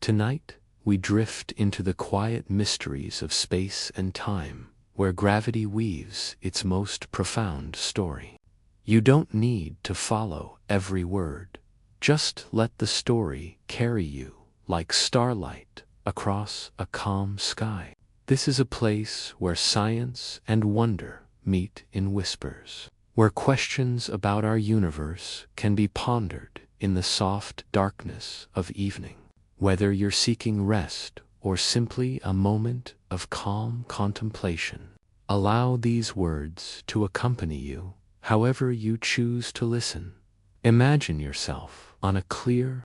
Tonight, we drift into the quiet mysteries of space and time, where gravity weaves its most profound story. You don't need to follow every word. Just let the story carry you, like starlight, across a calm sky. This is a place where science and wonder meet in whispers, where questions about our universe can be pondered in the soft darkness of evening. Whether you're seeking rest or simply a moment of calm contemplation, allow these words to accompany you however you choose to listen. Imagine yourself on a clear,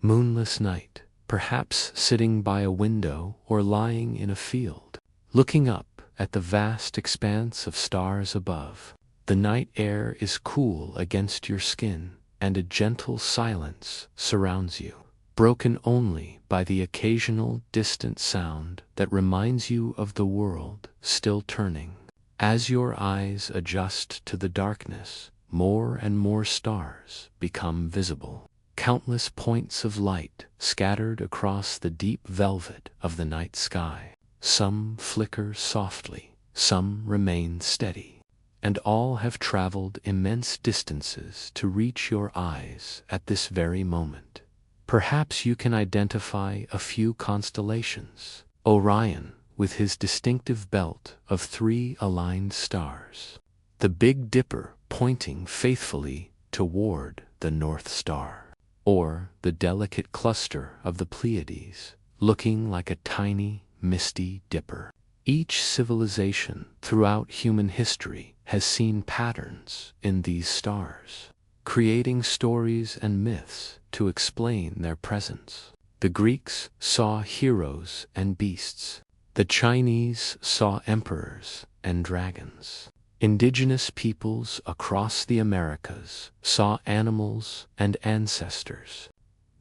moonless night, perhaps sitting by a window or lying in a field, looking up at the vast expanse of stars above. The night air is cool against your skin, and a gentle silence surrounds you, broken only by the occasional distant sound that reminds you of the world still turning. As your eyes adjust to the darkness, more and more stars become visible. Countless points of light scattered across the deep velvet of the night sky. Some flicker softly, some remain steady, and all have traveled immense distances to reach your eyes at this very moment. Perhaps you can identify a few constellations. Orion, with his distinctive belt of 3 aligned stars. The Big Dipper pointing faithfully toward the North Star. Or the delicate cluster of the Pleiades, looking like a tiny, misty dipper. Each civilization throughout human history has seen patterns in these stars, creating stories and myths to explain their presence. The Greeks saw heroes and beasts. The Chinese saw emperors and dragons. Indigenous peoples across the Americas saw animals and ancestors.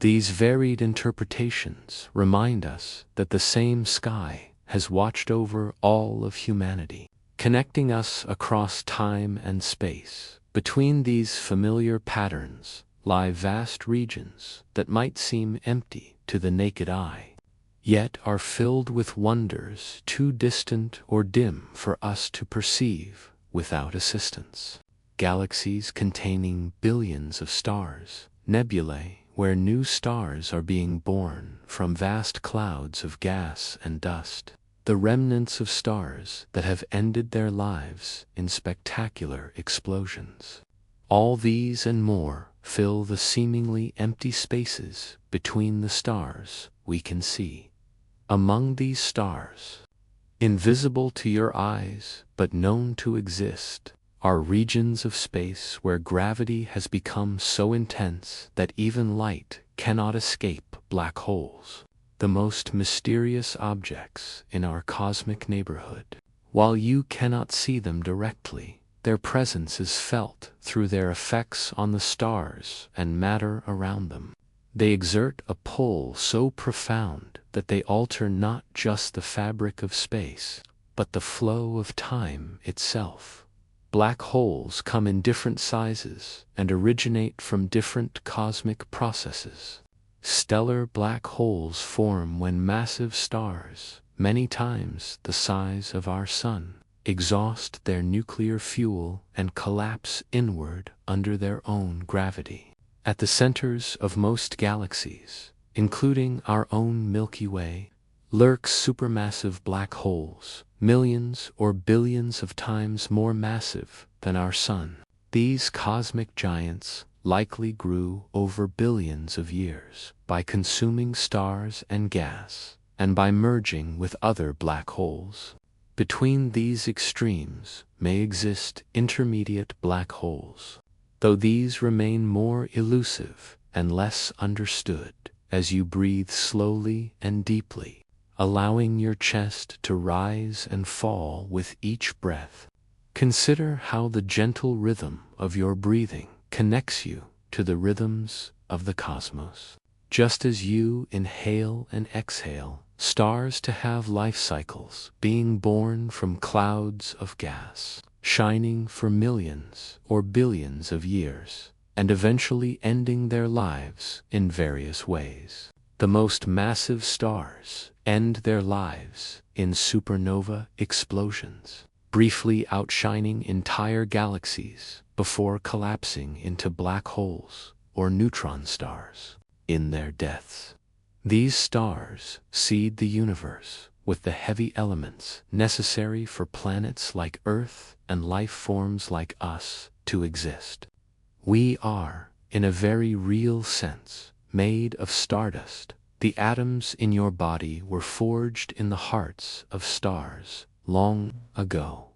These varied interpretations remind us that the same sky has watched over all of humanity, connecting us across time and space. Between these familiar patterns lie vast regions that might seem empty to the naked eye, yet are filled with wonders too distant or dim for us to perceive without assistance. Galaxies containing billions of stars, nebulae where new stars are being born from vast clouds of gas and dust, the remnants of stars that have ended their lives in spectacular explosions. All these and more fill the seemingly empty spaces between the stars we can see. Among these stars, invisible to your eyes but known to exist, are regions of space where gravity has become so intense that even light cannot escape black holes, the most mysterious objects in our cosmic neighborhood. While you cannot see them directly, their presence is felt through their effects on the stars and matter around them. They exert a pull so profound that they alter not just the fabric of space, but the flow of time itself. Black holes come in different sizes and originate from different cosmic processes. Stellar black holes form when massive stars, many times the size of our Sun, exhaust their nuclear fuel and collapse inward under their own gravity. At the centers of most galaxies, including our own Milky Way, lurk supermassive black holes, millions or billions of times more massive than our Sun. These cosmic giants likely grew over billions of years by consuming stars and gas, and by merging with other black holes. Between these extremes may exist intermediate black holes, though these remain more elusive and less understood as you breathe slowly and deeply, allowing your chest to rise and fall with each breath. Consider how the gentle rhythm of your breathing connects you to the rhythms of the cosmos. Just as you inhale and exhale, stars to have life cycles, being born from clouds of gas, shining for millions or billions of years, and eventually ending their lives in various ways. The most massive stars end their lives in supernova explosions, briefly outshining entire galaxies before collapsing into black holes or neutron stars in their deaths. These stars seed the universe with the heavy elements necessary for planets like Earth and life forms like us to exist. We are, in a very real sense, made of stardust. The atoms in your body were forged in the hearts of stars long ago.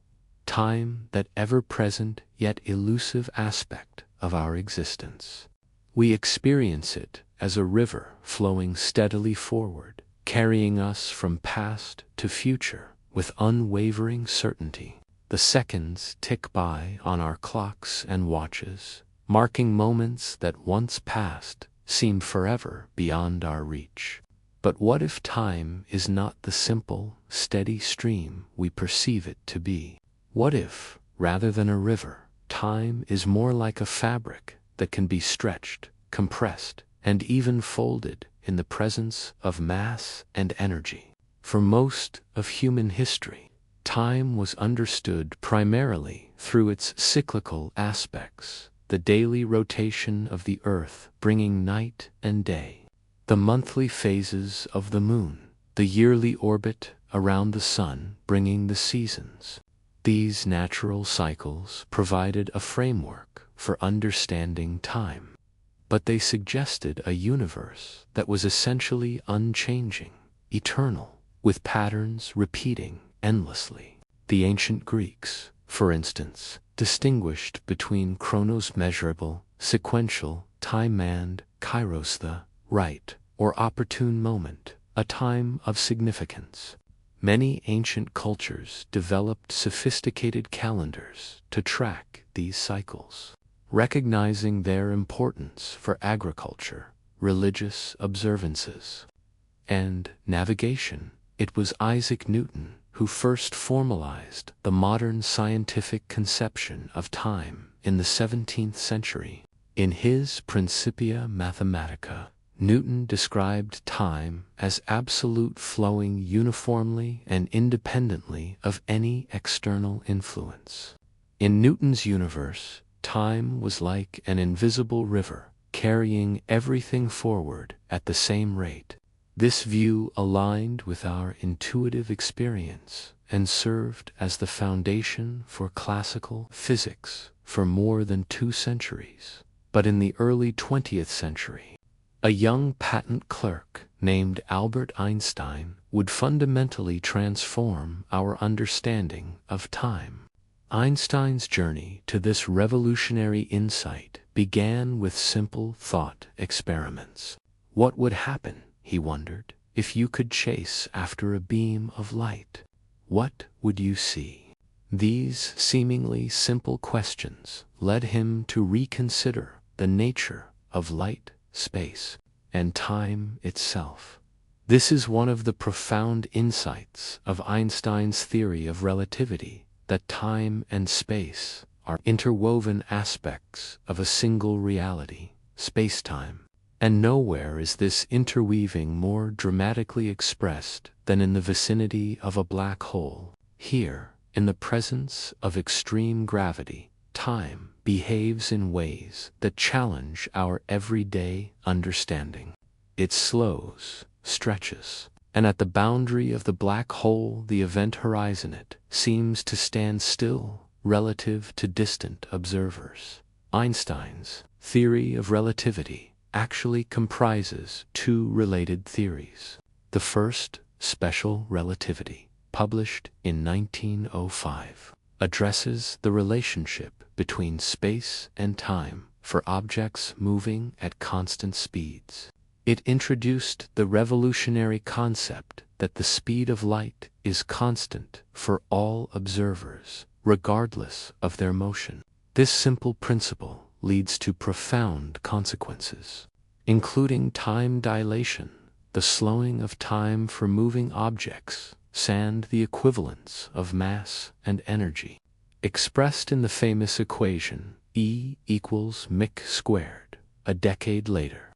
Time, that ever-present yet elusive aspect of our existence. We experience it as a river flowing steadily forward, carrying us from past to future with unwavering certainty. The seconds tick by on our clocks and watches, marking moments that once passed seem forever beyond our reach. But what if time is not the simple, steady stream we perceive it to be? What if, rather than a river, time is more like a fabric that can be stretched, compressed, and even folded in the presence of mass and energy? For most of human history, time was understood primarily through its cyclical aspects, the daily rotation of the Earth bringing night and day, the monthly phases of the moon, the yearly orbit around the sun bringing the seasons. These natural cycles provided a framework for understanding time, but they suggested a universe that was essentially unchanging, eternal, with patterns repeating endlessly. The ancient Greeks, for instance, distinguished between chronos, measurable, sequential, time, and kairos, the right or opportune moment, a time of significance. Many ancient cultures developed sophisticated calendars to track these cycles, recognizing their importance for agriculture, religious observances, and navigation. It was Isaac Newton who first formalized the modern scientific conception of time in the 17th century. In his Principia Mathematica, Newton described time as absolute, flowing uniformly and independently of any external influence. In Newton's universe, time was like an invisible river, carrying everything forward at the same rate. This view aligned with our intuitive experience and served as the foundation for classical physics for more than 2 centuries. But in the early 20th century, a young patent clerk named Albert Einstein would fundamentally transform our understanding of time. Einstein's journey to this revolutionary insight began with simple thought experiments. What would happen, he wondered, if you could chase after a beam of light? What would you see? These seemingly simple questions led him to reconsider the nature of light, space, and time itself. This is one of the profound insights of Einstein's theory of relativity, that time and space are interwoven aspects of a single reality, spacetime. And nowhere is this interweaving more dramatically expressed than in the vicinity of a black hole. Here, in the presence of extreme gravity, time behaves in ways that challenge our everyday understanding. It slows, stretches, and at the boundary of the black hole, the event horizon, it seems to stand still relative to distant observers. Einstein's theory of relativity actually comprises 2 related theories. The first, special relativity, published in 1905, addresses the relationship between space and time for objects moving at constant speeds. It introduced the revolutionary concept that the speed of light is constant for all observers, regardless of their motion. This simple principle leads to profound consequences, including time dilation, the slowing of time for moving objects, and the equivalence of mass and energy, expressed in the famous equation E equals mc squared. A decade later,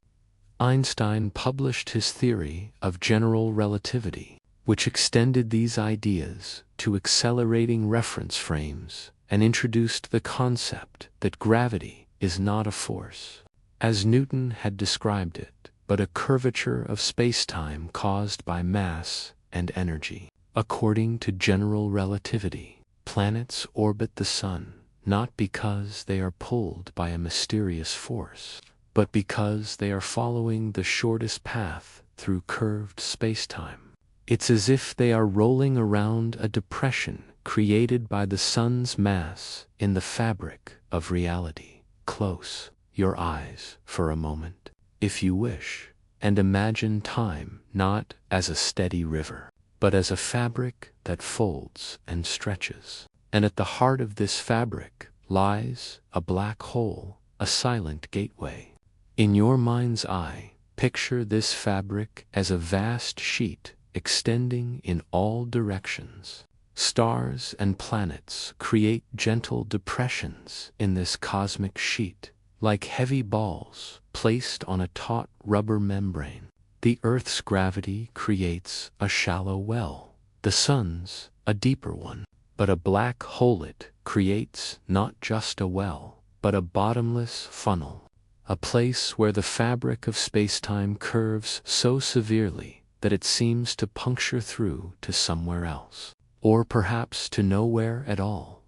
Einstein published his theory of general relativity, which extended these ideas to accelerating reference frames and introduced the concept that gravity is not a force, as Newton had described it, but a curvature of spacetime caused by mass and energy. According to general relativity, planets orbit the Sun not because they are pulled by a mysterious force, but because they are following the shortest path through curved spacetime. It's as if they are rolling around a depression created by the Sun's mass in the fabric of reality. Close your eyes for a moment, if you wish, and imagine time not as a steady river, but as a fabric that folds and stretches. And at the heart of this fabric lies a black hole, a silent gateway. In your mind's eye, picture this fabric as a vast sheet extending in all directions. Stars and planets create gentle depressions in this cosmic sheet, like heavy balls placed on a taut rubber membrane. The Earth's gravity creates a shallow well, the Sun's a deeper one. But a black hole, it creates not just a well, but a bottomless funnel, a place where the fabric of spacetime curves so severely that it seems to puncture through to somewhere else, or perhaps to nowhere at all.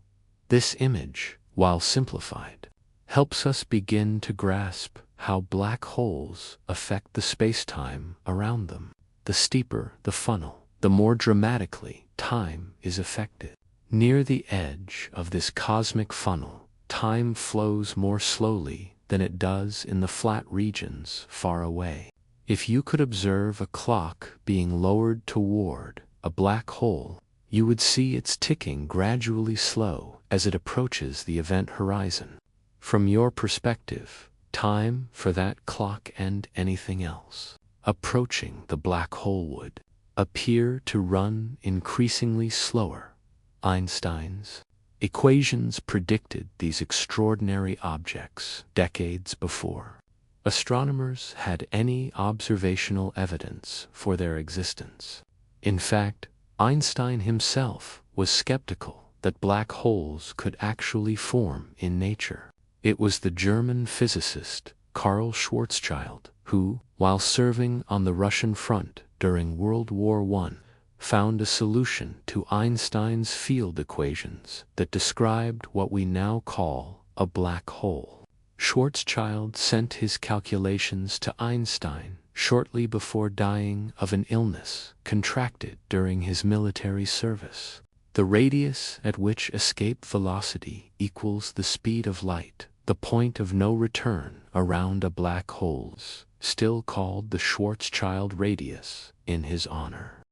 This image, while simplified, helps us begin to grasp how black holes affect the spacetime around them. The steeper the funnel, the more dramatically time is affected. Near the edge of this cosmic funnel, time flows more slowly than it does in the flat regions far away. If you could observe a clock being lowered toward a black hole, you would see its ticking gradually slow as it approaches the event horizon. From your perspective, time for that clock and anything else approaching the black hole would appear to run increasingly slower. Einstein's equations predicted these extraordinary objects decades before astronomers had any observational evidence for their existence. In fact, Einstein himself was skeptical that black holes could actually form in nature. It was the German physicist Karl Schwarzschild who, while serving on the Russian front during World War I, found a solution to Einstein's field equations that described what we now call a black hole. Schwarzschild sent his calculations to Einstein shortly before dying of an illness contracted during his military service. The radius at which escape velocity equals the speed of light, the point of no return around a black hole, still called the Schwarzschild radius in his honor.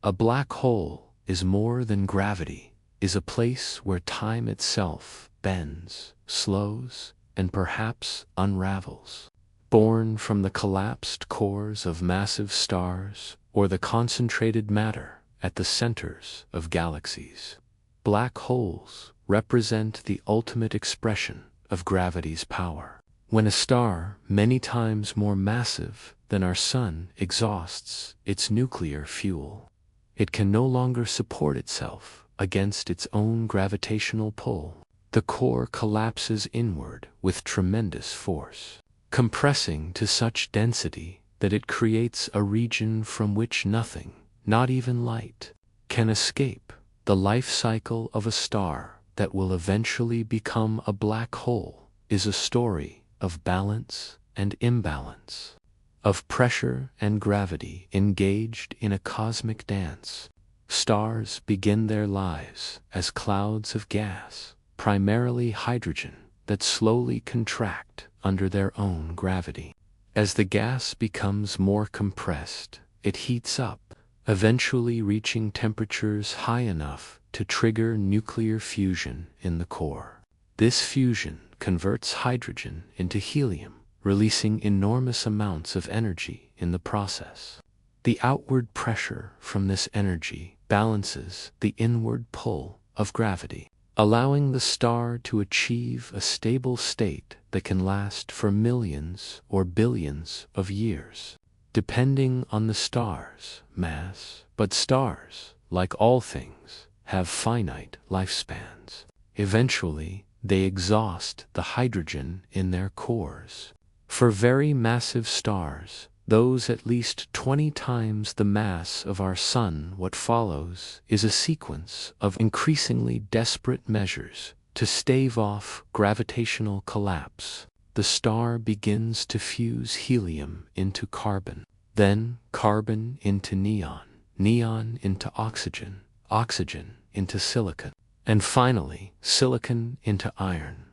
A black hole is more than gravity, is a place where time itself bends, slows, and perhaps unravels. Born from the collapsed cores of massive stars or the concentrated matter at the centers of galaxies, black holes represent the ultimate expression of gravity's power. When a star many times more massive than our Sun exhausts its nuclear fuel, it can no longer support itself against its own gravitational pull. The core collapses inward with tremendous force, compressing to such density that it creates a region from which nothing, not even light, can escape. The life cycle of a star that will eventually become a black hole is a story of balance and imbalance, of pressure and gravity engaged in a cosmic dance. Stars begin their lives as clouds of gas, primarily hydrogen, that slowly contract under their own gravity. As the gas becomes more compressed, it heats up, eventually reaching temperatures high enough to trigger nuclear fusion in the core. This fusion converts hydrogen into helium, releasing enormous amounts of energy in the process. The outward pressure from this energy balances the inward pull of gravity. allowing the star to achieve a stable state that can last for millions or billions of years, depending on the star's mass. But stars, like all things, have finite lifespans. Eventually, they exhaust the hydrogen in their cores. For very massive stars, those at least 20 times the mass of our Sun, what follows is a sequence of increasingly desperate measures to stave off gravitational collapse. The star begins to fuse helium into carbon, then carbon into neon, neon into oxygen, oxygen into silicon, and finally silicon into iron.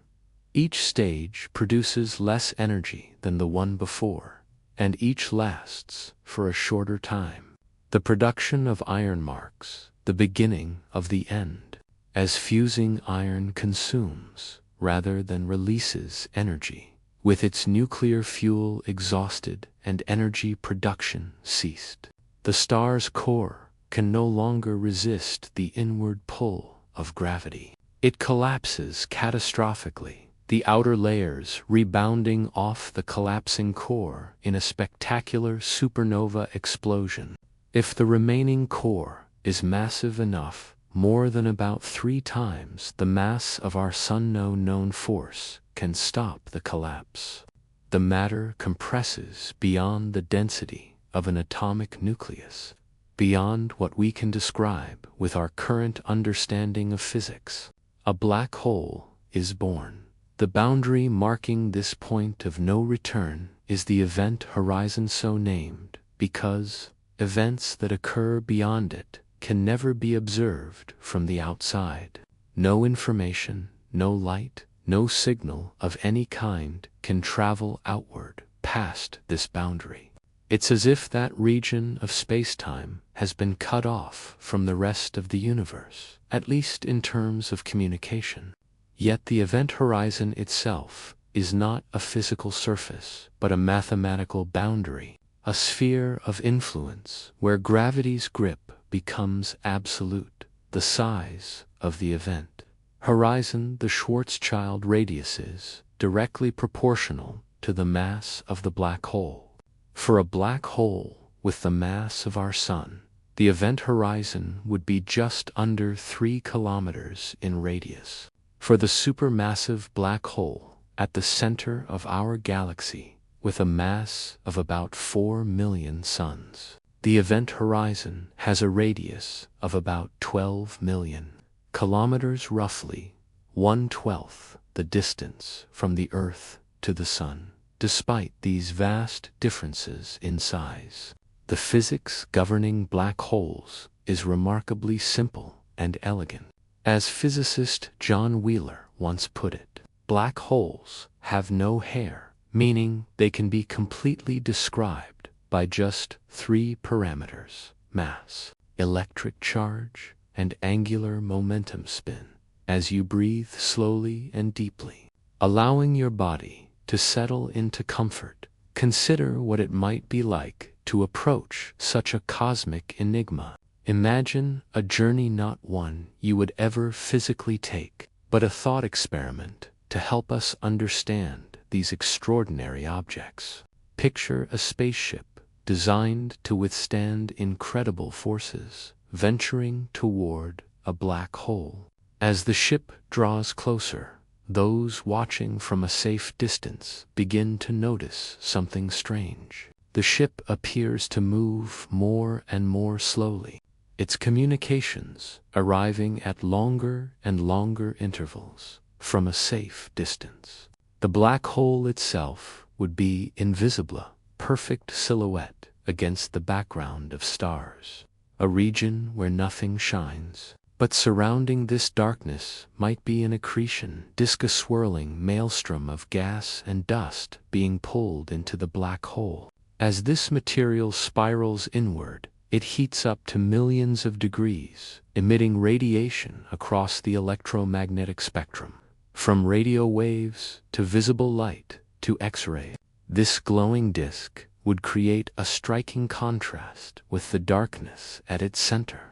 Each stage produces less energy than the one before, and each lasts for a shorter time. The production of iron marks the beginning of the end, as fusing iron consumes rather than releases energy. With its nuclear fuel exhausted and energy production ceased, the star's core can no longer resist the inward pull of gravity. It collapses catastrophically, the outer layers rebounding off the collapsing core in a spectacular supernova explosion. If the remaining core is massive enough, more than about 3 times the mass of our Sun, no known force can stop the collapse. The matter compresses beyond the density of an atomic nucleus, beyond what we can describe with our current understanding of physics. A black hole is born. The boundary marking this point of no return is the event horizon, so named because events that occur beyond it can never be observed from the outside. No information, no light, no signal of any kind can travel outward past this boundary. It's as if that region of spacetime has been cut off from the rest of the universe, at least in terms of communication. Yet the event horizon itself is not a physical surface, but a mathematical boundary, a sphere of influence where gravity's grip becomes absolute. The size of the event horizon, the Schwarzschild radius, is directly proportional to the mass of the black hole. For a black hole with the mass of our Sun, the event horizon would be just under 3 kilometers in radius. For the supermassive black hole at the center of our galaxy, with a mass of about 4 million suns, the event horizon has a radius of about 12 million kilometers, roughly 1/12 the distance from the Earth to the Sun. Despite these vast differences in size, the physics governing black holes is remarkably simple and elegant. As physicist John Wheeler once put it, black holes have no hair, meaning they can be completely described by just 3 parameters: mass, electric charge, and angular momentum spin. As you breathe slowly and deeply, allowing your body to settle into comfort, consider what it might be like to approach such a cosmic enigma. Imagine a journey not one you would ever physically take, but a thought experiment to help us understand these extraordinary objects. Picture a spaceship designed to withstand incredible forces, venturing toward a black hole. As the ship draws closer, those watching from a safe distance begin to notice something strange. The ship appears to move more and more slowly, its communications arriving at longer and longer intervals from a safe distance. The black hole itself would be invisible, perfect silhouette against the background of stars, a region where nothing shines. But surrounding this darkness might be an accretion disk, a swirling maelstrom of gas and dust being pulled into the black hole. As this material spirals inward, it heats up to millions of degrees, emitting radiation across the electromagnetic spectrum, from radio waves to visible light to X-ray. This glowing disk would create a striking contrast with the darkness at its center.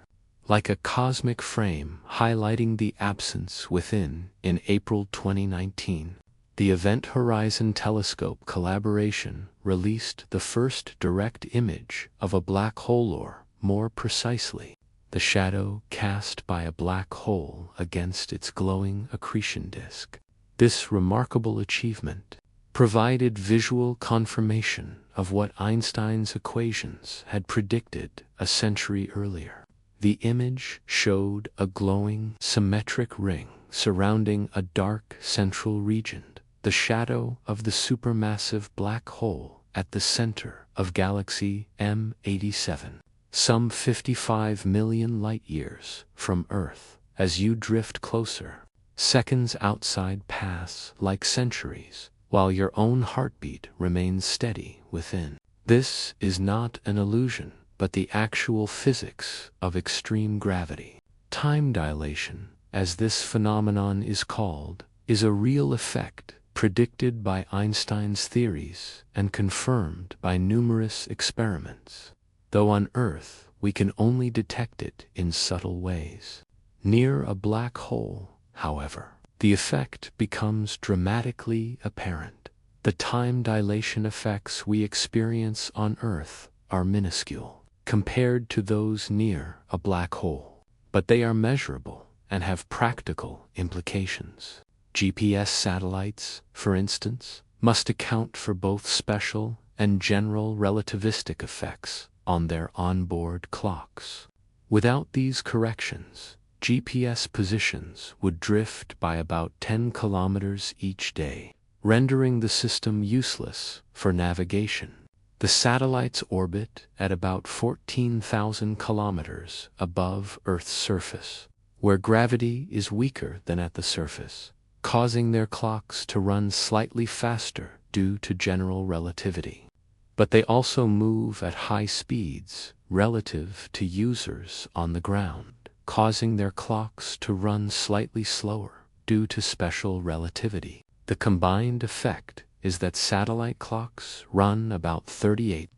like a cosmic frame highlighting the absence within. In April 2019, the Event Horizon Telescope collaboration released the first direct image of a black hole, or, more precisely, the shadow cast by a black hole against its glowing accretion disk. This remarkable achievement provided visual confirmation of what Einstein's equations had predicted a century earlier. The image showed a glowing, symmetric ring surrounding a dark central region, the shadow of the supermassive black hole at the center of galaxy M87, some 55 million light-years from Earth. As you drift closer, seconds outside pass like centuries, while your own heartbeat remains steady within. This is not an illusion, but the actual physics of extreme gravity. Time dilation, as this phenomenon is called, is a real effect predicted by Einstein's theories and confirmed by numerous experiments, though on Earth we can only detect it in subtle ways. Near a black hole, however, the effect becomes dramatically apparent. The time dilation effects we experience on Earth are minuscule compared to those near a black hole, but they are measurable and have practical implications. GPS satellites, for instance, must account for both special and general relativistic effects on their onboard clocks. Without these corrections, GPS positions would drift by about 10 kilometers each day, rendering the system useless for navigation. The satellites orbit at about 14,000 kilometers above Earth's surface, where gravity is weaker than at the surface, causing their clocks to run slightly faster due to general relativity. But they also move at high speeds relative to users on the ground, causing their clocks to run slightly slower due to special relativity. The combined effect is that satellite clocks run about 38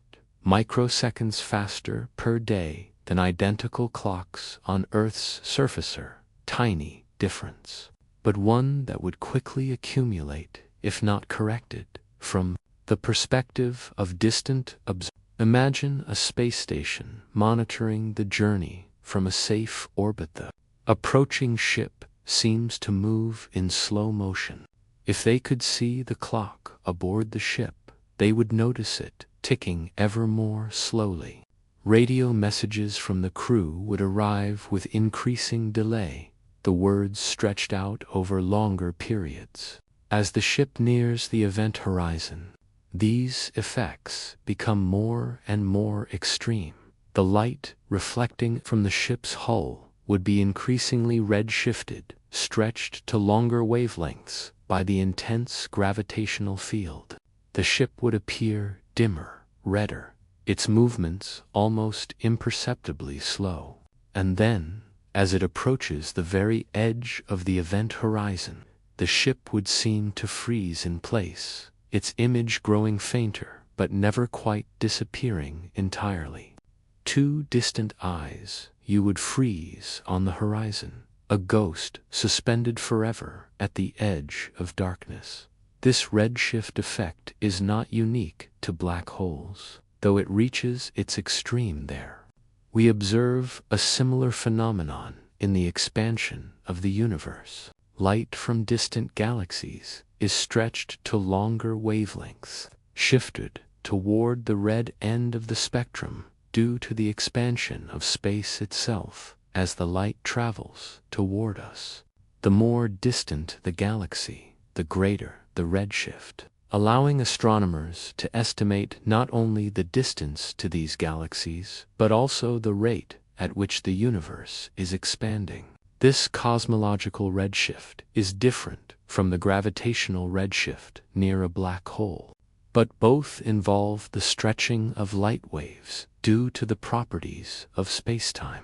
microseconds faster per day than identical clocks on Earth's surface. Tiny difference, but one that would quickly accumulate if not corrected. From the perspective of distant observers, imagine a space station monitoring the journey from a safe orbit. The approaching ship seems to move in slow motion. If they could see the clock aboard the ship, they would notice it ticking ever more slowly. Radio messages from the crew would arrive with increasing delay, the words stretched out over longer periods. As the ship nears the event horizon, these effects become more and more extreme. The light reflecting from the ship's hull would be increasingly redshifted, stretched to longer wavelengths by the intense gravitational field. The ship would appear dimmer, redder, its movements almost imperceptibly slow. And then, as it approaches the very edge of the event horizon, the ship would seem to freeze in place, its image growing fainter but never quite disappearing entirely. Two distant eyes, you would freeze on the horizon, a ghost suspended forever at the edge of darkness. This redshift effect is not unique to black holes, though it reaches its extreme there. We observe a similar phenomenon in the expansion of the universe. Light from distant galaxies is stretched to longer wavelengths, shifted toward the red end of the spectrum due to the expansion of space itself as the light travels toward us. The more distant the galaxy, the greater the redshift, allowing astronomers to estimate not only the distance to these galaxies, but also the rate at which the universe is expanding. This cosmological redshift is different from the gravitational redshift near a black hole, but both involve the stretching of light waves due to the properties of spacetime.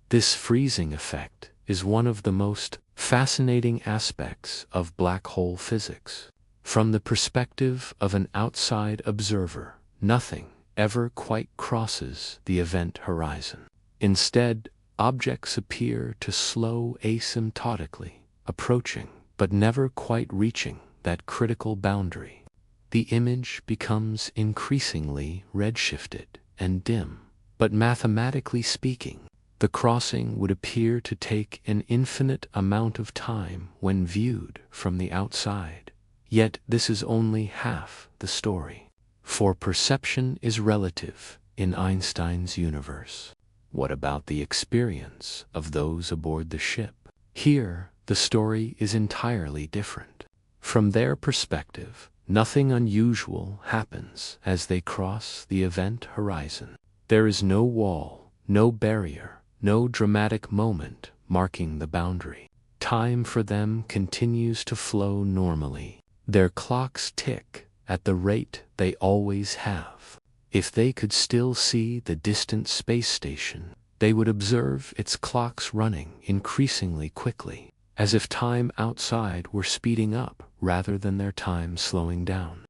This freezing effect is one of the most fascinating aspects of black hole physics. From the perspective of an outside observer, nothing ever quite crosses the event horizon. Instead, Objects appear to slow asymptotically, approaching, but never quite reaching that critical boundary. The image becomes increasingly redshifted and dim, but mathematically speaking, the crossing would appear to take an infinite amount of time when viewed from the outside. Yet this is only half the story. For perception is relative in Einstein's universe. What about the experience of those aboard the ship? Here, the story is entirely different. From their perspective, nothing unusual happens as they cross the event horizon. There is no wall, no barrier, no dramatic moment marking the boundary. Time for them continues to flow normally. Their clocks tick at the rate they always have. If they could still see the distant space station, they would observe its clocks running increasingly quickly, as if time outside were speeding up rather than their time slowing down.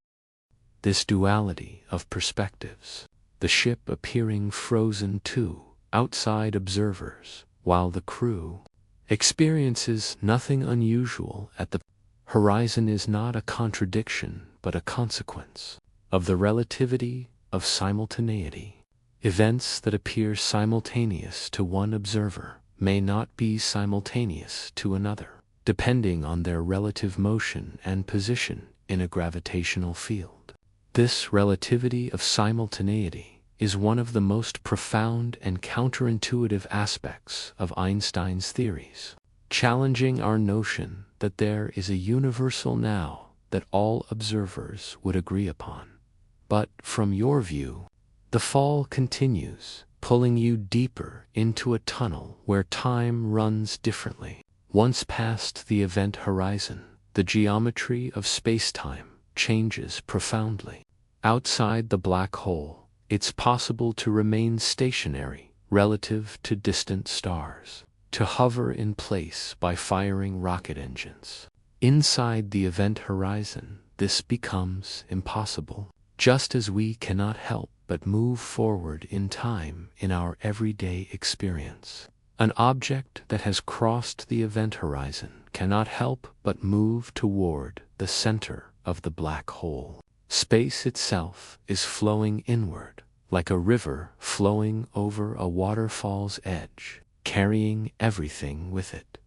This duality of perspectives, the ship appearing frozen to outside observers, while the crew experiences nothing unusual at the horizon, is not a contradiction but a consequence of the relativity of simultaneity. Events that appear simultaneous to one observer may not be simultaneous to another, depending on their relative motion and position in a gravitational field. This relativity of simultaneity is one of the most profound and counterintuitive aspects of Einstein's theories, challenging our notion that there is a universal now that all observers would agree upon. But from your view, the fall continues, pulling you deeper into a tunnel where time runs differently. Once past the event horizon, the geometry of spacetime changes profoundly. Outside the black hole, it's possible to remain stationary relative to distant stars, to hover in place by firing rocket engines. Inside the event horizon, this becomes impossible, just as we cannot help but move forward in time in our everyday experience. An object that has crossed the event horizon cannot help but move toward the center of the black hole. Space itself is flowing inward, like a river flowing over a waterfall's edge, carrying everything with it.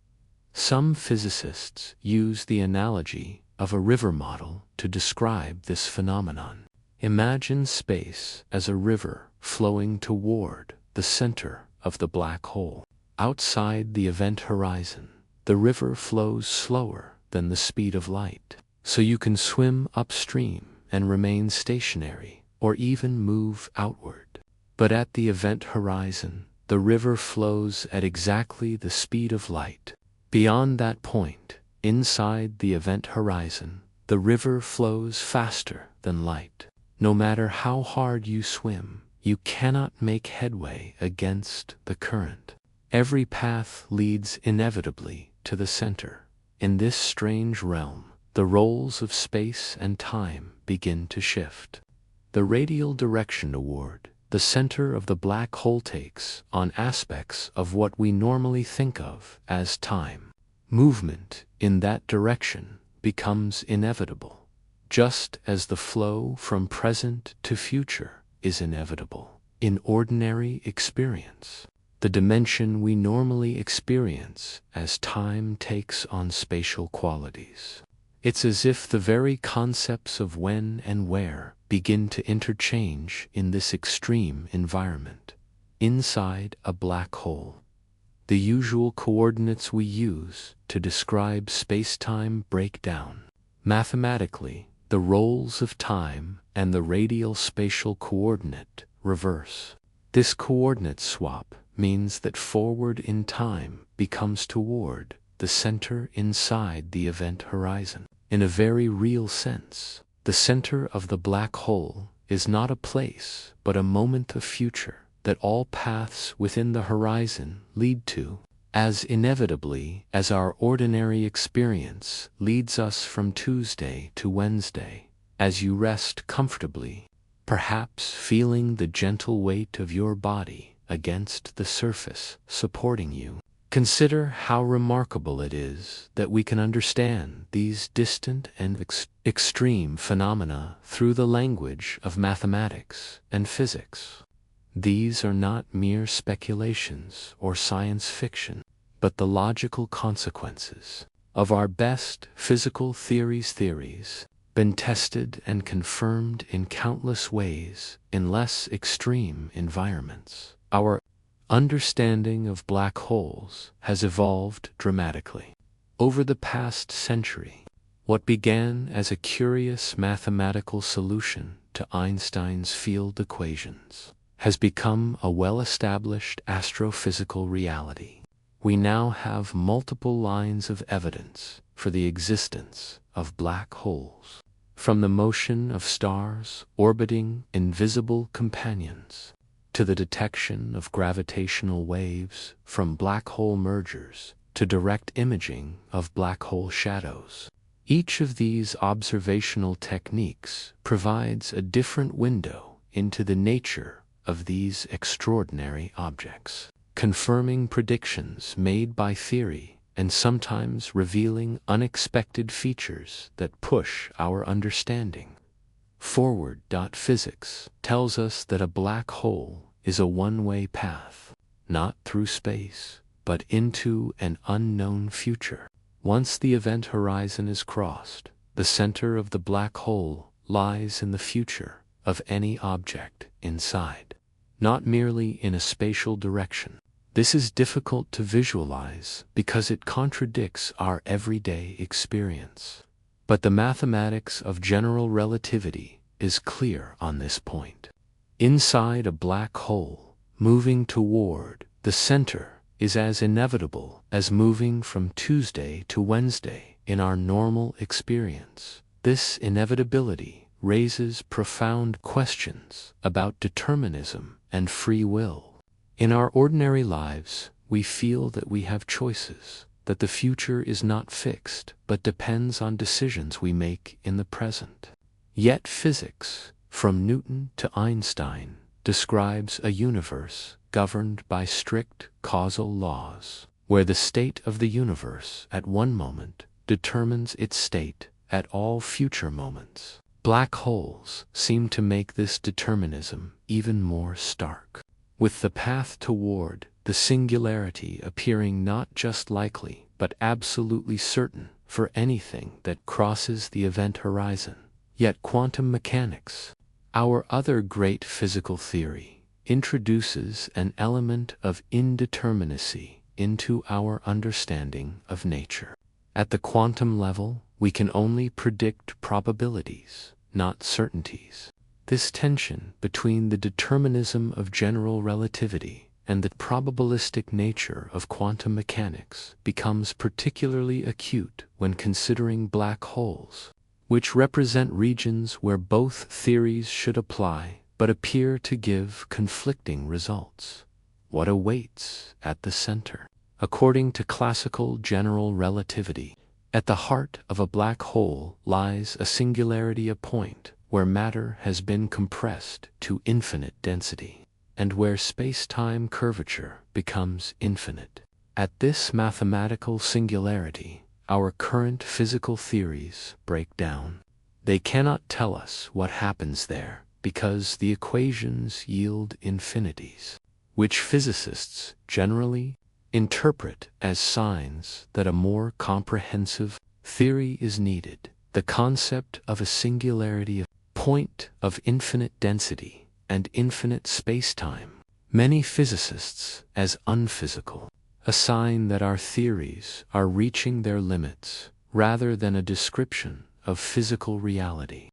Some physicists use the analogy of a river model to describe this phenomenon. Imagine space as a river flowing toward the center of the black hole. Outside the event horizon, the river flows slower than the speed of light, so you can swim upstream and remain stationary or even move outward. But at the event horizon, the river flows at exactly the speed of light. Beyond that point, inside the event horizon, the river flows faster than light. No matter how hard you swim, you cannot make headway against the current. Every path leads inevitably to the center. In this strange realm, the roles of space and time begin to shift. The radial direction toward the center of the black hole takes on aspects of what we normally think of as time. Movement in that direction becomes inevitable, just as the flow from present to future is inevitable. In ordinary experience, the dimension we normally experience as time takes on spatial qualities. It's as if the very concepts of when and where begin to interchange in this extreme environment. Inside a black hole, the usual coordinates we use to describe spacetime break down. Mathematically, the roles of time and the radial spatial coordinate reverse. This coordinate swap means that forward in time becomes toward the center inside the event horizon. In a very real sense, the center of the black hole is not a place but a moment of future that all paths within the horizon lead to, as inevitably as our ordinary experience leads us from Tuesday to Wednesday. As you rest comfortably, perhaps feeling the gentle weight of your body against the surface, supporting you. Consider how remarkable it is that we can understand these distant and extreme phenomena through the language of mathematics and physics. These are not mere speculations or science fiction, but the logical consequences of our best physical theories, been tested and confirmed in countless ways in less extreme environments. Our understanding of black holes has evolved dramatically over the past century. What began as a curious mathematical solution to Einstein's field equations has become a well-established astrophysical reality. We now have multiple lines of evidence for the existence of black holes, from the motion of stars orbiting invisible companions to the detection of gravitational waves from black hole mergers to direct imaging of black hole shadows. Each of these observational techniques provides a different window into the nature of these extraordinary objects, confirming predictions made by theory and sometimes revealing unexpected features that push our understanding forward. Physics tells us that a black hole is a one-way path, not through space, but into an unknown future. Once the event horizon is crossed, the center of the black hole lies in the future of any object inside, not merely in a spatial direction. This is difficult to visualize because it contradicts our everyday experience. But the mathematics of general relativity is clear on this point. Inside a black hole, moving toward the center is as inevitable as moving from Tuesday to Wednesday in our normal experience. This inevitability raises profound questions about determinism and free will. In our ordinary lives, we feel that we have choices, that the future is not fixed but depends on decisions we make in the present. Yet physics, from Newton to Einstein, describes a universe governed by strict causal laws, where the state of the universe at one moment determines its state at all future moments. Black holes seem to make this determinism even more stark, with the path toward the singularity appearing not just likely but absolutely certain for anything that crosses the event horizon. Yet quantum mechanics, our other great physical theory, introduces an element of indeterminacy into our understanding of nature. At the quantum level, we can only predict probabilities, not certainties. This tension between the determinism of general relativity and the probabilistic nature of quantum mechanics becomes particularly acute when considering black holes, which represent regions where both theories should apply but appear to give conflicting results. What awaits at the center? According to classical general relativity, at the heart of a black hole lies a singularity, a point where matter has been compressed to infinite density, and where space-time curvature becomes infinite. At this mathematical singularity, our current physical theories break down. They cannot tell us what happens there because the equations yield infinities, which physicists generally interpret as signs that a more comprehensive theory is needed. The concept of a singularity, a point of infinite density and infinite spacetime, many physicists as unphysical, a sign that our theories are reaching their limits rather than a description of physical reality.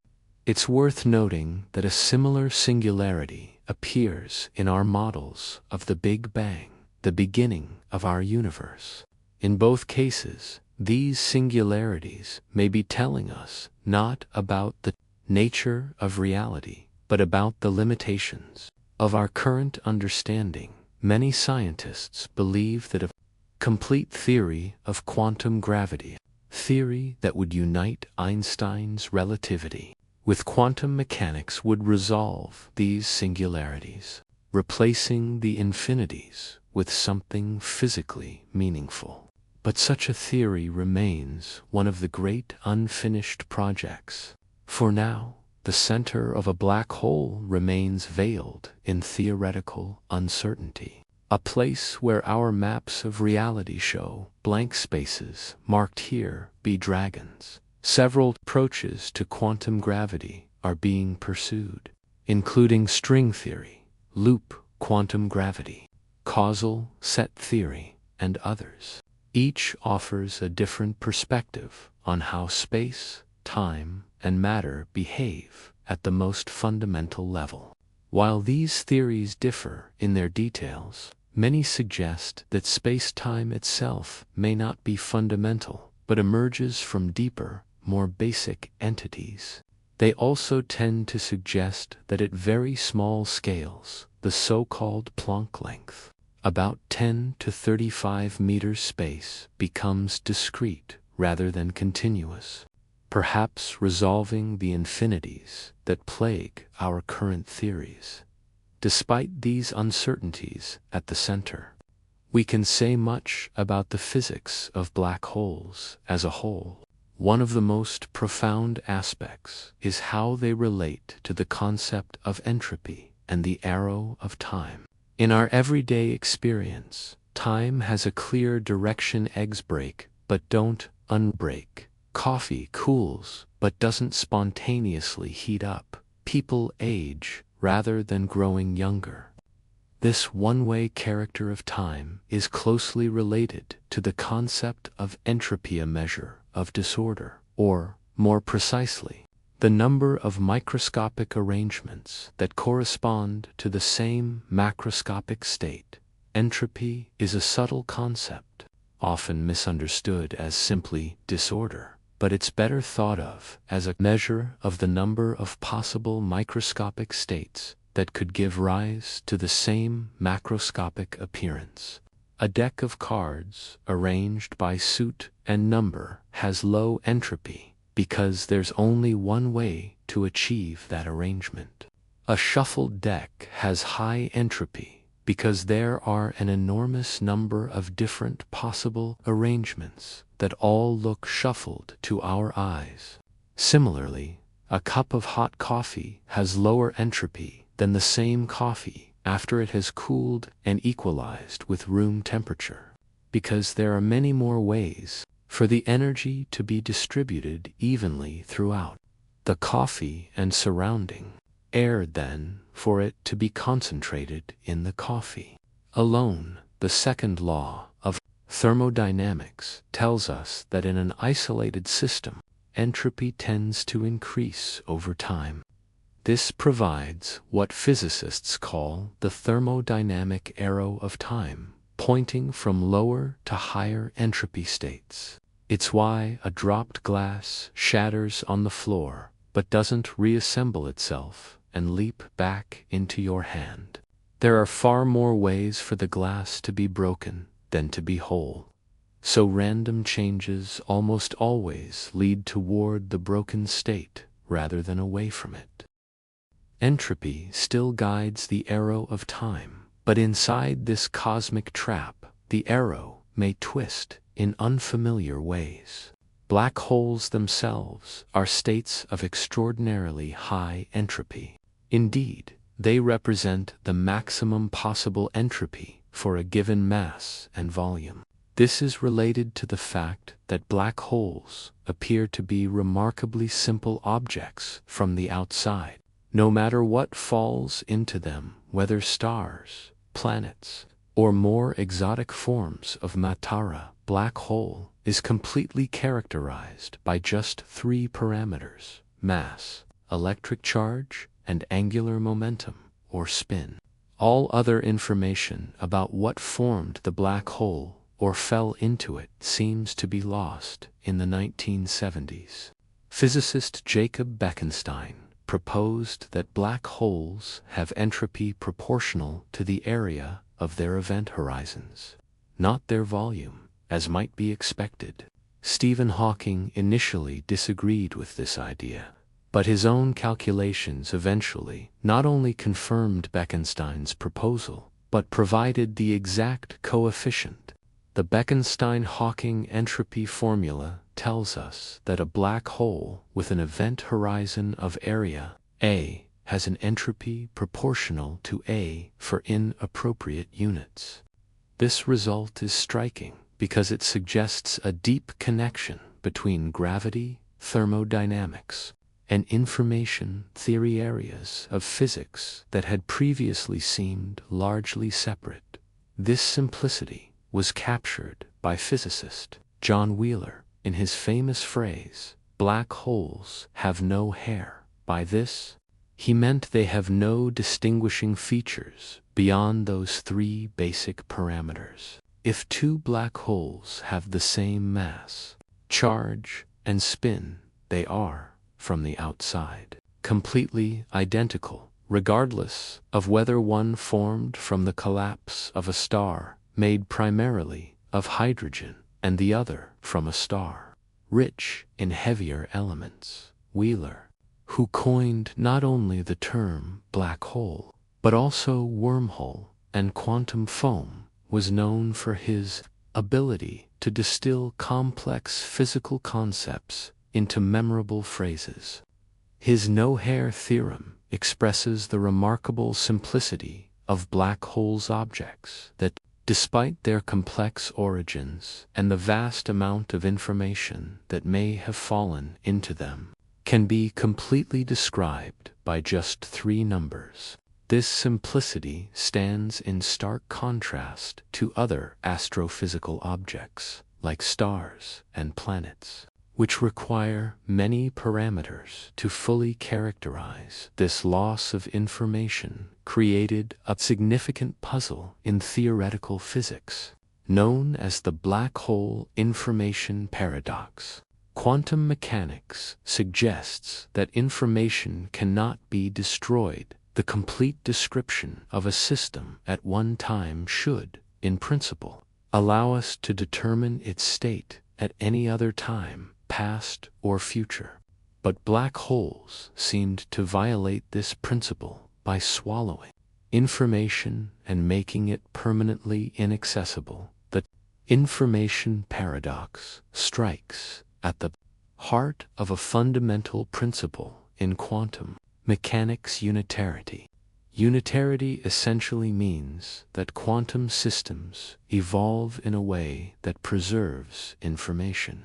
It's worth noting that a similar singularity appears in our models of the Big Bang, the beginning of our universe. In both cases, these singularities may be telling us not about the nature of reality, but about the limitations of our current understanding. Many scientists believe that a complete theory of quantum gravity, theory that would unite Einstein's relativity with quantum mechanics, would resolve these singularities. replacing the infinities with something physically meaningful. But such a theory remains one of the great unfinished projects. For now, the center of a black hole remains veiled in theoretical uncertainty, a place where our maps of reality show blank spaces marked here be dragons. Several approaches to quantum gravity are being pursued, including string theory, loop quantum gravity, causal set theory, and others. Each offers a different perspective on how space, time, and matter behave at the most fundamental level. While these theories differ in their details, many suggest that space-time itself may not be fundamental, but emerges from deeper, more basic entities. They also tend to suggest that at very small scales, the so-called Planck length, about 10 to 35 meters space, becomes discrete rather than continuous, perhaps resolving the infinities that plague our current theories. Despite these uncertainties at the center, we can say much about the physics of black holes as a whole. One of the most profound aspects is how they relate to the concept of entropy and the arrow of time. In our everyday experience, time has a clear direction. Eggs break, but don't unbreak. Coffee cools, but doesn't spontaneously heat up. People age rather than growing younger. This one-way character of time is closely related to the concept of entropy, a measure of disorder, or, more precisely, the number of microscopic arrangements that correspond to the same macroscopic state. Entropy is a subtle concept, often misunderstood as simply disorder, but it's better thought of as a measure of the number of possible microscopic states that could give rise to the same macroscopic appearance. A deck of cards, arranged by suit and number, has low entropy because there's only one way to achieve that arrangement. A shuffled deck has high entropy because there are an enormous number of different possible arrangements that all look shuffled to our eyes. Similarly, a cup of hot coffee has lower entropy than the same coffee after it has cooled and equalized with room temperature, because there are many more ways for the energy to be distributed evenly throughout the coffee and surrounding air than for it to be concentrated in the coffee alone. The second law of thermodynamics tells us that in an isolated system, entropy tends to increase over time. This provides what physicists call the thermodynamic arrow of time, pointing from lower to higher entropy states. It's why a dropped glass shatters on the floor, but doesn't reassemble itself and leap back into your hand. There are far more ways for the glass to be broken than to be whole. So random changes almost always lead toward the broken state rather than away from it. Entropy still guides the arrow of time, but inside this cosmic trap, the arrow may twist in unfamiliar ways. Black holes themselves are states of extraordinarily high entropy. Indeed, they represent the maximum possible entropy for a given mass and volume. This is related to the fact that black holes appear to be remarkably simple objects from the outside. No matter what falls into them, whether stars, planets, or more exotic forms of matter, black hole is completely characterized by just three parameters: mass, electric charge, and angular momentum, or spin. All other information about what formed the black hole or fell into it seems to be lost in the 1970s. Physicist Jacob Bekenstein proposed that black holes have entropy proportional to the area of their event horizons, not their volume, as might be expected. Stephen Hawking initially disagreed with this idea, But his own calculations eventually not only confirmed Bekenstein's proposal, but provided the exact coefficient. The Bekenstein-Hawking entropy formula tells us that a black hole with an event horizon of area A has an entropy proportional to A for inappropriate units. This result is striking because it suggests a deep connection between gravity, thermodynamics, and information theory areas of physics that had previously seemed largely separate. This simplicity was captured by physicist John Wheeler in his famous phrase, "Black holes have no hair." By this, he meant they have no distinguishing features beyond those three basic parameters. If two black holes have the same mass, charge, and spin, they are, from the outside, completely identical, regardless of whether one formed from the collapse of a star made primarily of hydrogen and the other from a star rich in heavier elements. Wheeler, who coined not only the term black hole, but also wormhole and quantum foam, was known for his ability to distill complex physical concepts into memorable phrases. His no-hair theorem expresses the remarkable simplicity of black holes' objects that, despite their complex origins and the vast amount of information that may have fallen into them, can be completely described by just three numbers. This simplicity stands in stark contrast to other astrophysical objects, like stars and planets, which require many parameters to fully characterize. This loss of information created a significant puzzle in theoretical physics, known as the black hole information paradox. Quantum mechanics suggests that information cannot be destroyed. The complete description of a system at one time should, in principle, allow us to determine its state at any other time, past or future. But black holes seemed to violate this principle by swallowing information and making it permanently inaccessible. The information paradox strikes at the heart of a fundamental principle in quantum mechanics: unitarity. Unitarity essentially means that quantum systems evolve in a way that preserves information.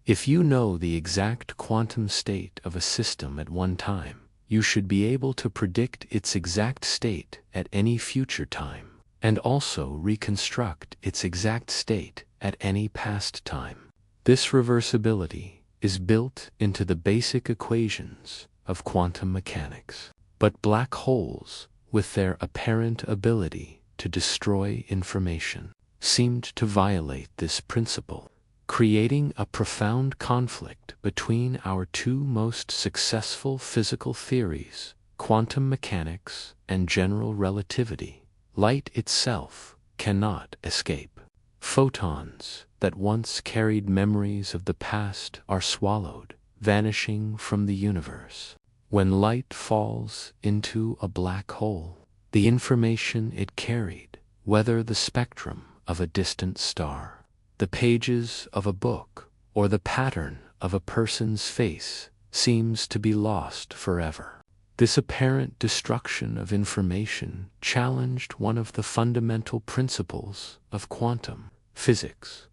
If you know the exact quantum state of a system at one time, you should be able to predict its exact state at any future time, and also reconstruct its exact state at any past time. This reversibility is built into the basic equations of quantum mechanics. But black holes, with their apparent ability to destroy information, seemed to violate this principle, creating a profound conflict between our two most successful physical theories, quantum mechanics and general relativity. Light itself cannot escape. Photons that once carried memories of the past are swallowed, vanishing from the universe. When light falls into a black hole, the information it carried, whether the spectrum of a distant star, the pages of a book, or the pattern of a person's face, seems to be lost forever. This apparent destruction of information challenged one of the fundamental principles of quantum physics.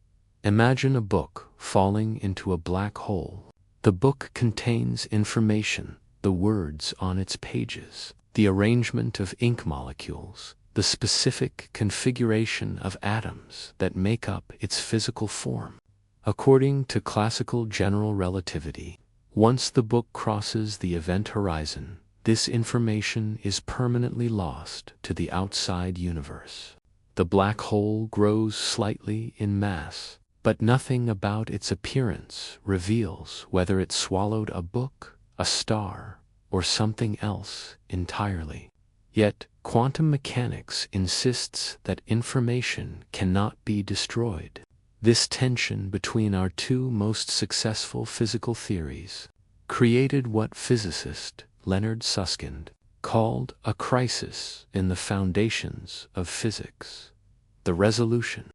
Imagine a book falling into a black hole. The book contains information, the words on its pages, the arrangement of ink molecules, the specific configuration of atoms that make up its physical form. According to classical general relativity, once the book crosses the event horizon, this information is permanently lost to the outside universe. The black hole grows slightly in mass, but nothing about its appearance reveals whether it swallowed a book, a star, or something else entirely. Yet, quantum mechanics insists that information cannot be destroyed. This tension between our two most successful physical theories created what physicist Leonard Susskind called a crisis in the foundations of physics. The resolution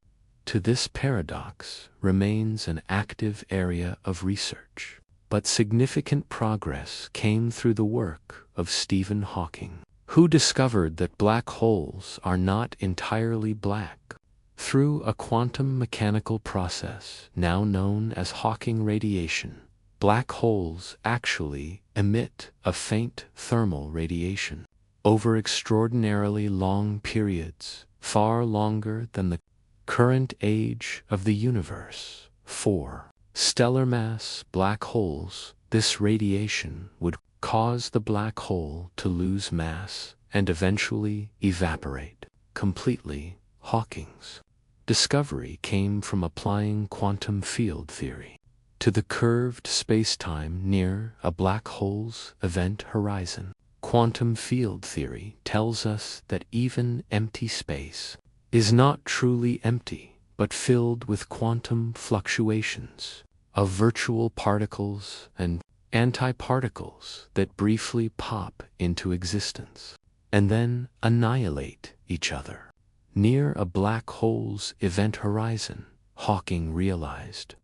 to this paradox remains an active area of research, but significant progress came through the work of Stephen Hawking, who discovered that black holes are not entirely black. Through a quantum mechanical process now known as Hawking radiation, black holes actually emit a faint thermal radiation over extraordinarily long periods, far longer than the current age of the universe. For stellar mass black holes, this radiation would cause the black hole to lose mass and eventually evaporate completely. Hawking's discovery came from applying quantum field theory to the curved spacetime near a black hole's event horizon. Quantum field theory tells us that even empty space is not truly empty, but filled with quantum fluctuations of virtual particles and antiparticles that briefly pop into existence and then annihilate each other. Near a black hole's event horizon, Hawking realized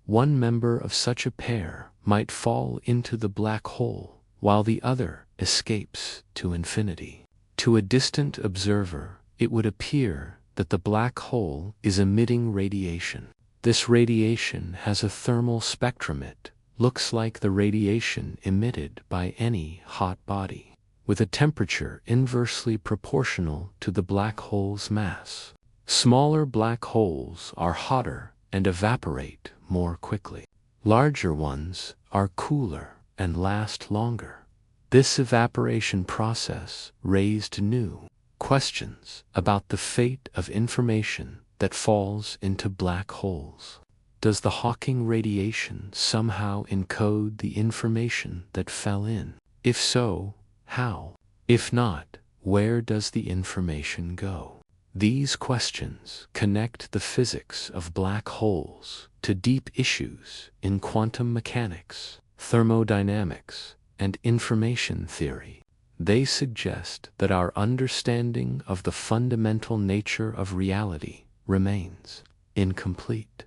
one member of such a pair might fall into the black hole while the other escapes to infinity. To a distant observer, it would appear that the black hole is emitting radiation. This radiation has a thermal spectrum. It looks like the radiation emitted by any hot body, with a temperature inversely proportional to the black hole's mass. Smaller black holes are hotter and evaporate more quickly. Larger ones are cooler and last longer. This evaporation process raised new questions about the fate of information that falls into black holes. Does the Hawking radiation somehow encode the information that fell in? If so, how? If not, where does the information go? These questions connect the physics of black holes to deep issues in quantum mechanics, thermodynamics, and information theory. They suggest that our understanding of the fundamental nature of reality remains incomplete.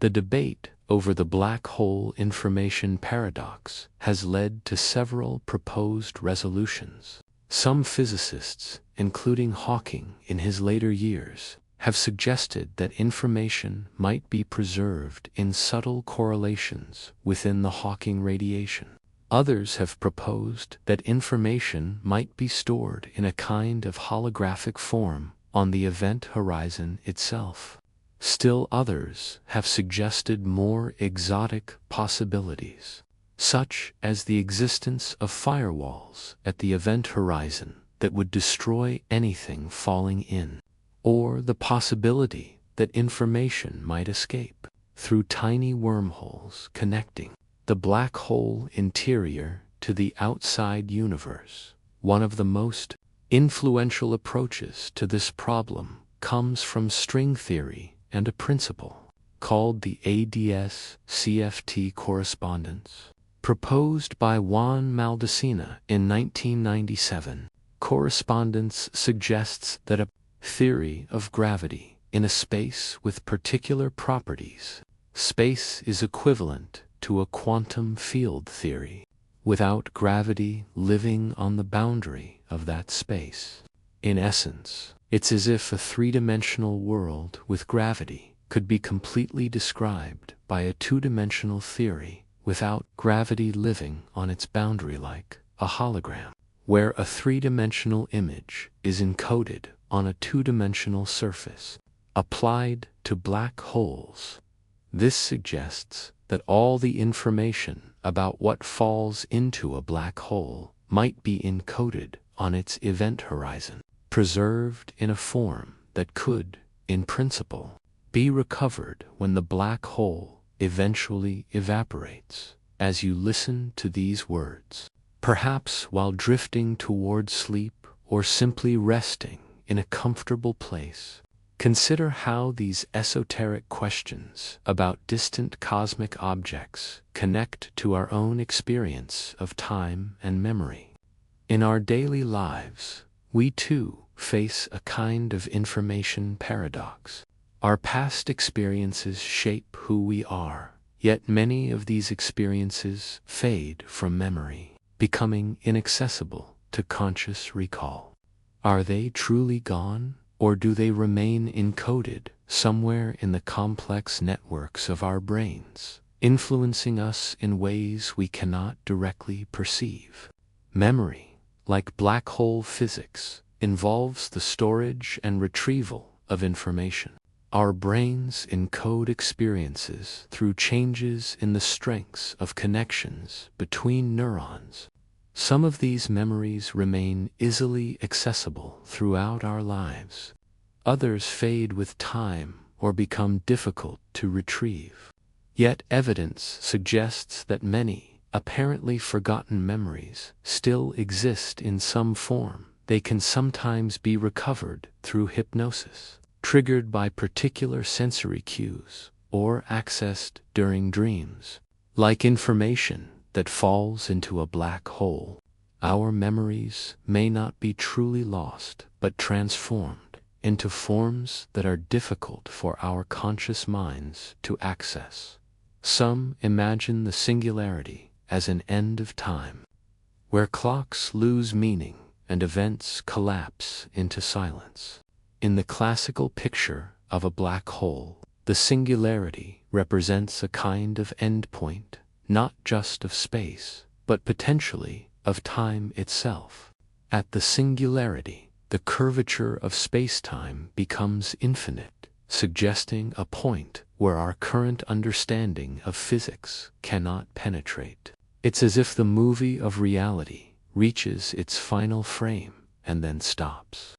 The debate over the black hole information paradox has led to several proposed resolutions. Some physicists, including Hawking in his later years, have suggested that information might be preserved in subtle correlations within the Hawking radiation. Others have proposed that information might be stored in a kind of holographic form on the event horizon itself. Still others have suggested more exotic possibilities, such as the existence of firewalls at the event horizon that would destroy anything falling in, or the possibility that information might escape through tiny wormholes connecting the black hole interior to the outside universe. One of the most influential approaches to this problem comes from string theory and a principle called the ADS-CFT correspondence, proposed by Juan Maldacena in 1997. Correspondence suggests that a theory of gravity in a space with particular properties, space is equivalent to a quantum field theory, without gravity living on the boundary of that space. In essence, it's as if a three-dimensional world with gravity could be completely described by a two-dimensional theory without gravity living on its boundary, like a hologram, where a three-dimensional image is encoded on a two-dimensional surface. Applied to black holes, this suggests that all the information about what falls into a black hole might be encoded on its event horizon, preserved in a form that could, in principle, be recovered when the black hole eventually evaporates. As you listen to these words, perhaps while drifting toward sleep or simply resting in a comfortable place, Consider how these esoteric questions about distant cosmic objects connect to our own experience of time and memory. In our daily lives, we too face a kind of information paradox. Our past experiences shape who we are, yet many of these experiences fade from memory, becoming inaccessible to conscious recall. Are they truly gone, or do they remain encoded somewhere in the complex networks of our brains, influencing us in ways we cannot directly perceive? Memory, like black hole physics, involves the storage and retrieval of information. Our brains encode experiences through changes in the strengths of connections between neurons. Some of these memories remain easily accessible throughout our lives. Others fade with time or become difficult to retrieve. Yet evidence suggests that many apparently forgotten memories still exist in some form. They can sometimes be recovered through hypnosis, triggered by particular sensory cues, or accessed during dreams. Like information that falls into a black hole, our memories may not be truly lost, but transformed into forms that are difficult for our conscious minds to access. Some imagine the singularity as an end of time, where clocks lose meaning and events collapse into silence. In the classical picture of a black hole, the singularity represents a kind of endpoint, not just of space, but potentially of time itself. At the singularity, the curvature of spacetime becomes infinite, suggesting a point where our current understanding of physics cannot penetrate. It's as if the movie of reality reaches its final frame and then stops.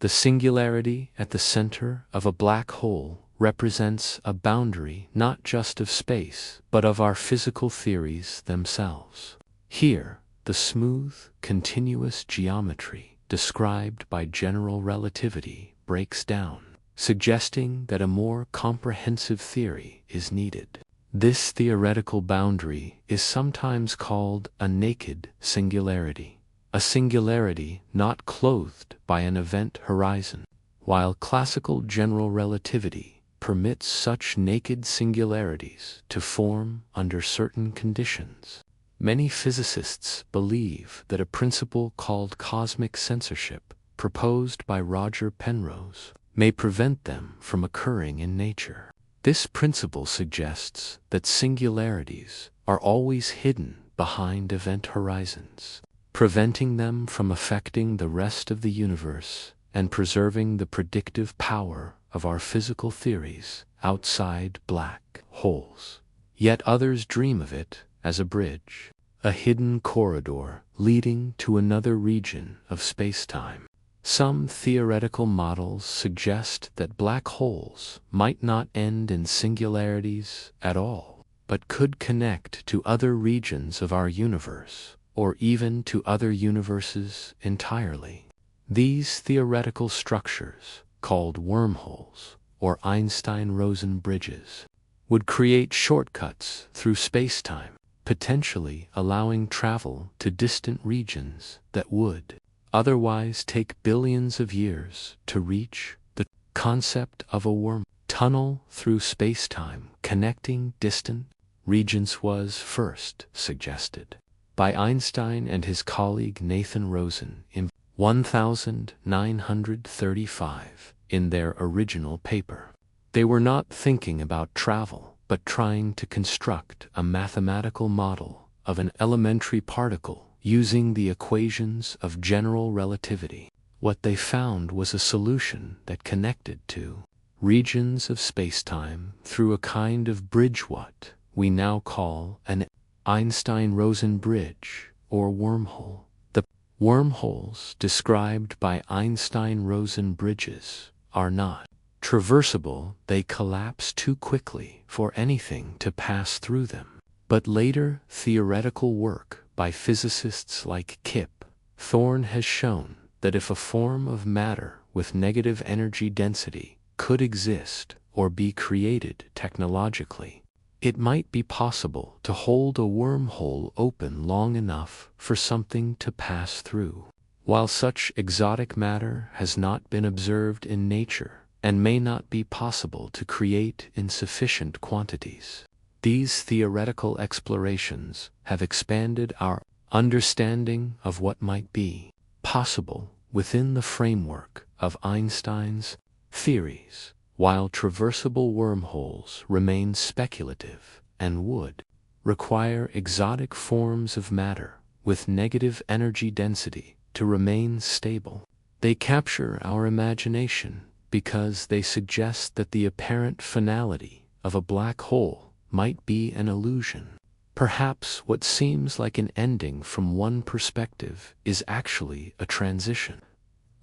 The singularity at the center of a black hole represents a boundary not just of space, but of our physical theories themselves. Here, the smooth, continuous geometry described by general relativity breaks down, suggesting that a more comprehensive theory is needed. This theoretical boundary is sometimes called a naked singularity, a singularity not clothed by an event horizon. While classical general relativity permits such naked singularities to form under certain conditions, many physicists believe that a principle called cosmic censorship, proposed by Roger Penrose, may prevent them from occurring in nature. This principle suggests that singularities are always hidden behind event horizons, preventing them from affecting the rest of the universe and preserving the predictive power of our physical theories outside black holes. Yet others dream of it as a bridge, a hidden corridor leading to another region of spacetime. Some theoretical models suggest that black holes might not end in singularities at all, but could connect to other regions of our universe, or even to other universes entirely. These theoretical structures, called wormholes or Einstein-Rosen bridges, would create shortcuts through spacetime, potentially allowing travel to distant regions that would otherwise take billions of years to reach. The concept of a worm tunnel through spacetime connecting distant regions was first suggested by Einstein and his colleague Nathan Rosen in 1935 in their original paper. They were not thinking about travel, but trying to construct a mathematical model of an elementary particle using the equations of general relativity. What they found was a solution that connected to regions of spacetime through a kind of bridge, what we now call an Einstein-Rosen bridge or wormhole. The wormholes described by Einstein-Rosen bridges are not traversable, they collapse too quickly for anything to pass through them. But later theoretical work by physicists like Kip Thorne has shown that if a form of matter with negative energy density could exist or be created technologically. It might be possible to hold a wormhole open long enough for something to pass through. While such exotic matter has not been observed in nature and may not be possible to create in sufficient quantities, these theoretical explorations have expanded our understanding of what might be possible within the framework of Einstein's theories. While traversable wormholes remain speculative and would require exotic forms of matter with negative energy density to remain stable, they capture our imagination because they suggest that the apparent finality of a black hole might be an illusion. Perhaps what seems like an ending from one perspective is actually a transition,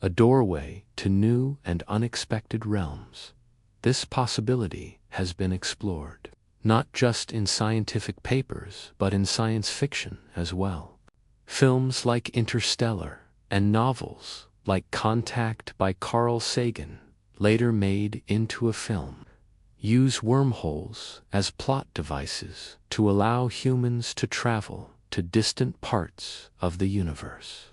a doorway to new and unexpected realms. This possibility has been explored, not just in scientific papers, but in science fiction as well. Films like Interstellar and novels like Contact by Carl Sagan, later made into a film, use wormholes as plot devices to allow humans to travel to distant parts of the universe.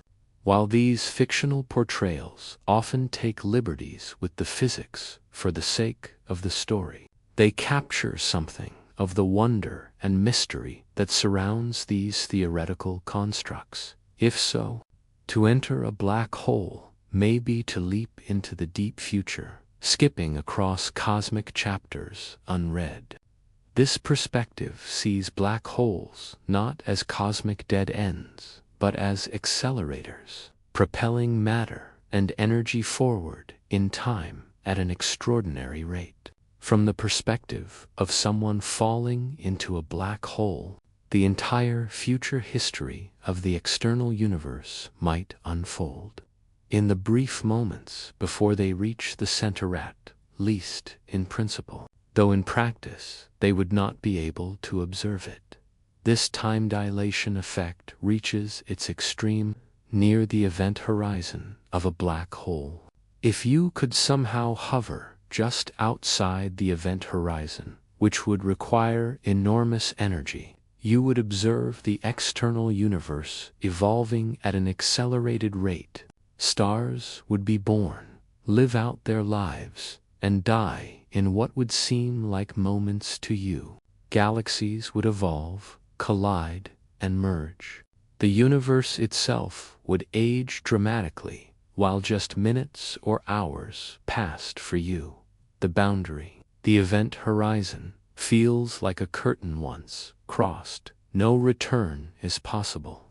While these fictional portrayals often take liberties with the physics for the sake of the story, they capture something of the wonder and mystery that surrounds these theoretical constructs. If so, to enter a black hole may be to leap into the deep future, skipping across cosmic chapters unread. This perspective sees black holes not as cosmic dead ends, but as accelerators, propelling matter and energy forward in time at an extraordinary rate. From the perspective of someone falling into a black hole, the entire future history of the external universe might unfold. In the brief moments before they reach the center, at least in principle, though in practice they would not be able to observe it. This time dilation effect reaches its extreme near the event horizon of a black hole. If you could somehow hover just outside the event horizon, which would require enormous energy, you would observe the external universe evolving at an accelerated rate. Stars would be born, live out their lives, and die in what would seem like moments to you. Galaxies would evolve, collide, and merge. The universe itself would age dramatically, while just minutes or hours passed for you. The boundary, the event horizon, feels like a curtain once crossed. No return is possible.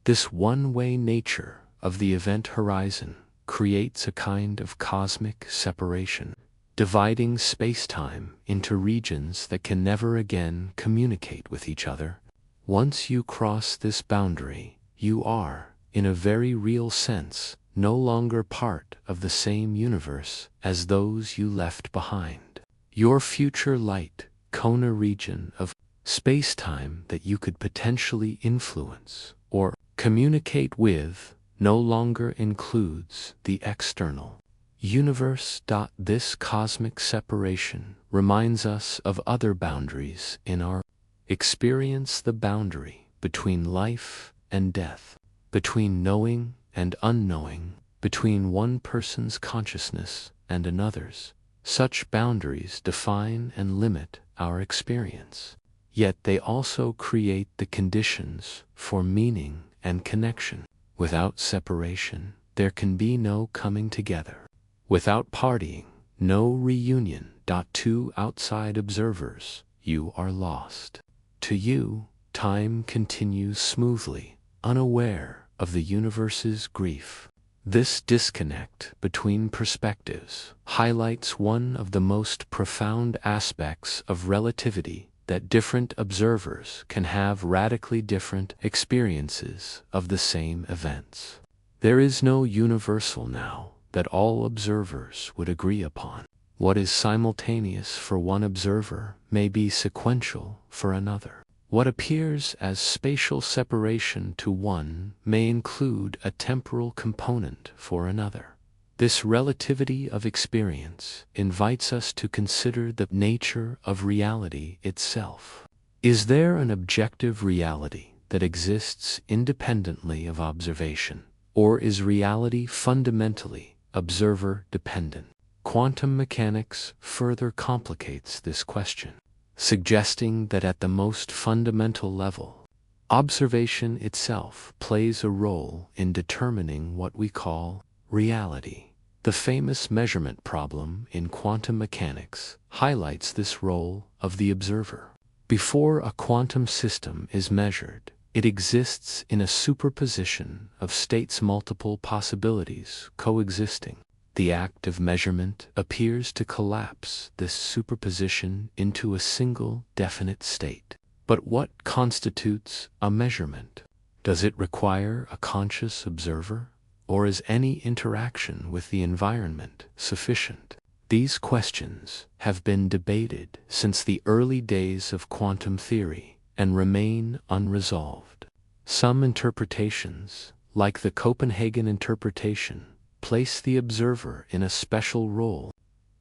This one-way nature of the event horizon creates a kind of cosmic separation, dividing space-time into regions that can never again communicate with each other. Once you cross this boundary, you are, in a very real sense, no longer part of the same universe as those you left behind. Your future light Kona region of space-time that you could potentially influence or communicate with no longer includes the external universe. This cosmic separation reminds us of other boundaries in our experience: the boundary between life and death, between knowing and unknowing, between one person's consciousness and another's. Such boundaries define and limit our experience, yet they also create the conditions for meaning and connection. Without separation, there can be no coming together. Without partying, no reunion. To outside observers, you are lost. To you, time continues smoothly, unaware of the universe's grief. This disconnect between perspectives highlights one of the most profound aspects of relativity, that different observers can have radically different experiences of the same events. There is no universal now that all observers would agree upon. What is simultaneous for one observer may be sequential for another. What appears as spatial separation to one may include a temporal component for another. This relativity of experience invites us to consider the nature of reality itself. Is there an objective reality that exists independently of observation, or is reality fundamentally observer-dependent? Quantum mechanics further complicates this question, suggesting that at the most fundamental level, observation itself plays a role in determining what we call reality. The famous measurement problem in quantum mechanics highlights this role of the observer. Before a quantum system is measured, it exists in a superposition of states, multiple possibilities coexisting. The act of measurement appears to collapse this superposition into a single definite state. But what constitutes a measurement? Does it require a conscious observer, or is any interaction with the environment sufficient? These questions have been debated since the early days of quantum theory and remain unresolved. Some interpretations, like the Copenhagen interpretation, place the observer in a special role.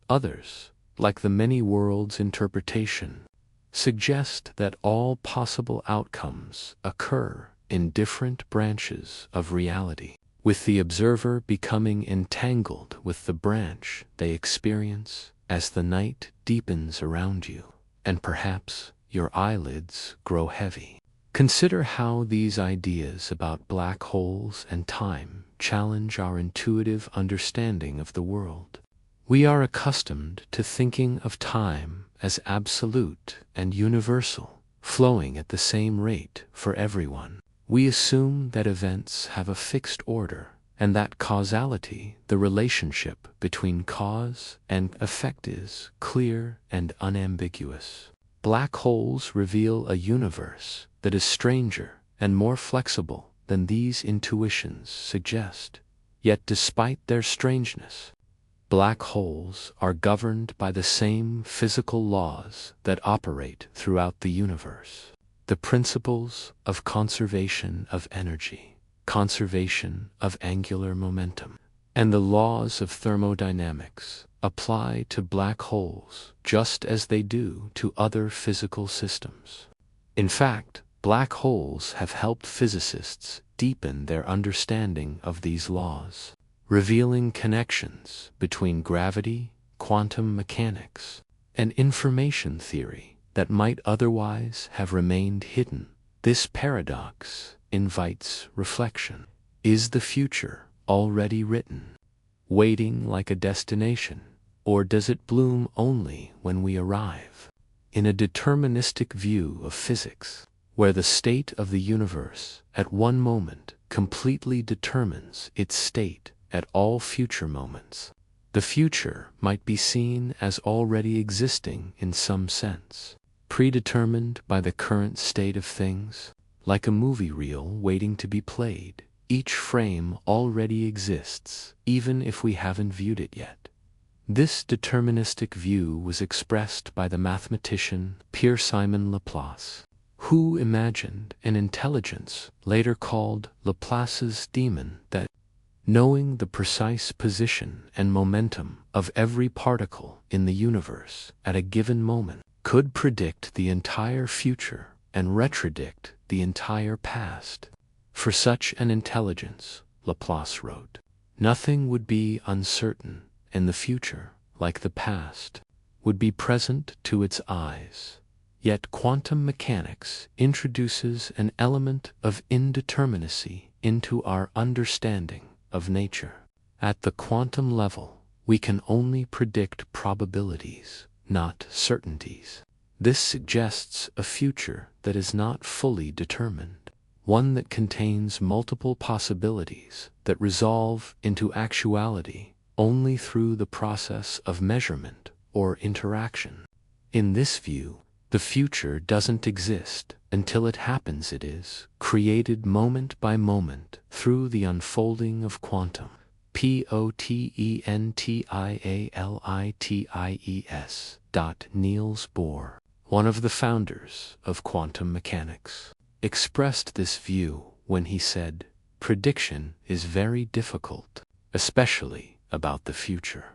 Others, like the many worlds interpretation, suggest that all possible outcomes occur in different branches of reality, with the observer becoming entangled with the branch they experience as the night deepens around you, and perhaps your eyelids grow heavy. Consider how these ideas about black holes and time challenge our intuitive understanding of the world. We are accustomed to thinking of time as absolute and universal, flowing at the same rate for everyone. We assume that events have a fixed order, and that causality, the relationship between cause and effect, is clear and unambiguous. Black holes reveal a universe that is stranger and more flexible than these intuitions suggest. Yet despite their strangeness, black holes are governed by the same physical laws that operate throughout the universe. The principles of conservation of energy, conservation of angular momentum, and the laws of thermodynamics apply to black holes just as they do to other physical systems. In fact, black holes have helped physicists deepen their understanding of these laws, revealing connections between gravity, quantum mechanics, and information theory that might otherwise have remained hidden. This paradox invites reflection. Is the future already written, waiting like a destination, or does it bloom only when we arrive? In a deterministic view of physics, where the state of the universe at one moment completely determines its state at all future moments, the future might be seen as already existing in some sense, predetermined by the current state of things, like a movie reel waiting to be played. Each frame already exists, even if we haven't viewed it yet. This deterministic view was expressed by the mathematician Pierre-Simon Laplace, who imagined an intelligence later called Laplace's demon that, knowing the precise position and momentum of every particle in the universe at a given moment, could predict the entire future and retrodict the entire past. For such an intelligence, Laplace wrote, nothing would be uncertain, and the future, like the past, would be present to its eyes. Yet quantum mechanics introduces an element of indeterminacy into our understanding of nature. At the quantum level, we can only predict probabilities, not certainties. This suggests a future that is not fully determined, one that contains multiple possibilities that resolve into actuality only through the process of measurement or interaction. In this view, the future doesn't exist until it happens. It is created moment by moment through the unfolding of quantum. Potentialities. Niels Bohr, one of the founders of quantum mechanics, expressed this view when he said, "Prediction is very difficult, especially about the future.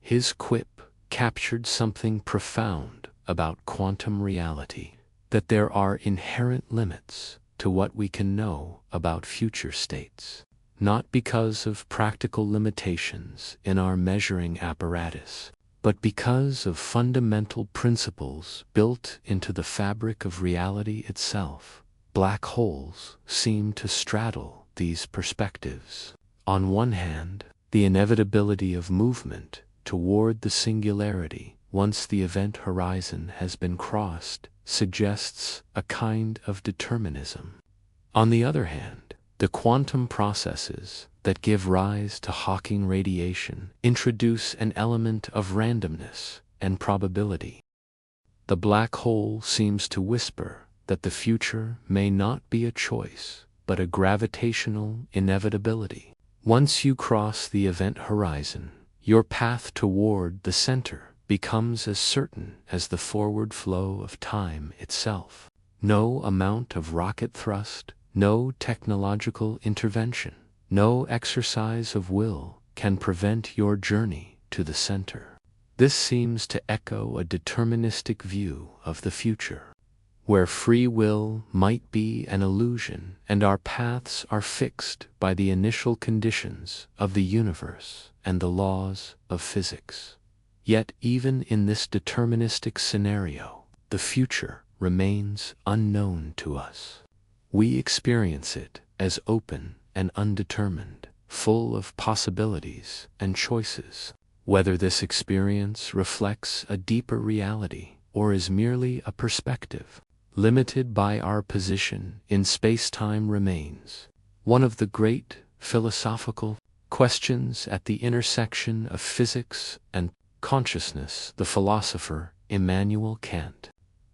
His quip captured something profound about quantum reality, that there are inherent limits to what we can know about future states, not because of practical limitations in our measuring apparatus, but because of fundamental principles built into the fabric of reality itself. Black holes seem to straddle these perspectives. On one hand, the inevitability of movement toward the singularity once the event horizon has been crossed suggests a kind of determinism. On the other hand, the quantum processes that give rise to Hawking radiation introduce an element of randomness and probability. The black hole seems to whisper that the future may not be a choice, but a gravitational inevitability. Once you cross the event horizon, your path toward the center becomes as certain as the forward flow of time itself. No amount of rocket thrust, no technological intervention, no exercise of will can prevent your journey to the center. This seems to echo a deterministic view of the future, where free will might be an illusion and our paths are fixed by the initial conditions of the universe and the laws of physics. Yet even in this deterministic scenario, the future remains unknown to us. We experience it as open and undetermined, full of possibilities and choices. Whether this experience reflects a deeper reality or is merely a perspective, limited by our position in space-time, remains one of the great philosophical questions at the intersection of physics and consciousness. The philosopher Immanuel Kant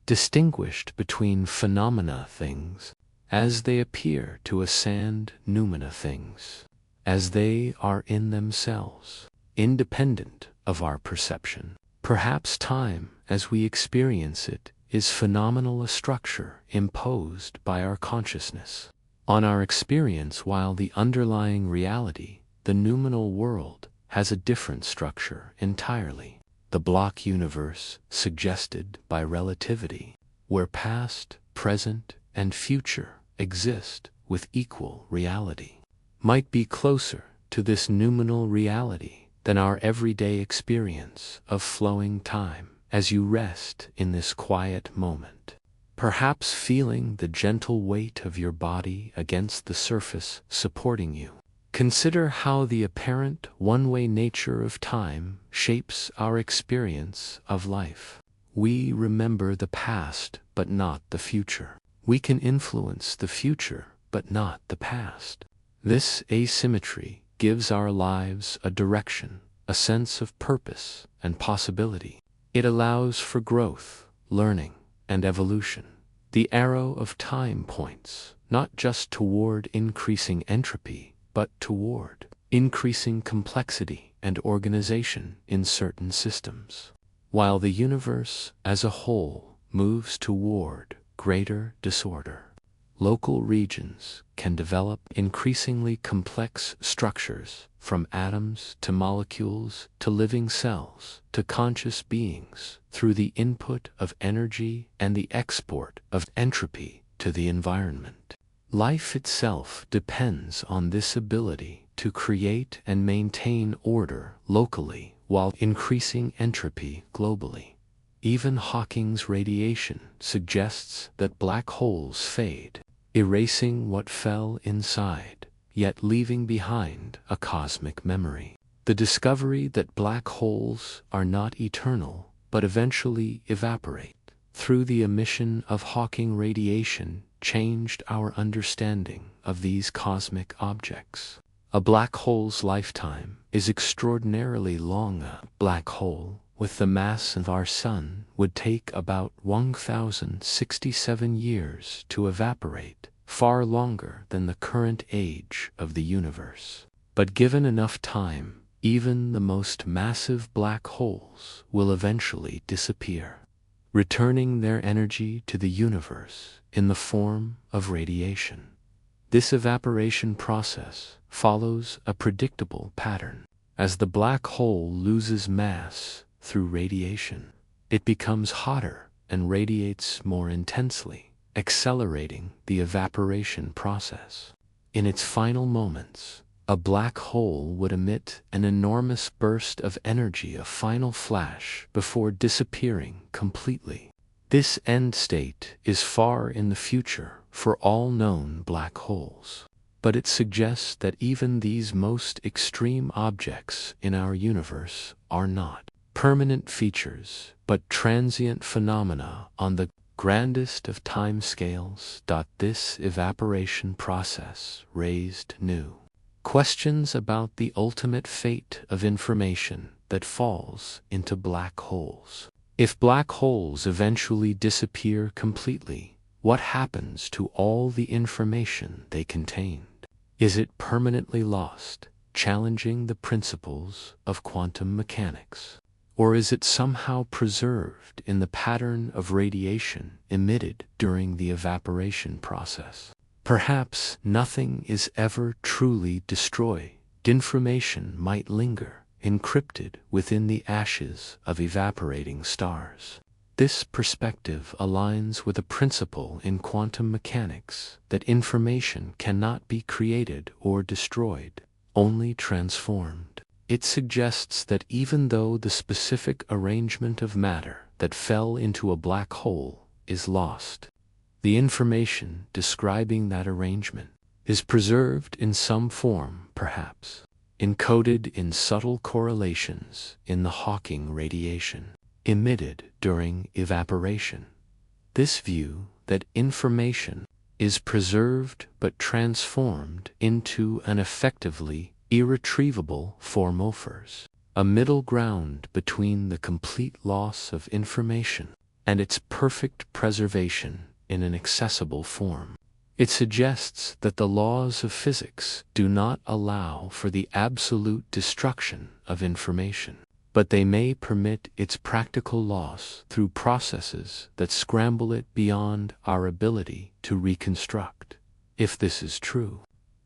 distinguished between phenomena, things as they appear to us, and noumena, things as they are in themselves, independent of our perception. Perhaps time, as we experience it, is phenomenal, a structure imposed by our consciousness on our experience, while the underlying reality, the noumenal world, has a different structure entirely. The block universe suggested by relativity, where past, present, and future exist with equal reality, might be closer to this noumenal reality than our everyday experience of flowing time. As you rest in this quiet moment, perhaps feeling the gentle weight of your body against the surface supporting you, consider how the apparent one-way nature of time shapes our experience of life. We remember the past, but not the future. We can influence the future, but not the past. This asymmetry gives our lives a direction, a sense of purpose and possibility. It allows for growth, learning, and evolution. The arrow of time points not just toward increasing entropy, but toward increasing complexity and organization in certain systems. While the universe as a whole moves toward greater disorder, local regions can develop increasingly complex structures, from atoms to molecules to living cells to conscious beings, through the input of energy and the export of entropy to the environment. Life itself depends on this ability to create and maintain order locally while increasing entropy globally. Even Hawking's radiation suggests that black holes fade, erasing what fell inside, yet leaving behind a cosmic memory. The discovery that black holes are not eternal, but eventually evaporate through the emission of Hawking radiation changed our understanding of these cosmic objects. A black hole's lifetime is extraordinarily long. A black hole with the mass of our Sun would take about 1,067 years to evaporate, far longer than the current age of the universe. But given enough time, even the most massive black holes will eventually disappear, returning their energy to the universe in the form of radiation. This evaporation process follows a predictable pattern. As the black hole loses mass through radiation, it becomes hotter and radiates more intensely, accelerating the evaporation process. In its final moments, a black hole would emit an enormous burst of energy, a final flash, before disappearing completely. This end state is far in the future for all known black holes, but it suggests that even these most extreme objects in our universe are not permanent features, but transient phenomena on the grandest of time scales. This evaporation process raised new questions about the ultimate fate of information that falls into black holes. If black holes eventually disappear completely, what happens to all the information they contained? Is it permanently lost, challenging the principles of quantum mechanics? Or is it somehow preserved in the pattern of radiation emitted during the evaporation process? Perhaps nothing is ever truly destroyed. Information might linger, encrypted within the ashes of evaporating stars. This perspective aligns with a principle in quantum mechanics that information cannot be created or destroyed, only transformed. It suggests that even though the specific arrangement of matter that fell into a black hole is lost, the information describing that arrangement is preserved in some form, perhaps encoded in subtle correlations in the Hawking radiation emitted during evaporation. This view that information is preserved but transformed into an effectively irretrievable form offers a middle ground between the complete loss of information and its perfect preservation in an accessible form. It suggests that the laws of physics do not allow for the absolute destruction of information, but they may permit its practical loss through processes that scramble it beyond our ability to reconstruct. If this is true,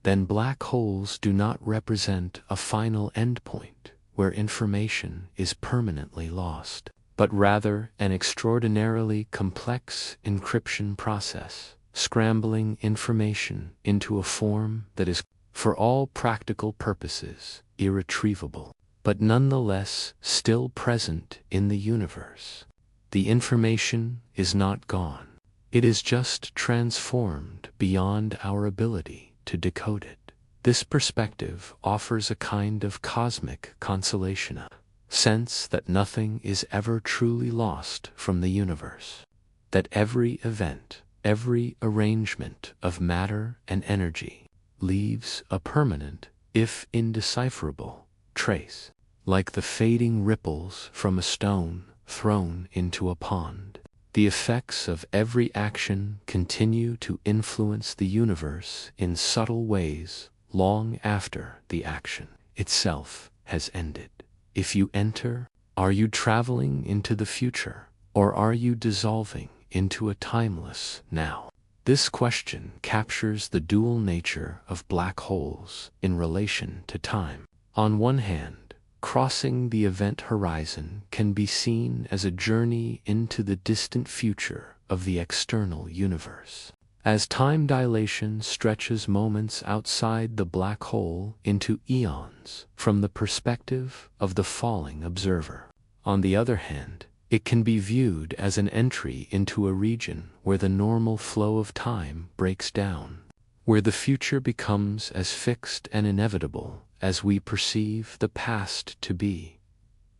then black holes do not represent a final endpoint where information is permanently lost, but rather an extraordinarily complex encryption process, scrambling information into a form that is, for all practical purposes, irretrievable, but nonetheless still present in the universe. The information is not gone. It is just transformed beyond our ability to decode it. This perspective offers a kind of cosmic consolation, a sense that nothing is ever truly lost from the universe, that every event, every arrangement of matter and energy leaves a permanent, if indecipherable, trace, like the fading ripples from a stone thrown into a pond. The effects of every action continue to influence the universe in subtle ways long after the action itself has ended. If you enter, are you traveling into the future, or are you dissolving into a timeless now? This question captures the dual nature of black holes in relation to time. On one hand, crossing the event horizon can be seen as a journey into the distant future of the external universe, as time dilation stretches moments outside the black hole into eons from the perspective of the falling observer. On the other hand, it can be viewed as an entry into a region where the normal flow of time breaks down, where the future becomes as fixed and inevitable as we perceive the past to be.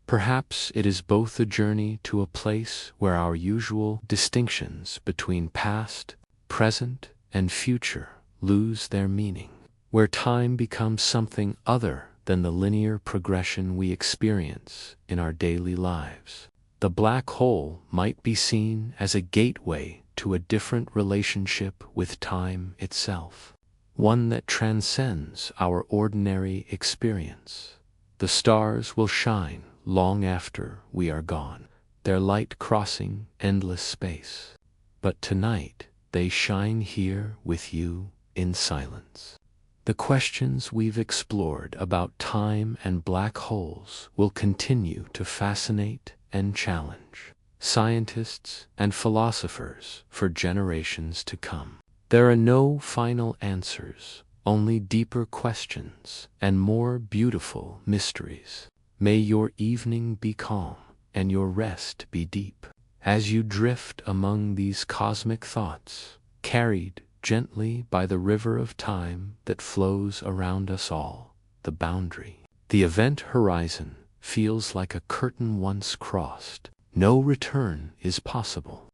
Perhaps it is both a journey to a place where our usual distinctions between past, present, and future lose their meaning, where time becomes something other than the linear progression we experience in our daily lives. The black hole might be seen as a gateway to a different relationship with time itself, one that transcends our ordinary experience. The stars will shine long after we are gone, their light crossing endless space. But tonight they shine here with you in silence. The questions we've explored about time and black holes will continue to fascinate and challenge scientists and philosophers for generations to come. There are no final answers, only deeper questions and more beautiful mysteries. May your evening be calm and your rest be deep, as you drift among these cosmic thoughts, carried gently by the river of time that flows around us all, the boundary. The event horizon feels like a curtain once crossed. No return is possible.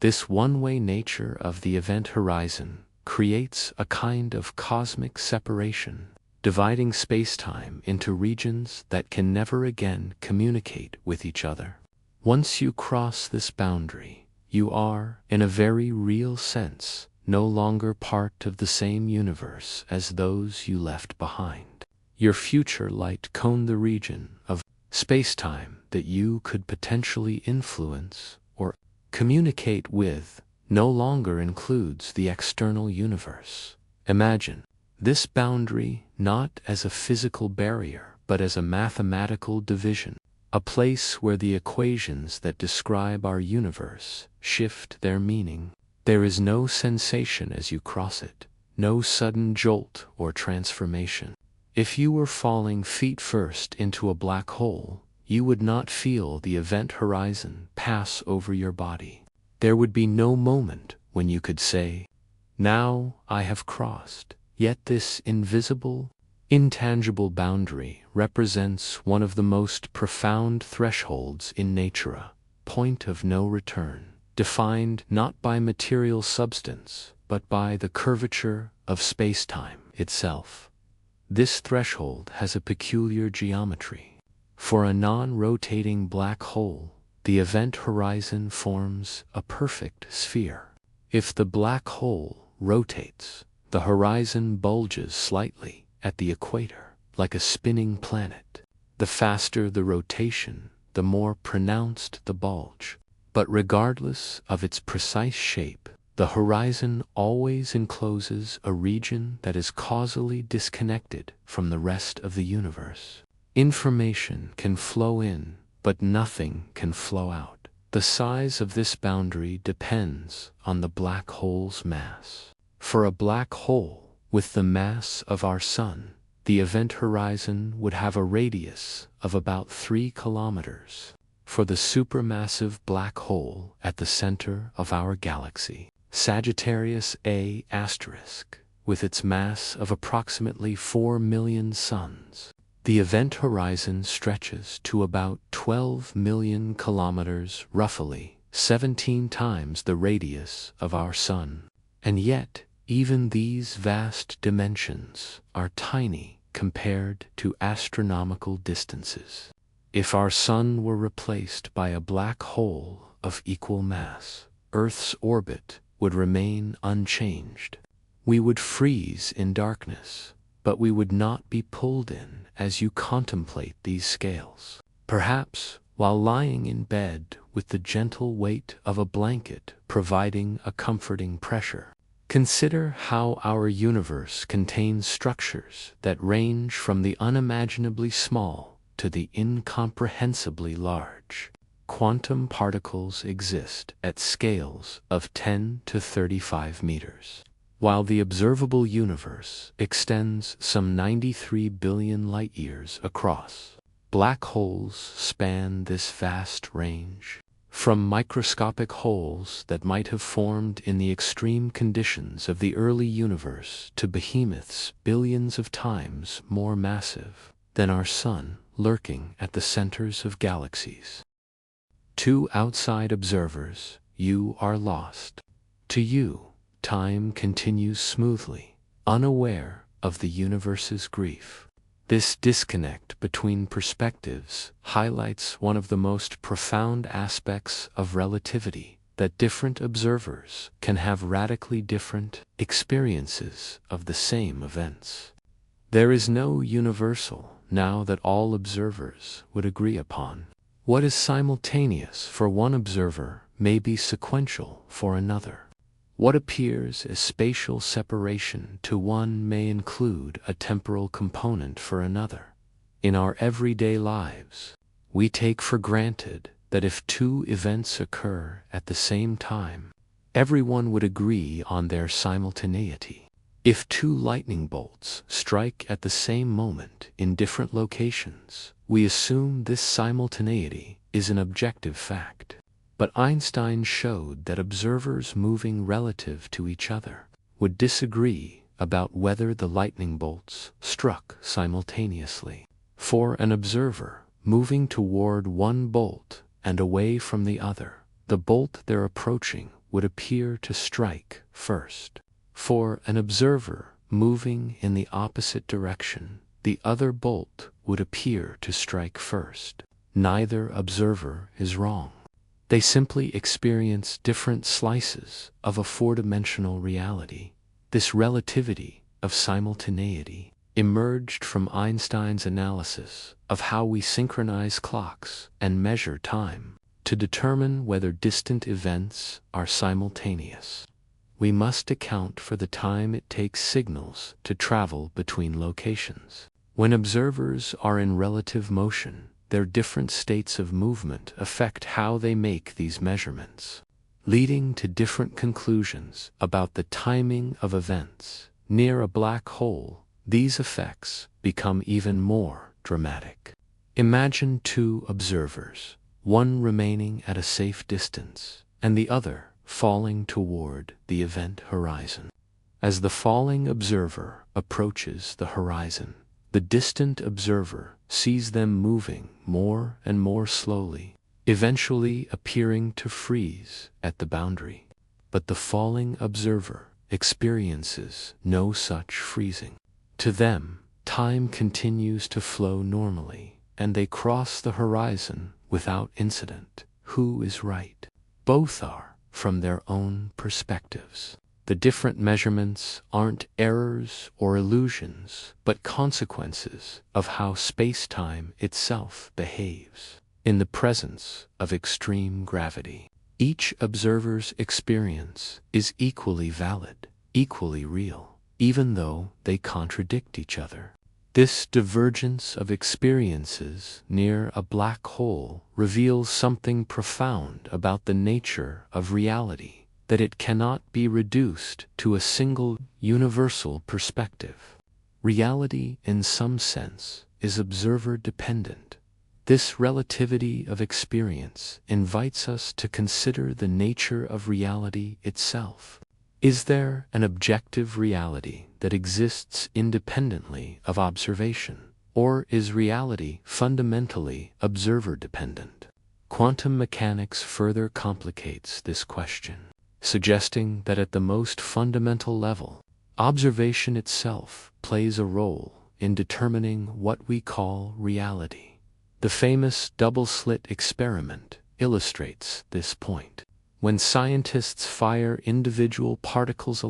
This one-way nature of the event horizon creates a kind of cosmic separation, dividing spacetime into regions that can never again communicate with each other. Once you cross this boundary, you are, in a very real sense, no longer part of the same universe as those you left behind. Your future light cone, the region of spacetime that you could potentially influence or communicate with, no longer includes the external universe. Imagine this boundary not as a physical barrier, but as a mathematical division, a place where the equations that describe our universe shift their meaning. There is no sensation as you cross it, no sudden jolt or transformation. If you were falling feet first into a black hole, you would not feel the event horizon pass over your body. There would be no moment when you could say, "Now I have crossed." Yet this invisible, intangible boundary represents one of the most profound thresholds in nature, a point of no return, defined not by material substance, but by the curvature of spacetime itself. This threshold has a peculiar geometry. For a non-rotating black hole, the event horizon forms a perfect sphere. If the black hole rotates, the horizon bulges slightly at the equator, like a spinning planet. The faster the rotation, the more pronounced the bulge. But regardless of its precise shape, the horizon always encloses a region that is causally disconnected from the rest of the universe. Information can flow in, but nothing can flow out. The size of this boundary depends on the black hole's mass. For a black hole with the mass of our Sun, the event horizon would have a radius of about 3 kilometers. For the supermassive black hole at the center of our galaxy, Sagittarius A*, with its mass of approximately 4 million suns, the event horizon stretches to about 12 million kilometers, roughly 17 times the radius of our Sun. And yet, even these vast dimensions are tiny compared to astronomical distances. If our Sun were replaced by a black hole of equal mass, Earth's orbit would remain unchanged. We would freeze in darkness, but we would not be pulled in as you contemplate these scales. Perhaps, while lying in bed with the gentle weight of a blanket providing a comforting pressure, consider how our universe contains structures that range from the unimaginably small to the incomprehensibly large. Quantum particles exist at scales of 10 to 35 meters. While the observable universe extends some 93 billion light-years across, black holes span this vast range. From microscopic holes that might have formed in the extreme conditions of the early universe to behemoths billions of times more massive than our Sun, lurking at the centers of galaxies. To outside observers, you are lost. To you, time continues smoothly, unaware of the universe's grief. This disconnect between perspectives highlights one of the most profound aspects of relativity, that different observers can have radically different experiences of the same events. There is no universal, now that all observers would agree upon. What is simultaneous for one observer may be sequential for another. What appears as spatial separation to one may include a temporal component for another. In our everyday lives, we take for granted that if two events occur at the same time, everyone would agree on their simultaneity. If two lightning bolts strike at the same moment in different locations, we assume this simultaneity is an objective fact. But Einstein showed that observers moving relative to each other would disagree about whether the lightning bolts struck simultaneously. For an observer moving toward one bolt and away from the other, the bolt they're approaching would appear to strike first. For an observer moving in the opposite direction, the other bolt would appear to strike first. Neither observer is wrong. They simply experience different slices of a four-dimensional reality. This relativity of simultaneity emerged from Einstein's analysis of how we synchronize clocks and measure time to determine whether distant events are simultaneous. We must account for the time it takes signals to travel between locations. When observers are in relative motion, their different states of movement affect how they make these measurements, leading to different conclusions about the timing of events. Near a black hole, these effects become even more dramatic. Imagine two observers, one remaining at a safe distance, and the other falling toward the event horizon. As the falling observer approaches the horizon, the distant observer sees them moving more and more slowly, eventually appearing to freeze at the boundary. But the falling observer experiences no such freezing. To them, time continues to flow normally, and they cross the horizon without incident. Who is right? Both are, from their own perspectives. The different measurements aren't errors or illusions, but consequences of how space-time itself behaves. In the presence of extreme gravity, each observer's experience is equally valid, equally real, even though they contradict each other. This divergence of experiences near a black hole reveals something profound about the nature of reality, that it cannot be reduced to a single universal perspective. Reality, in some sense, is observer-dependent. This relativity of experience invites us to consider the nature of reality itself. Is there an objective reality that exists independently of observation, or is reality fundamentally observer-dependent? Quantum mechanics further complicates this question, suggesting that at the most fundamental level, observation itself plays a role in determining what we call reality. The famous double-slit experiment illustrates this point. When scientists fire individual particles,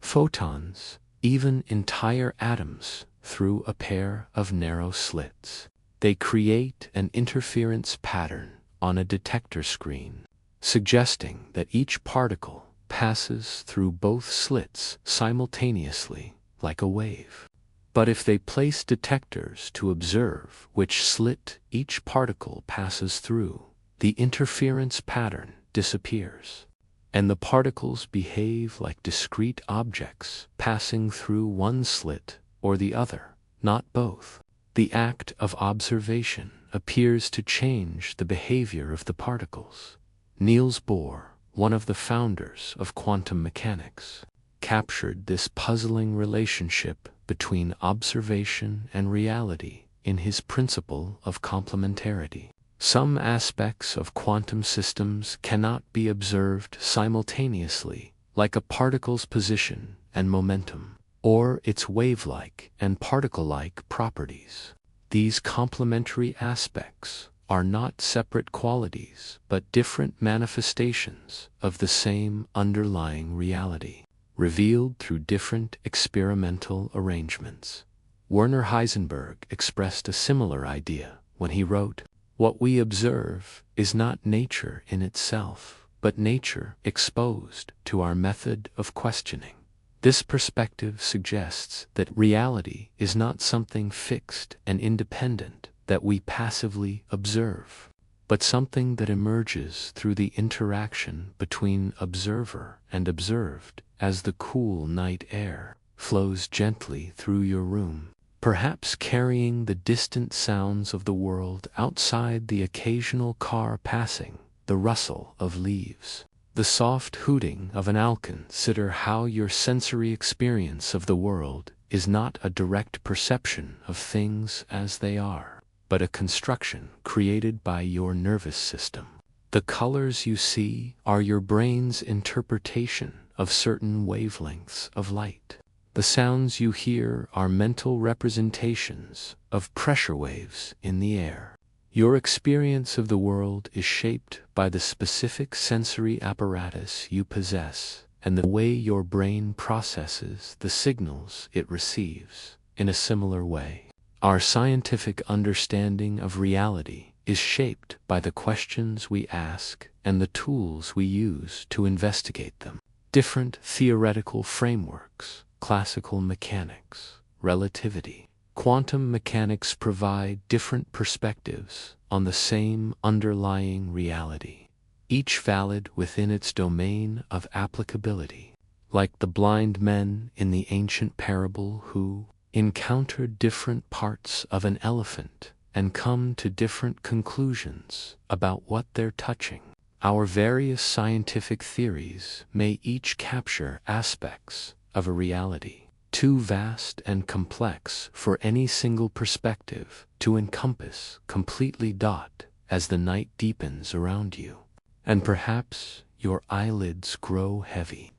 photons, even entire atoms, through a pair of narrow slits, they create an interference pattern on a detector screen, suggesting that each particle passes through both slits simultaneously, like a wave. But if they place detectors to observe which slit each particle passes through, the interference pattern disappears, and the particles behave like discrete objects passing through one slit or the other, not both. The act of observation appears to change the behavior of the particles. Niels Bohr, one of the founders of quantum mechanics, captured this puzzling relationship between observation and reality in his principle of complementarity. Some aspects of quantum systems cannot be observed simultaneously, like a particle's position and momentum, or its wave-like and particle-like properties. These complementary aspects are not separate qualities, but different manifestations of the same underlying reality, revealed through different experimental arrangements. Werner Heisenberg expressed a similar idea when he wrote, "What we observe is not nature in itself, but but nature exposed to our method of questioning. This perspective suggests that reality is not something fixed and independent that we passively observe, but something that emerges through the interaction between observer and observed as the cool night air flows gently through your room, perhaps carrying the distant sounds of the world outside, the occasional car passing, the rustle of leaves, the soft hooting of an owl. Consider how your sensory experience of the world is not a direct perception of things as they are, but a construction created by your nervous system. The colors you see are your brain's interpretation of certain wavelengths of light. The sounds you hear are mental representations of pressure waves in the air. Your experience of the world is shaped by the specific sensory apparatus you possess and the way your brain processes the signals it receives. In a similar way, our scientific understanding of reality is shaped by the questions we ask and the tools we use to investigate them. Different theoretical frameworks, classical mechanics, relativity, quantum mechanics provide different perspectives on the same underlying reality, each valid within its domain of applicability. Like the blind men in the ancient parable who encountered different parts of an elephant and come to different conclusions about what they're touching, our various scientific theories may each capture aspects of a reality too vast and complex for any single perspective to encompass completely. As the night deepens around you, and perhaps your eyelids grow heavy,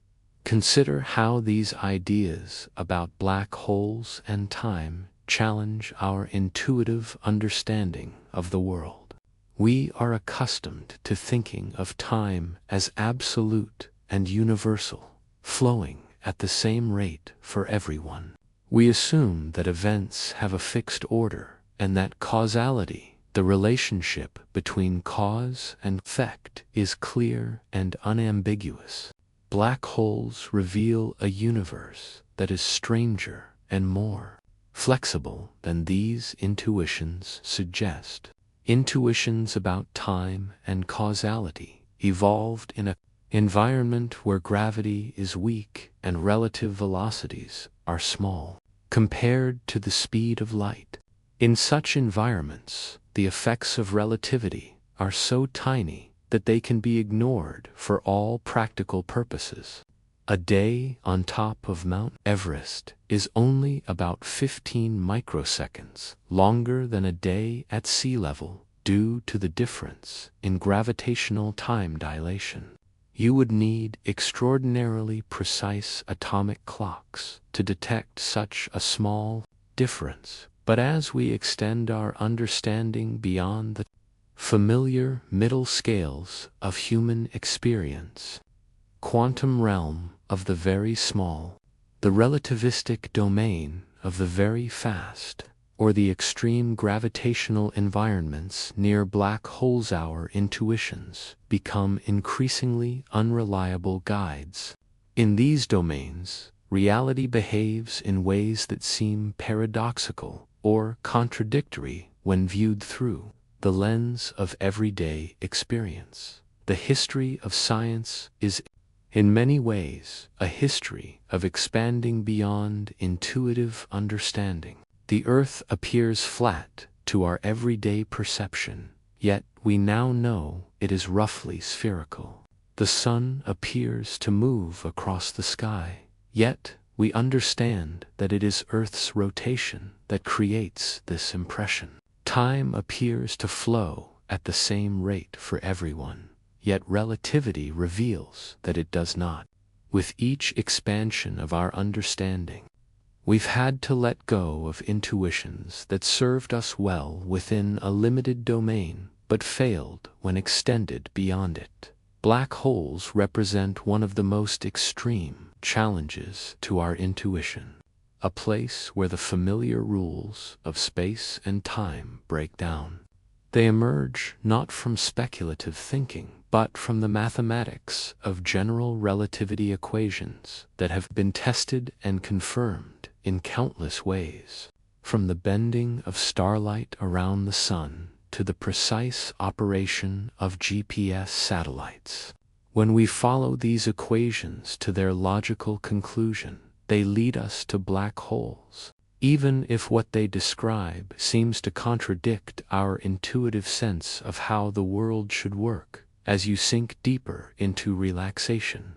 consider how these ideas about black holes and time challenge our intuitive understanding of the world. We are accustomed to thinking of time as absolute and universal, flowing at the same rate for everyone. We assume that events have a fixed order and that causality, the relationship between cause and effect, is clear and unambiguous. Black holes reveal a universe that is stranger and more flexible than these intuitions suggest. Intuitions about time and causality evolved in an environment where gravity is weak and relative velocities are small compared to the speed of light. In such environments, the effects of relativity are so tiny that they can be ignored for all practical purposes. A day on top of Mount Everest is only about 15 microseconds longer than a day at sea level due to the difference in gravitational time dilation. You would need extraordinarily precise atomic clocks to detect such a small difference. But as we extend our understanding beyond the familiar middle scales of human experience, quantum realm of the very small, the relativistic domain of the very fast, or the extreme gravitational environments near black holes, our intuitions become increasingly unreliable guides. In these domains, reality behaves in ways that seem paradoxical or contradictory when viewed through the lens of everyday experience. The history of science is, in many ways, a history of expanding beyond intuitive understanding. The Earth appears flat to our everyday perception, yet we now know it is roughly spherical. The sun appears to move across the sky, yet we understand that it is Earth's rotation that creates this impression. Time appears to flow at the same rate for everyone, yet relativity reveals that it does not. With each expansion of our understanding, we've had to let go of intuitions that served us well within a limited domain but failed when extended beyond it. Black holes represent one of the most extreme challenges to our intuition, a place where the familiar rules of space and time break down. They emerge not from speculative thinking, but from the mathematics of general relativity equations that have been tested and confirmed in countless ways. From the bending of starlight around the sun to the precise operation of GPS satellites. When we follow these equations to their logical conclusion, they lead us to black holes, even if what they describe seems to contradict our intuitive sense of how the world should work. As you sink deeper into relaxation,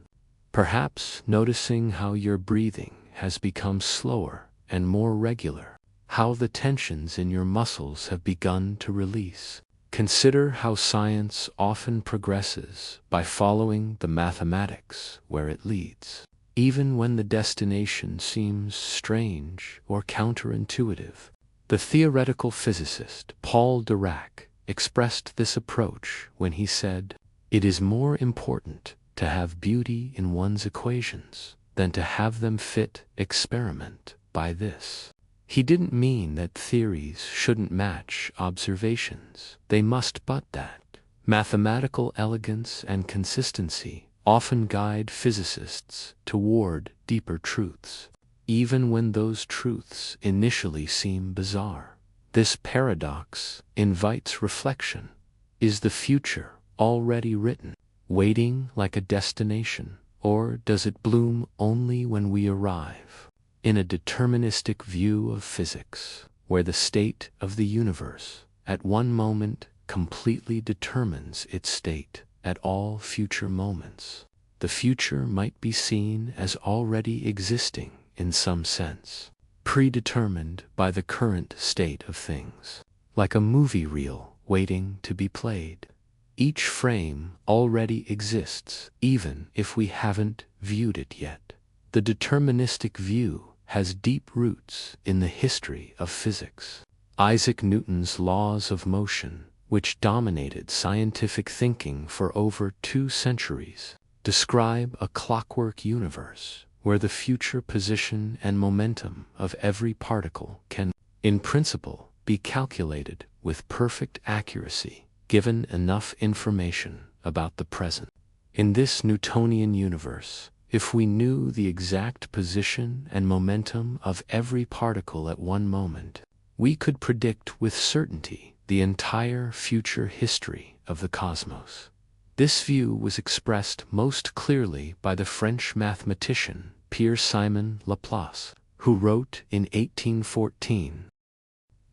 perhaps noticing how your breathing has become slower and more regular, how the tensions in your muscles have begun to release. Consider how science often progresses by following the mathematics where it leads, even when the destination seems strange or counterintuitive. The theoretical physicist Paul Dirac expressed this approach when he said, "It is more important to have beauty in one's equations than to have them fit experiment by this." He didn't mean that theories shouldn't match observations. They must, but that mathematical elegance and consistency often guide physicists toward deeper truths, even when those truths initially seem bizarre. This paradox invites reflection. Is the future already written, waiting like a destination, or does it bloom only when we arrive? In a deterministic view of physics, where the state of the universe at one moment completely determines its state at all future moments, the future might be seen as already existing in some sense, predetermined by the current state of things, like a movie reel waiting to be played. Each frame already exists, even if we haven't viewed it yet. The deterministic view has deep roots in the history of physics. Isaac Newton's laws of motion, which dominated scientific thinking for over 2 centuries, describe a clockwork universe where the future position and momentum of every particle can, in principle, be calculated with perfect accuracy, given enough information about the present. In this Newtonian universe, if we knew the exact position and momentum of every particle at one moment, we could predict with certainty the entire future history of the cosmos. This view was expressed most clearly by the French mathematician Pierre-Simon Laplace, who wrote in 1814,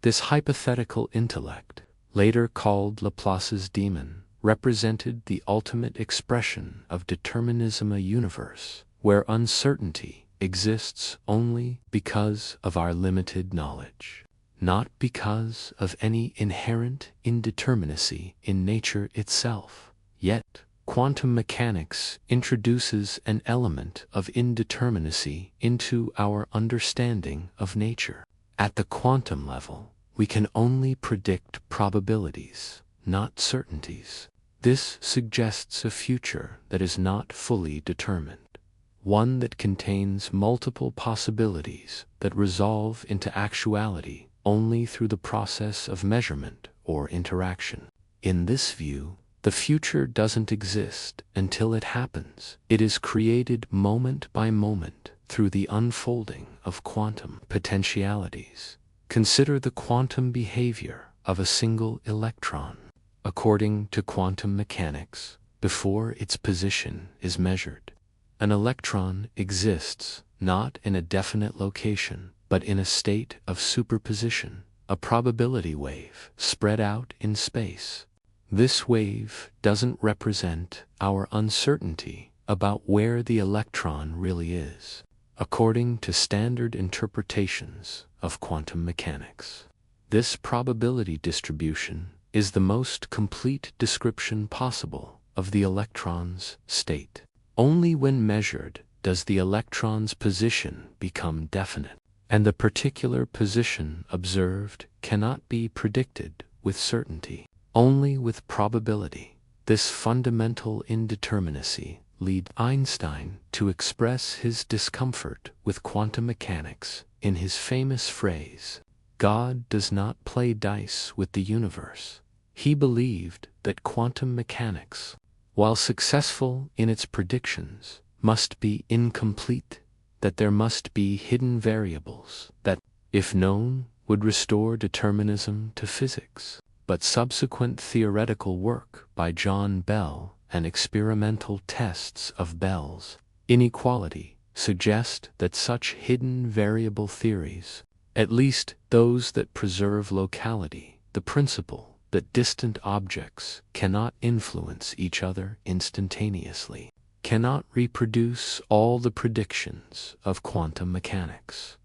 "This hypothetical intellect, later called Laplace's demon, represented the ultimate expression of determinism, a universe where uncertainty exists only because of our limited knowledge, not because of any inherent indeterminacy in nature itself. Yet, quantum mechanics introduces an element of indeterminacy into our understanding of nature. At the quantum level, we can only predict probabilities, not certainties. This suggests a future that is not fully determined, one that contains multiple possibilities that resolve into actuality only through the process of measurement or interaction. In this view, the future doesn't exist until it happens. It is created moment by moment through the unfolding of quantum potentialities. Consider the quantum behavior of a single electron. According to quantum mechanics, before its position is measured, an electron exists not in a definite location, but in a state of superposition, a probability wave spread out in space. This wave doesn't represent our uncertainty about where the electron really is, according to standard interpretations of quantum mechanics. This probability distribution is the most complete description possible of the electron's state. Only when measured does the electron's position become definite, and the particular position observed cannot be predicted with certainty, only with probability. This fundamental indeterminacy led Einstein to express his discomfort with quantum mechanics in his famous phrase, "God does not play dice with the universe. He believed that quantum mechanics, while successful in its predictions, must be incomplete, that there must be hidden variables that, if known, would restore determinism to physics. But subsequent theoretical work by John Bell and experimental tests of Bell's inequality suggest that such hidden variable theories, at least those that preserve locality, the principle that distant objects cannot influence each other instantaneously, cannot reproduce all the predictions of quantum mechanics.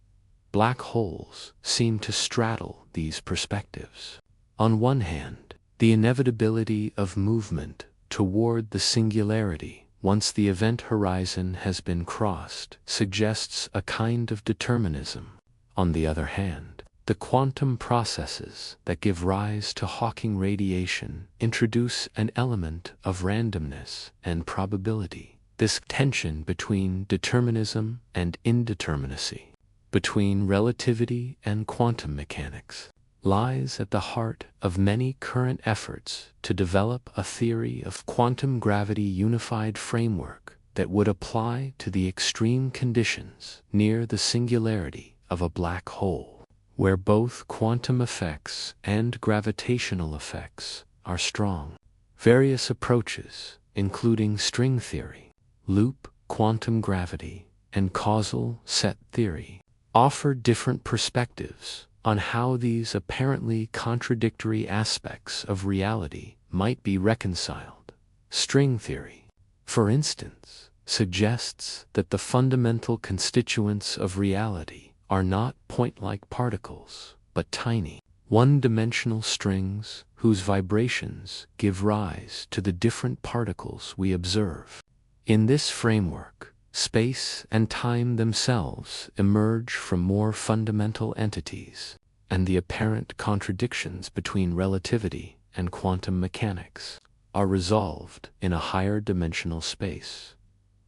Black holes seem to straddle these perspectives. On one hand, the inevitability of movement toward the singularity once the event horizon has been crossed suggests a kind of determinism. On the other hand, the quantum processes that give rise to Hawking radiation introduce an element of randomness and probability. This tension between determinism and indeterminacy, between relativity and quantum mechanics, lies at the heart of many current efforts to develop a theory of quantum gravity unified framework that would apply to the extreme conditions near the singularity of a black hole, where both quantum effects and gravitational effects are strong. Various approaches, including string theory, loop quantum gravity, and causal set theory, offer different perspectives on how these apparently contradictory aspects of reality might be reconciled. String theory, for instance, suggests that the fundamental constituents of reality are not point-like particles, but tiny, one-dimensional strings whose vibrations give rise to the different particles we observe. In this framework, space and time themselves emerge from more fundamental entities, and the apparent contradictions between relativity and quantum mechanics are resolved in a higher dimensional space.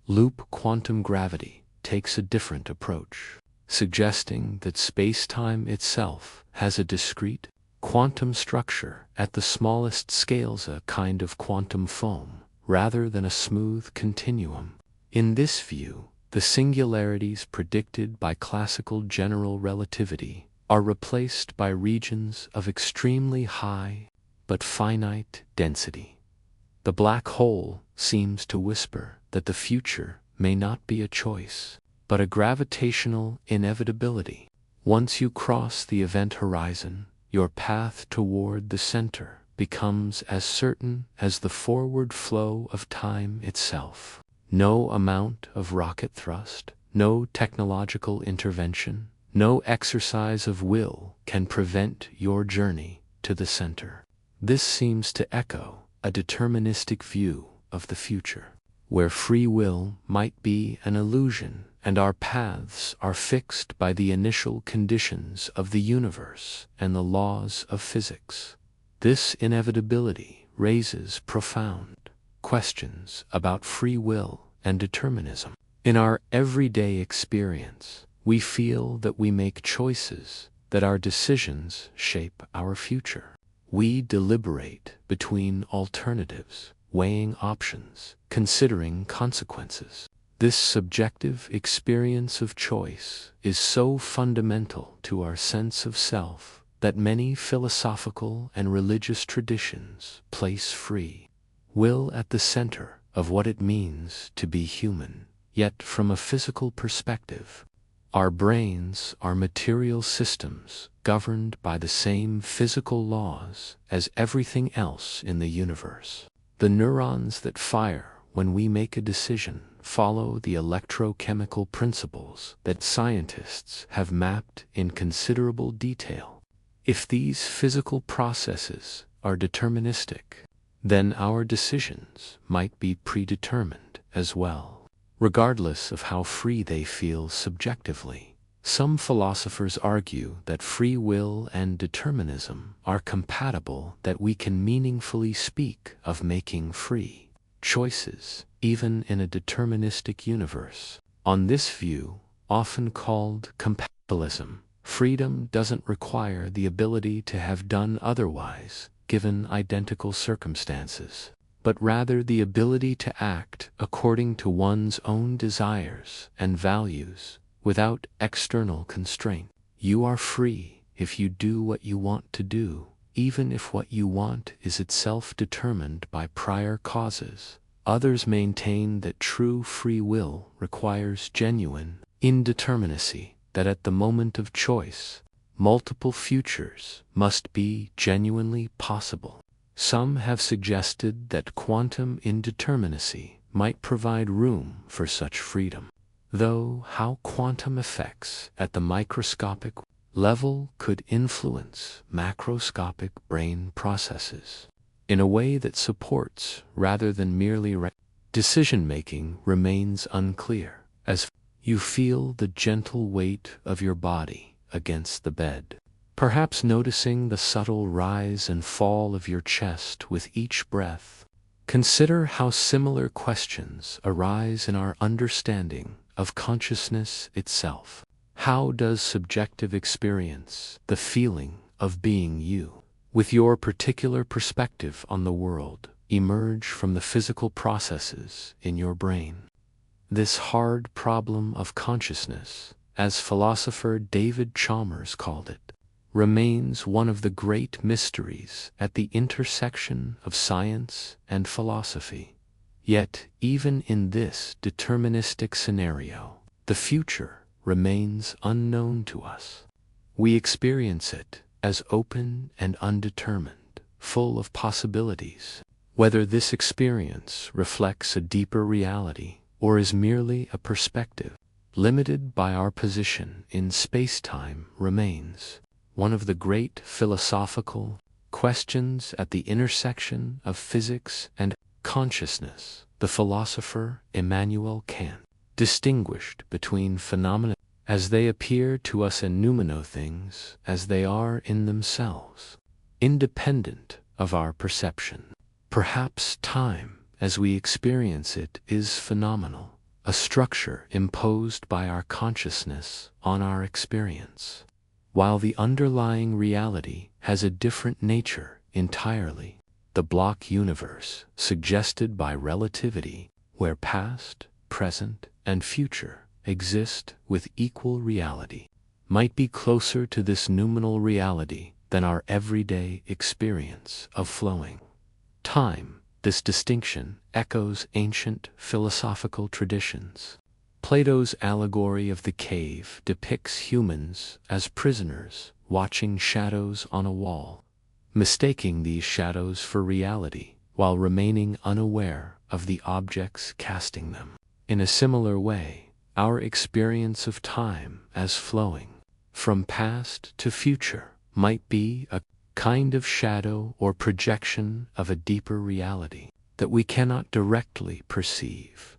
Loop quantum gravity takes a different approach, suggesting that space-time itself has a discrete quantum structure at the smallest scales, a kind of quantum foam, rather than a smooth continuum. In this view, the singularities predicted by classical general relativity are replaced by regions of extremely high but finite density. The black hole seems to whisper that the future may not be a choice, but a gravitational inevitability. Once you cross the event horizon, your path toward the center becomes as certain as the forward flow of time itself. No amount of rocket thrust, no technological intervention, no exercise of will can prevent your journey to the center. This seems to echo a deterministic view of the future, where free will might be an illusion and our paths are fixed by the initial conditions of the universe and the laws of physics. This inevitability raises profound questions about free will and determinism. In our everyday experience, we feel that we make choices, that our decisions shape our future. We deliberate between alternatives, weighing options, considering consequences. This subjective experience of choice is so fundamental to our sense of self that many philosophical and religious traditions place free will at the center of what it means to be human. Yet from a physical perspective, our brains are material systems governed by the same physical laws as everything else in the universe. The neurons that fire when we make a decision follow the electrochemical principles that scientists have mapped in considerable detail. If these physical processes are deterministic, then our decisions might be predetermined as well, regardless of how free they feel subjectively. Some philosophers argue that free will and determinism are compatible, that we can meaningfully speak of making free choices, even in a deterministic universe. On this view, often called compatibilism, freedom doesn't require the ability to have done otherwise, given identical circumstances, but rather the ability to act according to one's own desires and values without external constraint. You are free if you do what you want to do, even if what you want is itself determined by prior causes. Others maintain that true free will requires genuine indeterminacy, that at the moment of choice, multiple futures must be genuinely possible. Some have suggested that quantum indeterminacy might provide room for such freedom, though how quantum effects at the microscopic level could influence macroscopic brain processes in a way that supports rather than merely decision-making remains unclear. As you feel the gentle weight of your body against the bed, perhaps noticing the subtle rise and fall of your chest with each breath, consider how similar questions arise in our understanding of consciousness itself. How does subjective experience, the feeling of being you, with your particular perspective on the world, emerge from the physical processes in your brain? This hard problem of consciousness, as philosopher David Chalmers called it, remains one of the great mysteries at the intersection of science and philosophy. Yet, even in this deterministic scenario, the future remains unknown to us. We experience it as open and undetermined, full of possibilities. Whether this experience reflects a deeper reality or is merely a perspective limited by our position in space-time remains one of the great philosophical questions at the intersection of physics and consciousness. The philosopher Immanuel Kant distinguished between phenomena as they appear to us and noumeno things as they are in themselves, independent of our perception. Perhaps time, as we experience it, is phenomenal, a structure imposed by our consciousness on our experience, while the underlying reality has a different nature entirely. The block universe, suggested by relativity, where past, present, and future exist with equal reality, might be closer to this noumenal reality than our everyday experience of flowing time. This distinction echoes ancient philosophical traditions. Plato's allegory of the cave depicts humans as prisoners watching shadows on a wall, mistaking these shadows for reality while remaining unaware of the objects casting them. In a similar way, our experience of time as flowing from past to future might be a kind of shadow or projection of a deeper reality that we cannot directly perceive.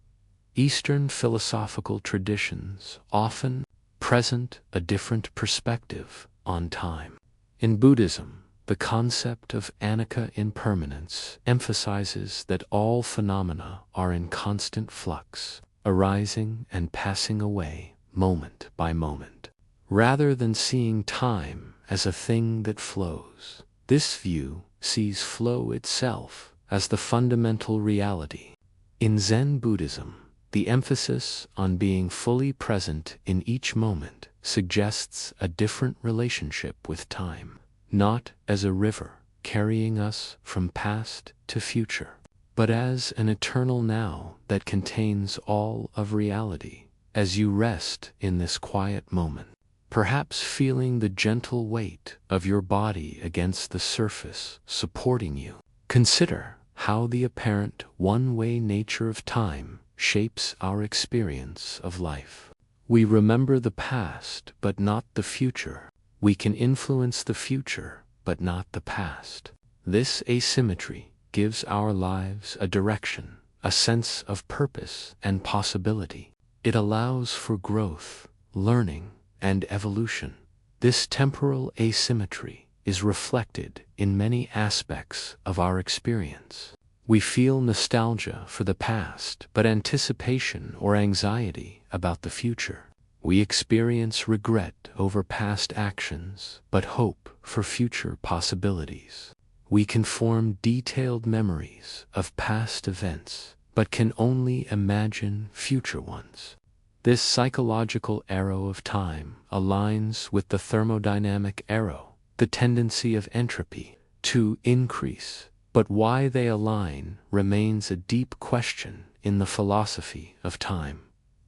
Eastern philosophical traditions often present a different perspective on time. In Buddhism, the concept of anicca impermanence emphasizes that all phenomena are in constant flux, arising and passing away moment by moment. Rather than seeing time as a thing that flows, this view sees flow itself as the fundamental reality. In Zen Buddhism, the emphasis on being fully present in each moment suggests a different relationship with time, not as a river carrying us from past to future, but as an eternal now that contains all of reality. As you rest in this quiet moment, perhaps feeling the gentle weight of your body against the surface supporting you, consider how the apparent one-way nature of time shapes our experience of life. We remember the past, but not the future. We can influence the future, but not the past. This asymmetry gives our lives a direction, a sense of purpose and possibility. It allows for growth, learning, and evolution. This temporal asymmetry is reflected in many aspects of our experience. We feel nostalgia for the past, but anticipation or anxiety about the future. We experience regret over past actions, but hope for future possibilities. We can form detailed memories of past events, but can only imagine future ones. This psychological arrow of time aligns with the thermodynamic arrow, the tendency of entropy to increase. But why they align remains a deep question in the philosophy of time.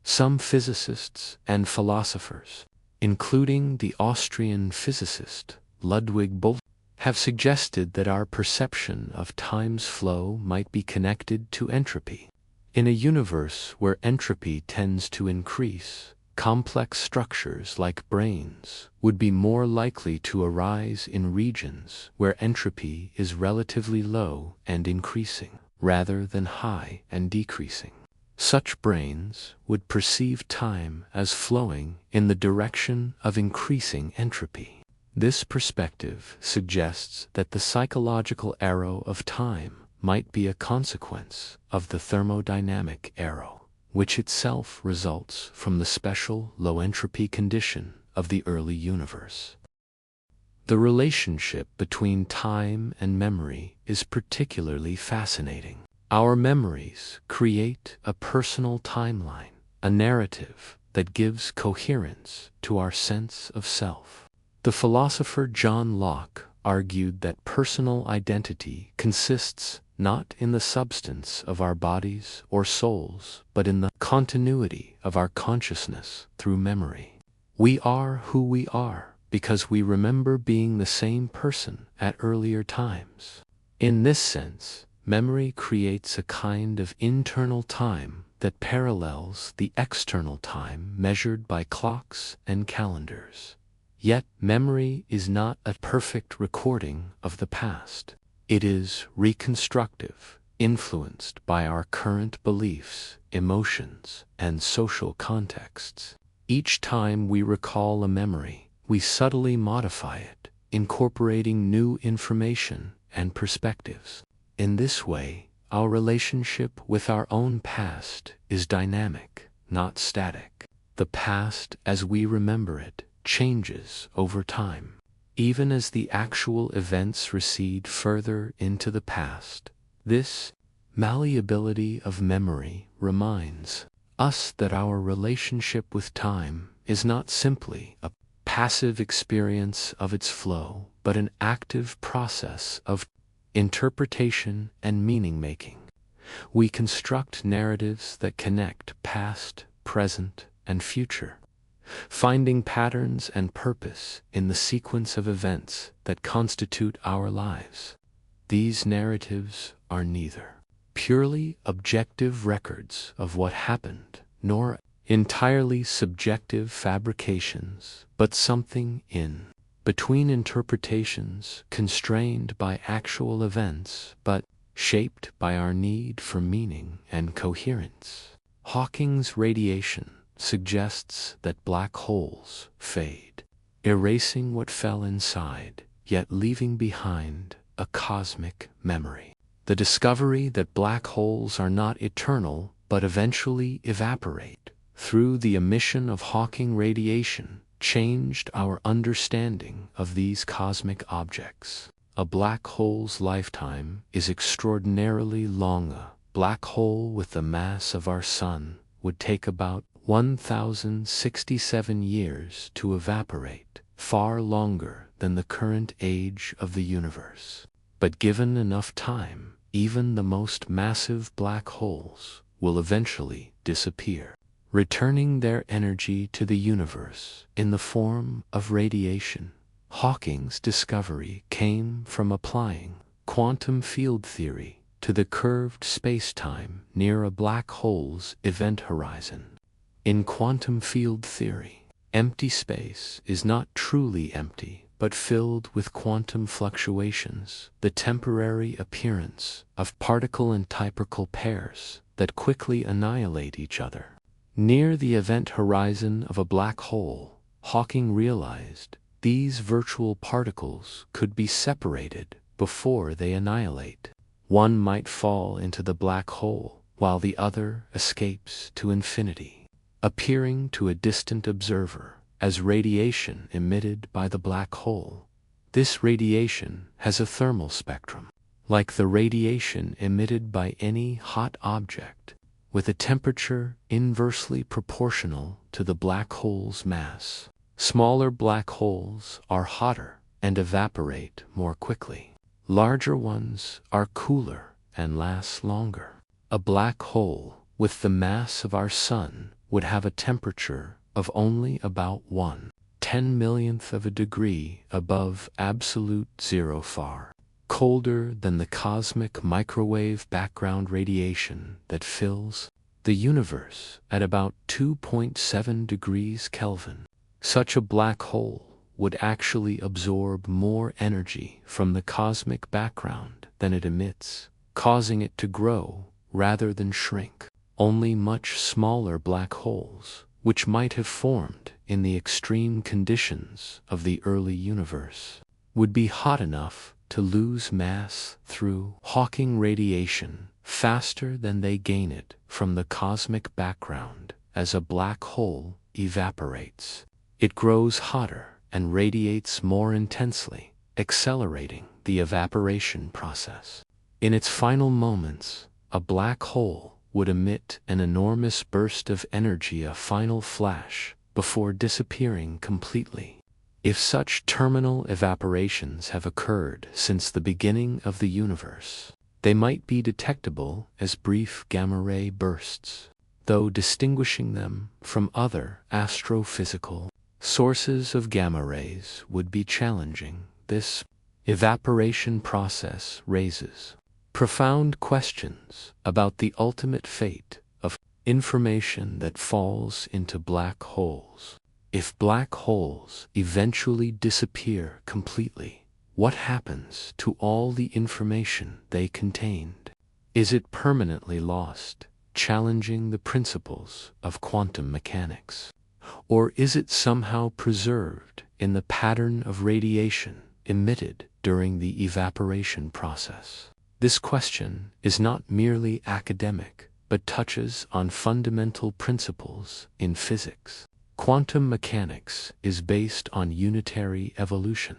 Some physicists and philosophers, including the Austrian physicist Ludwig Boltzmann, have suggested that our perception of time's flow might be connected to entropy. In a universe where entropy tends to increase, complex structures like brains would be more likely to arise in regions where entropy is relatively low and increasing, rather than high and decreasing. Such brains would perceive time as flowing in the direction of increasing entropy. This perspective suggests that the psychological arrow of time might be a consequence of the thermodynamic arrow, which itself results from the special low-entropy condition of the early universe. The relationship between time and memory is particularly fascinating. Our memories create a personal timeline, a narrative that gives coherence to our sense of self. The philosopher John Locke argued that personal identity consists not in the substance of our bodies or souls, but in the continuity of our consciousness through memory. We are who we are because we remember being the same person at earlier times. In this sense, memory creates a kind of internal time that parallels the external time measured by clocks and calendars. Yet, memory is not a perfect recording of the past. It is reconstructive, influenced by our current beliefs, emotions, and social contexts. Each time we recall a memory, we subtly modify it, incorporating new information and perspectives. In this way, our relationship with our own past is dynamic, not static. The past, as we remember it, changes over time. Even as the actual events recede further into the past, this malleability of memory reminds us that our relationship with time is not simply a passive experience of its flow, but an active process of interpretation and meaning-making. We construct narratives that connect past, present, and future, finding patterns and purpose in the sequence of events that constitute our lives. These narratives are neither purely objective records of what happened, nor entirely subjective fabrications, but something in between interpretations constrained by actual events, but shaped by our need for meaning and coherence. Hawking's radiation suggests that black holes fade, erasing what fell inside, yet leaving behind a cosmic memory. The discovery that black holes are not eternal but eventually evaporate through the emission of Hawking radiation changed our understanding of these cosmic objects. A black hole's lifetime is extraordinarily long. A black hole with the mass of our Sun would take about 1,067 years to evaporate, far longer than the current age of the universe. But given enough time, even the most massive black holes will eventually disappear, returning their energy to the universe in the form of radiation. Hawking's discovery came from applying quantum field theory to the curved spacetime near a black hole's event horizon. In quantum field theory, empty space is not truly empty, but filled with quantum fluctuations, the temporary appearance of particle and typical pairs that quickly annihilate each other. Near the event horizon of a black hole, Hawking realized these virtual particles could be separated before they annihilate. One might fall into the black hole, while the other escapes to infinity, appearing to a distant observer as radiation emitted by the black hole. This radiation has a thermal spectrum, like the radiation emitted by any hot object, with a temperature inversely proportional to the black hole's mass. Smaller black holes are hotter and evaporate more quickly. Larger ones are cooler and last longer. A black hole with the mass of our Sun would have a temperature of only about 1/10,000,000th of a degree above absolute zero, far colder than the cosmic microwave background radiation that fills the universe at about 2.7 degrees Kelvin. Such a black hole would actually absorb more energy from the cosmic background than it emits, causing it to grow rather than shrink. Only much smaller black holes, which might have formed in the extreme conditions of the early universe, would be hot enough to lose mass through Hawking radiation faster than they gain it from the cosmic background. As a black hole evaporates, it grows hotter and radiates more intensely, accelerating the evaporation process. In its final moments, a black hole would emit an enormous burst of energy, a final flash, before disappearing completely. If such terminal evaporations have occurred since the beginning of the universe, they might be detectable as brief gamma-ray bursts, though distinguishing them from other astrophysical sources of gamma rays would be challenging. This evaporation process raises profound questions about the ultimate fate of information that falls into black holes. If black holes eventually disappear completely, what happens to all the information they contained? Is it permanently lost, challenging the principles of quantum mechanics? Or is it somehow preserved in the pattern of radiation emitted during the evaporation process? This question is not merely academic, but touches on fundamental principles in physics. Quantum mechanics is based on unitary evolution,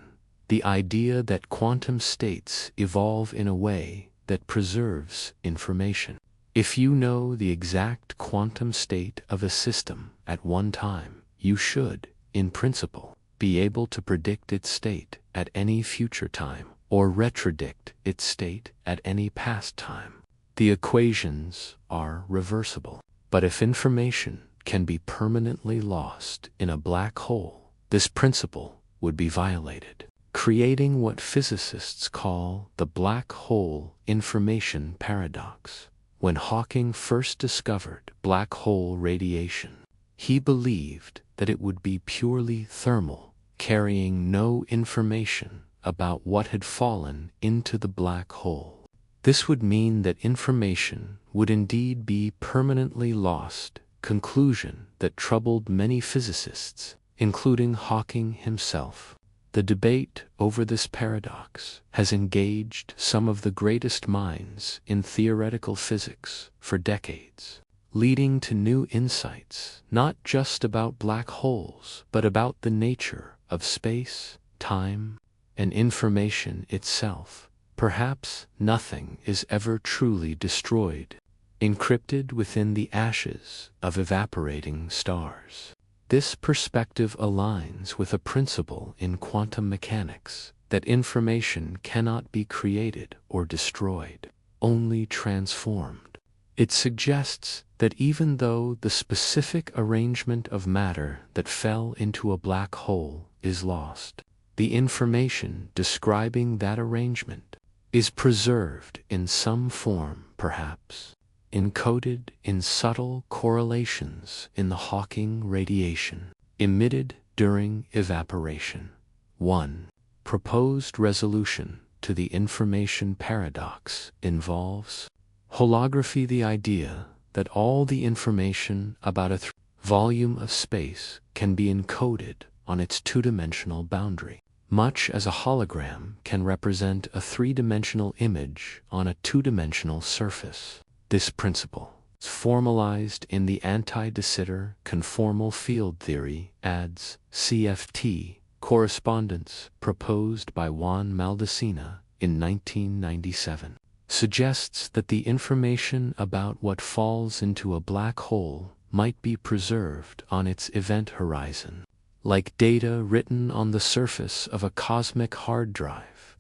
the idea that quantum states evolve in a way that preserves information. If you know the exact quantum state of a system at one time, you should, in principle, be able to predict its state at any future time, or retrodict its state at any past time. The equations are reversible. But if information can be permanently lost in a black hole, this principle would be violated, creating what physicists call the black hole information paradox. When Hawking first discovered black hole radiation, he believed that it would be purely thermal, carrying no information about what had fallen into the black hole. This would mean that information would indeed be permanently lost, conclusion that troubled many physicists, including Hawking himself. The debate over this paradox has engaged some of the greatest minds in theoretical physics for decades, leading to new insights not just about black holes, but about the nature of space, time, and information itself. Perhaps nothing is ever truly destroyed, encrypted within the ashes of evaporating stars. This perspective aligns with a principle in quantum mechanics that information cannot be created or destroyed, only transformed. It suggests that even though the specific arrangement of matter that fell into a black hole is lost, the information describing that arrangement is preserved in some form, perhaps encoded in subtle correlations in the Hawking radiation emitted during evaporation. 1. Proposed resolution to the information paradox involves holography, the idea that all the information about a volume of space can be encoded on its two-dimensional boundary, much as a hologram can represent a three-dimensional image on a two-dimensional surface. This principle is formalized in the anti-de Sitter conformal field theory, ADS, CFT, correspondence proposed by Juan Maldacena in 1997 suggests that the information about what falls into a black hole might be preserved on its event horizon, like data written on the surface of a cosmic hard drive.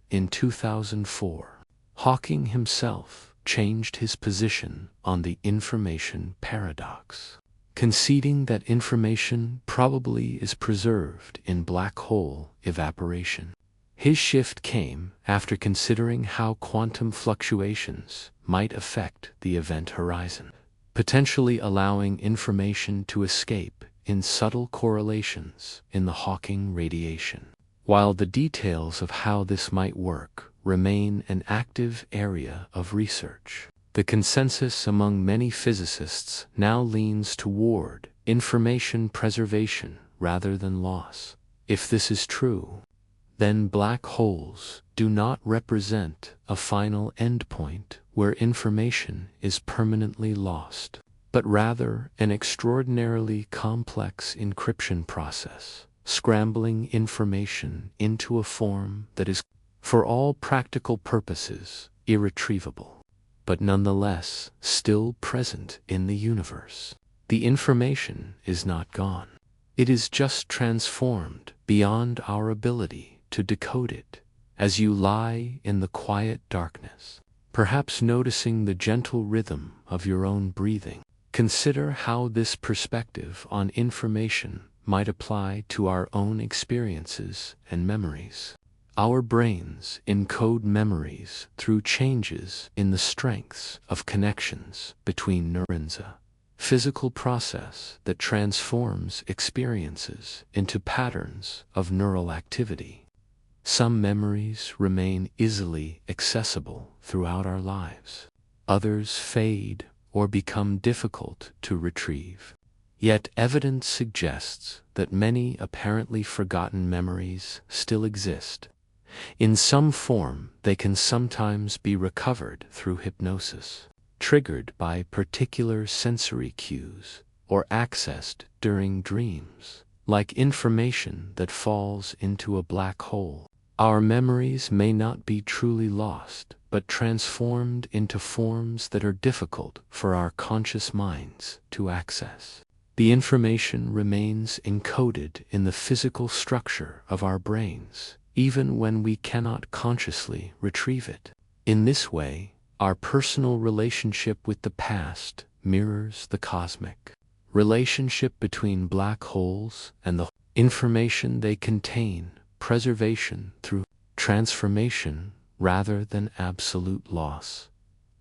In 2004, Hawking himself changed his position on the information paradox, conceding that information probably is preserved in black hole evaporation. His shift came after considering how quantum fluctuations might affect the event horizon, potentially allowing information to escape in subtle correlations in the Hawking radiation. While the details of how this might work remain an active area of research, the consensus among many physicists now leans toward information preservation rather than loss. If this is true, then black holes do not represent a final endpoint where information is permanently lost, but rather an extraordinarily complex encryption process, scrambling information into a form that is, for all practical purposes, irretrievable, but nonetheless still present in the universe. The information is not gone. It is just transformed beyond our ability to decode it. As you lie in the quiet darkness, perhaps noticing the gentle rhythm of your own breathing, consider how this perspective on information might apply to our own experiences and memories. Our brains encode memories through changes in the strengths of connections between neurons, a physical process that transforms experiences into patterns of neural activity. Some memories remain easily accessible throughout our lives. Others fade or become difficult to retrieve. Yet evidence suggests that many apparently forgotten memories still exist. In some form, they can sometimes be recovered through hypnosis, triggered by particular sensory cues, or accessed during dreams. Like information that falls into a black hole, our memories may not be truly lost, but transformed into forms that are difficult for our conscious minds to access. The information remains encoded in the physical structure of our brains, even when we cannot consciously retrieve it. In this way, our personal relationship with the past mirrors the cosmic relationship between black holes and the information they contain, preservation through transformation rather than absolute loss.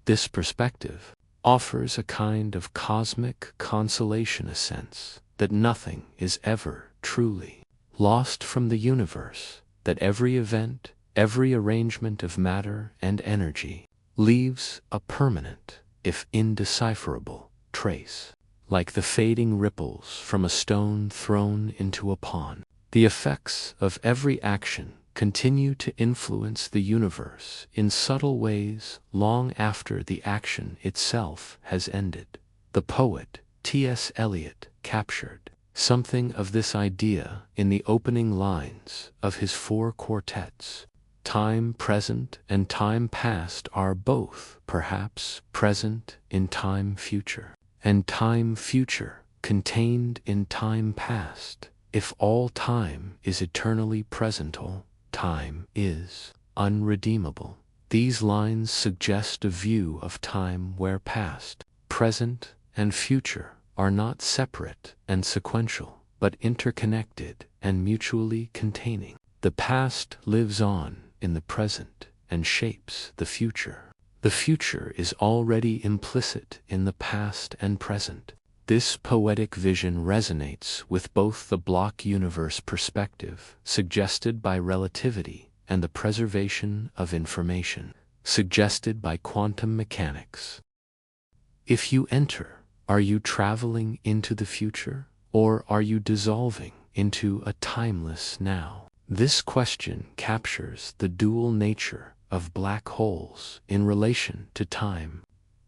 This perspective offers a kind of cosmic consolation, a sense that nothing is ever truly lost from the universe, that every event, every arrangement of matter and energy leaves a permanent, if indecipherable, trace. Like the fading ripples from a stone thrown into a pond, the effects of every action continue to influence the universe in subtle ways long after the action itself has ended. The poet T.S. Eliot captured something of this idea in the opening lines of his 4 quartets. Time present and time past are both, perhaps, present in time future, and time future contained in time past. If all time is eternally present, all time is unredeemable. These lines suggest a view of time where past, present, and future are not separate and sequential, but interconnected and mutually containing. The past lives on in the present and shapes the future. The future is already implicit in the past and present. This poetic vision resonates with both the block universe perspective, suggested by relativity, and the preservation of information, suggested by quantum mechanics. If you enter, are you traveling into the future, or are you dissolving into a timeless now? This question captures the dual nature of black holes in relation to time.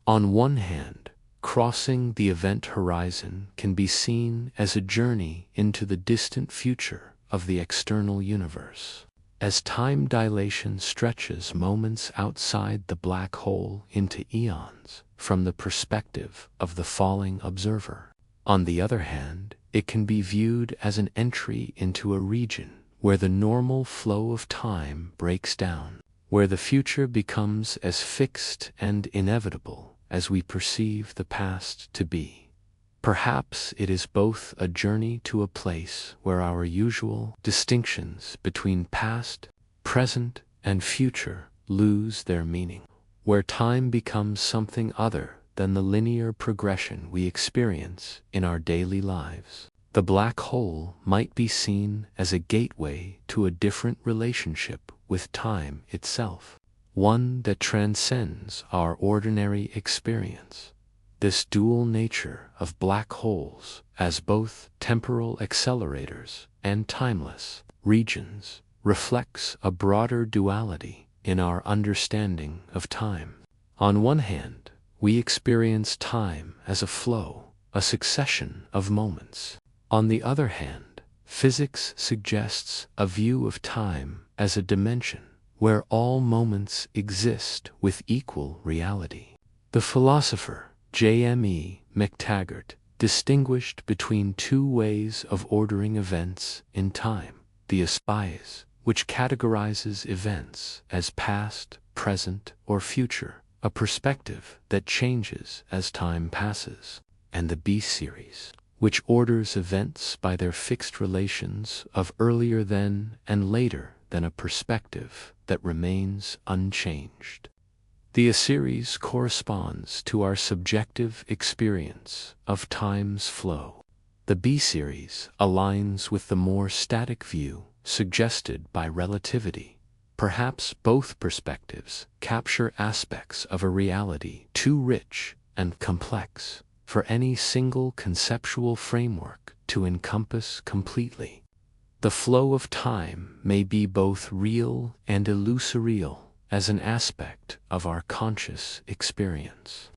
On one hand, crossing the event horizon can be seen as a journey into the distant future of the external universe. As time dilation stretches moments outside the black hole into eons from the perspective of the falling observer. On the other hand, it can be viewed as an entry into a region where the normal flow of time breaks down, where the future becomes as fixed and inevitable as we perceive the past to be. Perhaps it is both a journey to a place where our usual distinctions between past, present, and future lose their meaning, where time becomes something other than the linear progression we experience in our daily lives. The black hole might be seen as a gateway to a different relationship with time itself, one that transcends our ordinary experience. This dual nature of black holes as both temporal accelerators and timeless regions reflects a broader duality in our understanding of time. On one hand, we experience time as a flow, a succession of moments. On the other hand, physics suggests a view of time as a dimension where all moments exist with equal reality. The philosopher J.M.E. McTaggart distinguished between two ways of ordering events in time: the Spacetime, which categorizes events as past, present, or future, a perspective that changes as time passes, and the B-series, which orders events by their fixed relations of earlier than and later than, a perspective that remains unchanged. The A-series corresponds to our subjective experience of time's flow. The B-series aligns with the more static view suggested by relativity. Perhaps both perspectives capture aspects of a reality too rich and complex for any single conceptual framework to encompass completely. The flow of time may be both real and illusory as an aspect of our conscious experience.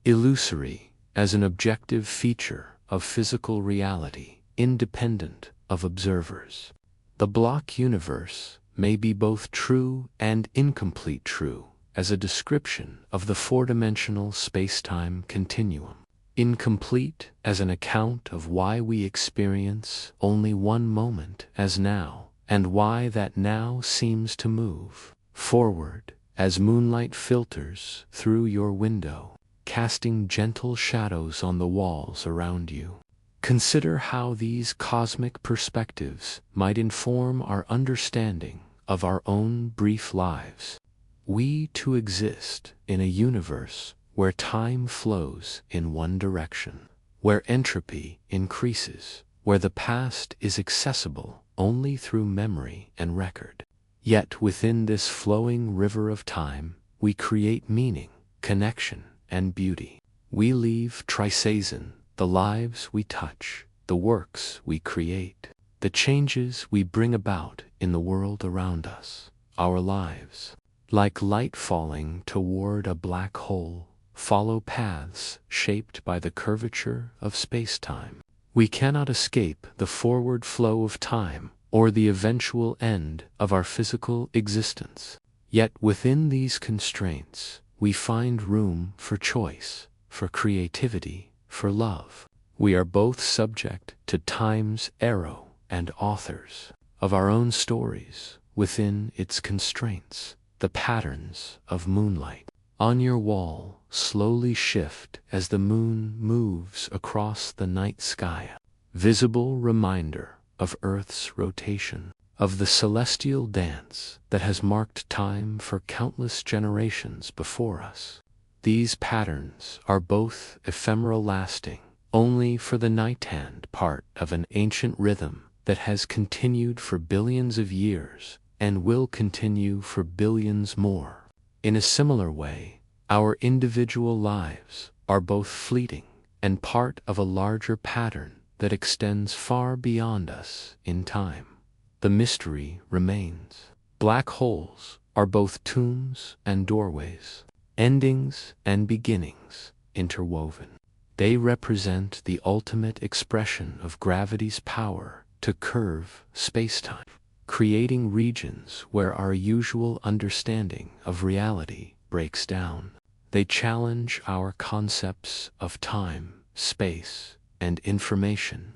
Illusory as an objective feature of physical reality, independent of observers. The block universe may be both true and incomplete true as a description of the four-dimensional spacetime continuum. Incomplete as an account of why we experience only one moment as now, and why that now seems to move forward as moonlight filters through your window, casting gentle shadows on the walls around you. Consider how these cosmic perspectives might inform our understanding of our own brief lives. We too exist in a universe where time flows in one direction, where entropy increases, where the past is accessible only through memory and record. Yet within this flowing river of time, we create meaning, connection, and beauty. We leave Trisaison, the lives we touch, the works we create, the changes we bring about in the world around us. Our lives, like light falling toward a black hole, follow paths shaped by the curvature of space-time. We cannot escape the forward flow of time or the eventual end of our physical existence. Yet within these constraints, we find room for choice, for creativity, for love. We are both subject to time's arrow and authors of our own stories within its constraints. The patterns of moonlight on your wall slowly shift as the moon moves across the night sky, visible reminder of Earth's rotation, of the celestial dance that has marked time for countless generations before us. These patterns are both ephemeral, lasting only for the nighthand part of an ancient rhythm that has continued for billions of years and will continue for billions more. In a similar way, our individual lives are both fleeting and part of a larger pattern that extends far beyond us in time. The mystery remains. Black holes are both tombs and doorways, endings and beginnings interwoven. They represent the ultimate expression of gravity's power to curve spacetime, creating regions where our usual understanding of reality breaks down. They challenge our concepts of time, space, and information.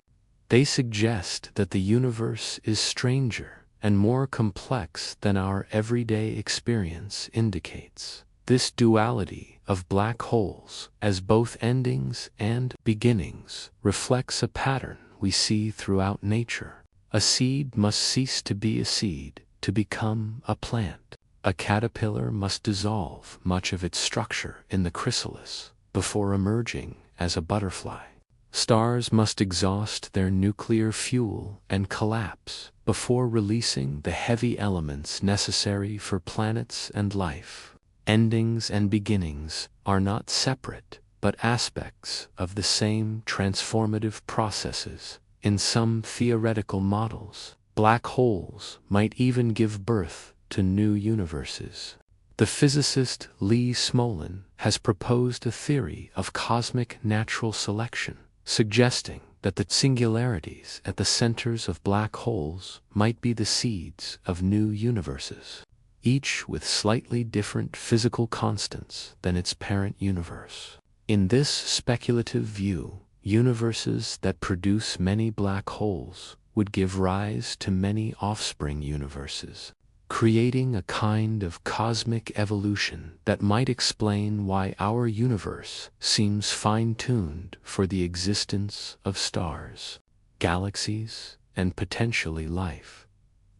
They suggest that the universe is stranger and more complex than our everyday experience indicates. This duality of black holes as both endings and beginnings reflects a pattern we see throughout nature. A seed must cease to be a seed to become a plant. A caterpillar must dissolve much of its structure in the chrysalis before emerging as a butterfly. Stars must exhaust their nuclear fuel and collapse before releasing the heavy elements necessary for planets and life. Endings and beginnings are not separate, but aspects of the same transformative processes. In some theoretical models, black holes might even give birth to new universes. The physicist Lee Smolin has proposed a theory of cosmic natural selection, suggesting that the singularities at the centers of black holes might be the seeds of new universes, each with slightly different physical constants than its parent universe. In this speculative view, universes that produce many black holes would give rise to many offspring universes, creating a kind of cosmic evolution that might explain why our universe seems fine-tuned for the existence of stars, galaxies, and potentially life.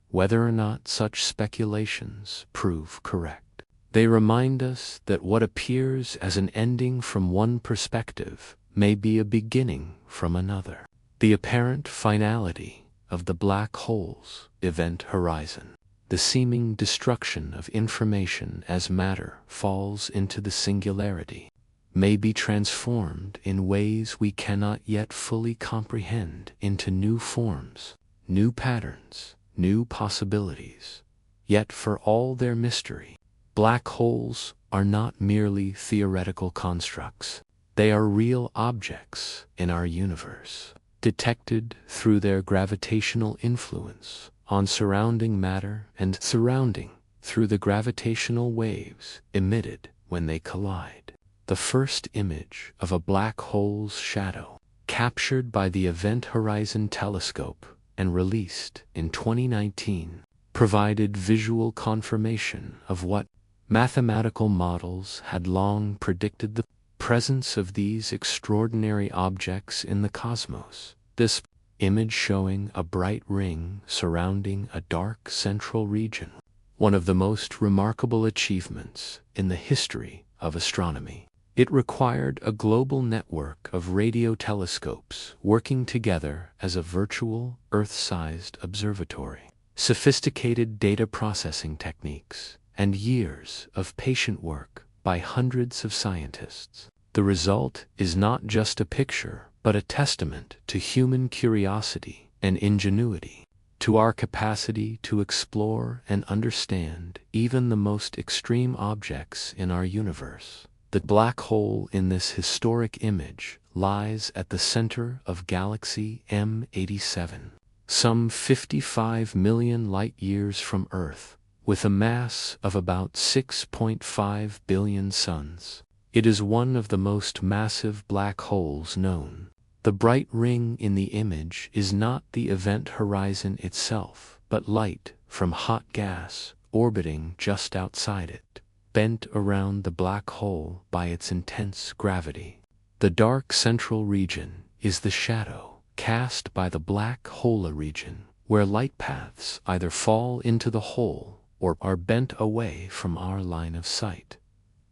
Whether or not such speculations prove correct, they remind us that what appears as an ending from one perspective may be a beginning from another. The apparent finality of the black hole's event horizon, the seeming destruction of information as matter falls into the singularity, may be transformed in ways we cannot yet fully comprehend into new forms, new patterns, new possibilities. Yet for all their mystery, black holes are not merely theoretical constructs. They are real objects in our universe, detected through their gravitational influence on surrounding matter and surrounding through the gravitational waves emitted when they collide. The first image of a black hole's shadow, captured by the Event Horizon Telescope and released in 2019, provided visual confirmation of what mathematical models had long predicted: the presence of these extraordinary objects in the cosmos. This image showing a bright ring surrounding a dark central region, one of the most remarkable achievements in the history of astronomy. It required a global network of radio telescopes working together as a virtual Earth-sized observatory, sophisticated data processing techniques, and years of patient work by hundreds of scientists. The result is not just a picture, but a testament to human curiosity and ingenuity, to our capacity to explore and understand even the most extreme objects in our universe. The black hole in this historic image lies at the center of galaxy M87, some 55 million light-years from Earth, with a mass of about 6.5 billion suns. It is one of the most massive black holes known. The bright ring in the image is not the event horizon itself, but light from hot gas orbiting just outside it, bent around the black hole by its intense gravity. The dark central region is the shadow cast by the black hole region, where light paths either fall into the hole or are bent away from our line of sight.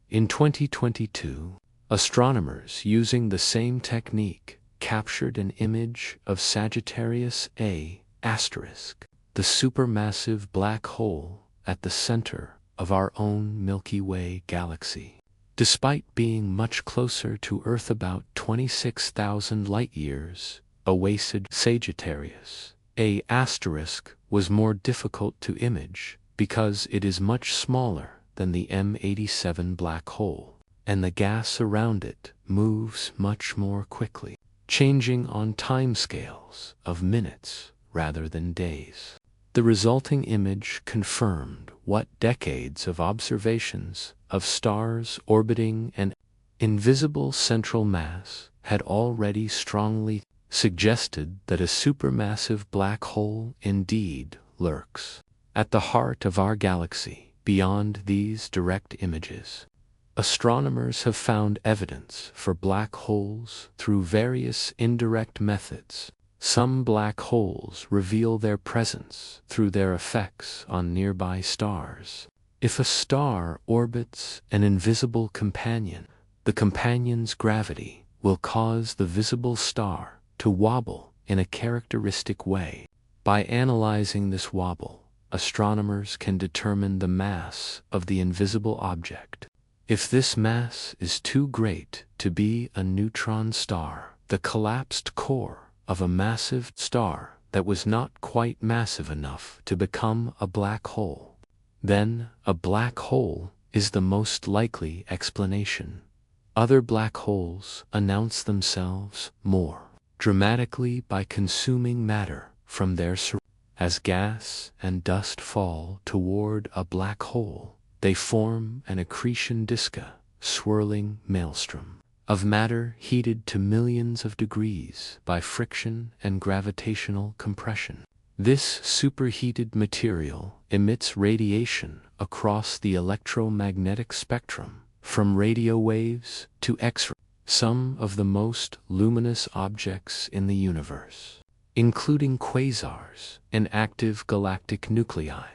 In 2022, astronomers using the same technique captured an image of Sagittarius A*, the supermassive black hole at the center of our own Milky Way galaxy. Despite being much closer to Earth, about 26,000 light-years away, Sagittarius A* was more difficult to image because it is much smaller than the M87 black hole, and the gas around it moves much more quickly, changing on timescales of minutes rather than days. The resulting image confirmed what decades of observations of stars orbiting an invisible central mass had already strongly suggested that a supermassive black hole indeed lurks at the heart of our galaxy. Beyond these direct images, astronomers have found evidence for black holes through various indirect methods. Some black holes reveal their presence through their effects on nearby stars. If a star orbits an invisible companion, the companion's gravity will cause the visible star to wobble in a characteristic way. By analyzing this wobble, astronomers can determine the mass of the invisible object. If this mass is too great to be a neutron star, the collapsed core of a massive star that was not quite massive enough to become a black hole, then a black hole is the most likely explanation. Other black holes announce themselves more dramatically by consuming matter from their surroundings. As gas and dust fall toward a black hole, they form an accretion disk, swirling maelstrom of matter heated to millions of degrees by friction and gravitational compression. This superheated material emits radiation across the electromagnetic spectrum, from radio waves to X-rays. Some of the most luminous objects in the universe, including quasars and active galactic nuclei,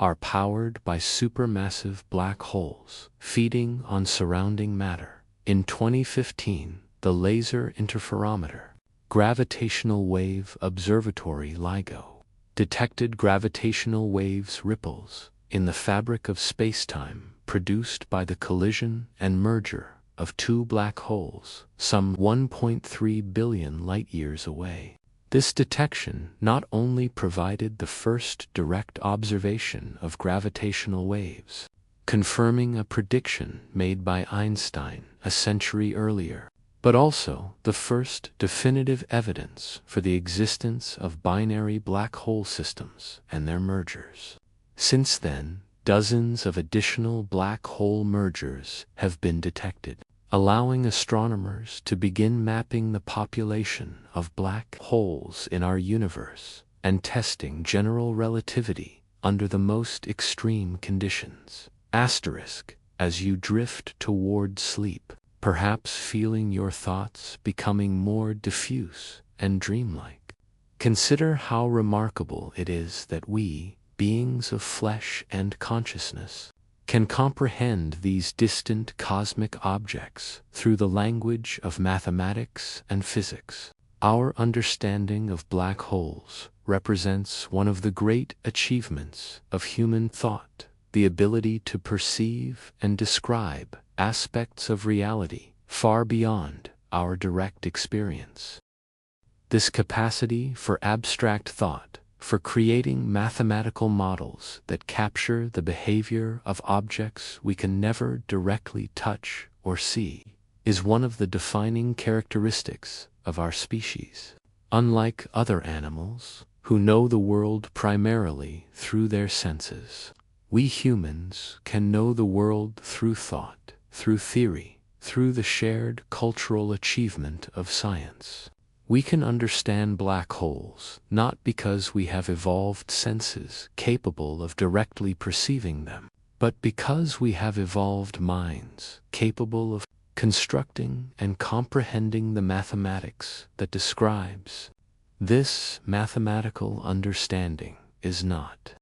are powered by supermassive black holes feeding on surrounding matter. In 2015, the Laser Interferometer Gravitational Wave Observatory LIGO detected gravitational waves ripples in the fabric of spacetime produced by the collision and merger of two black holes some 1.3 billion light-years away. This detection not only provided the first direct observation of gravitational waves, confirming a prediction made by Einstein a century earlier, but also the first definitive evidence for the existence of binary black hole systems and their mergers. Since then, dozens of additional black hole mergers have been detected, allowing astronomers to begin mapping the population of black holes in our universe and testing general relativity under the most extreme conditions. As you drift toward sleep, perhaps feeling your thoughts becoming more diffuse and dreamlike, consider how remarkable it is that we, beings of flesh and consciousness, can comprehend these distant cosmic objects through the language of mathematics and physics. Our understanding of black holes represents one of the great achievements of human thought, the ability to perceive and describe aspects of reality far beyond our direct experience. This capacity for abstract thought, for creating mathematical models that capture the behavior of objects we can never directly touch or see, is one of the defining characteristics of our species. Unlike other animals, who know the world primarily through their senses, we humans can know the world through thought, through theory, through the shared cultural achievement of science. We can understand black holes not because we have evolved senses capable of directly perceiving them, but because we have evolved minds capable of constructing and comprehending the mathematics that describes. This mathematical understanding is not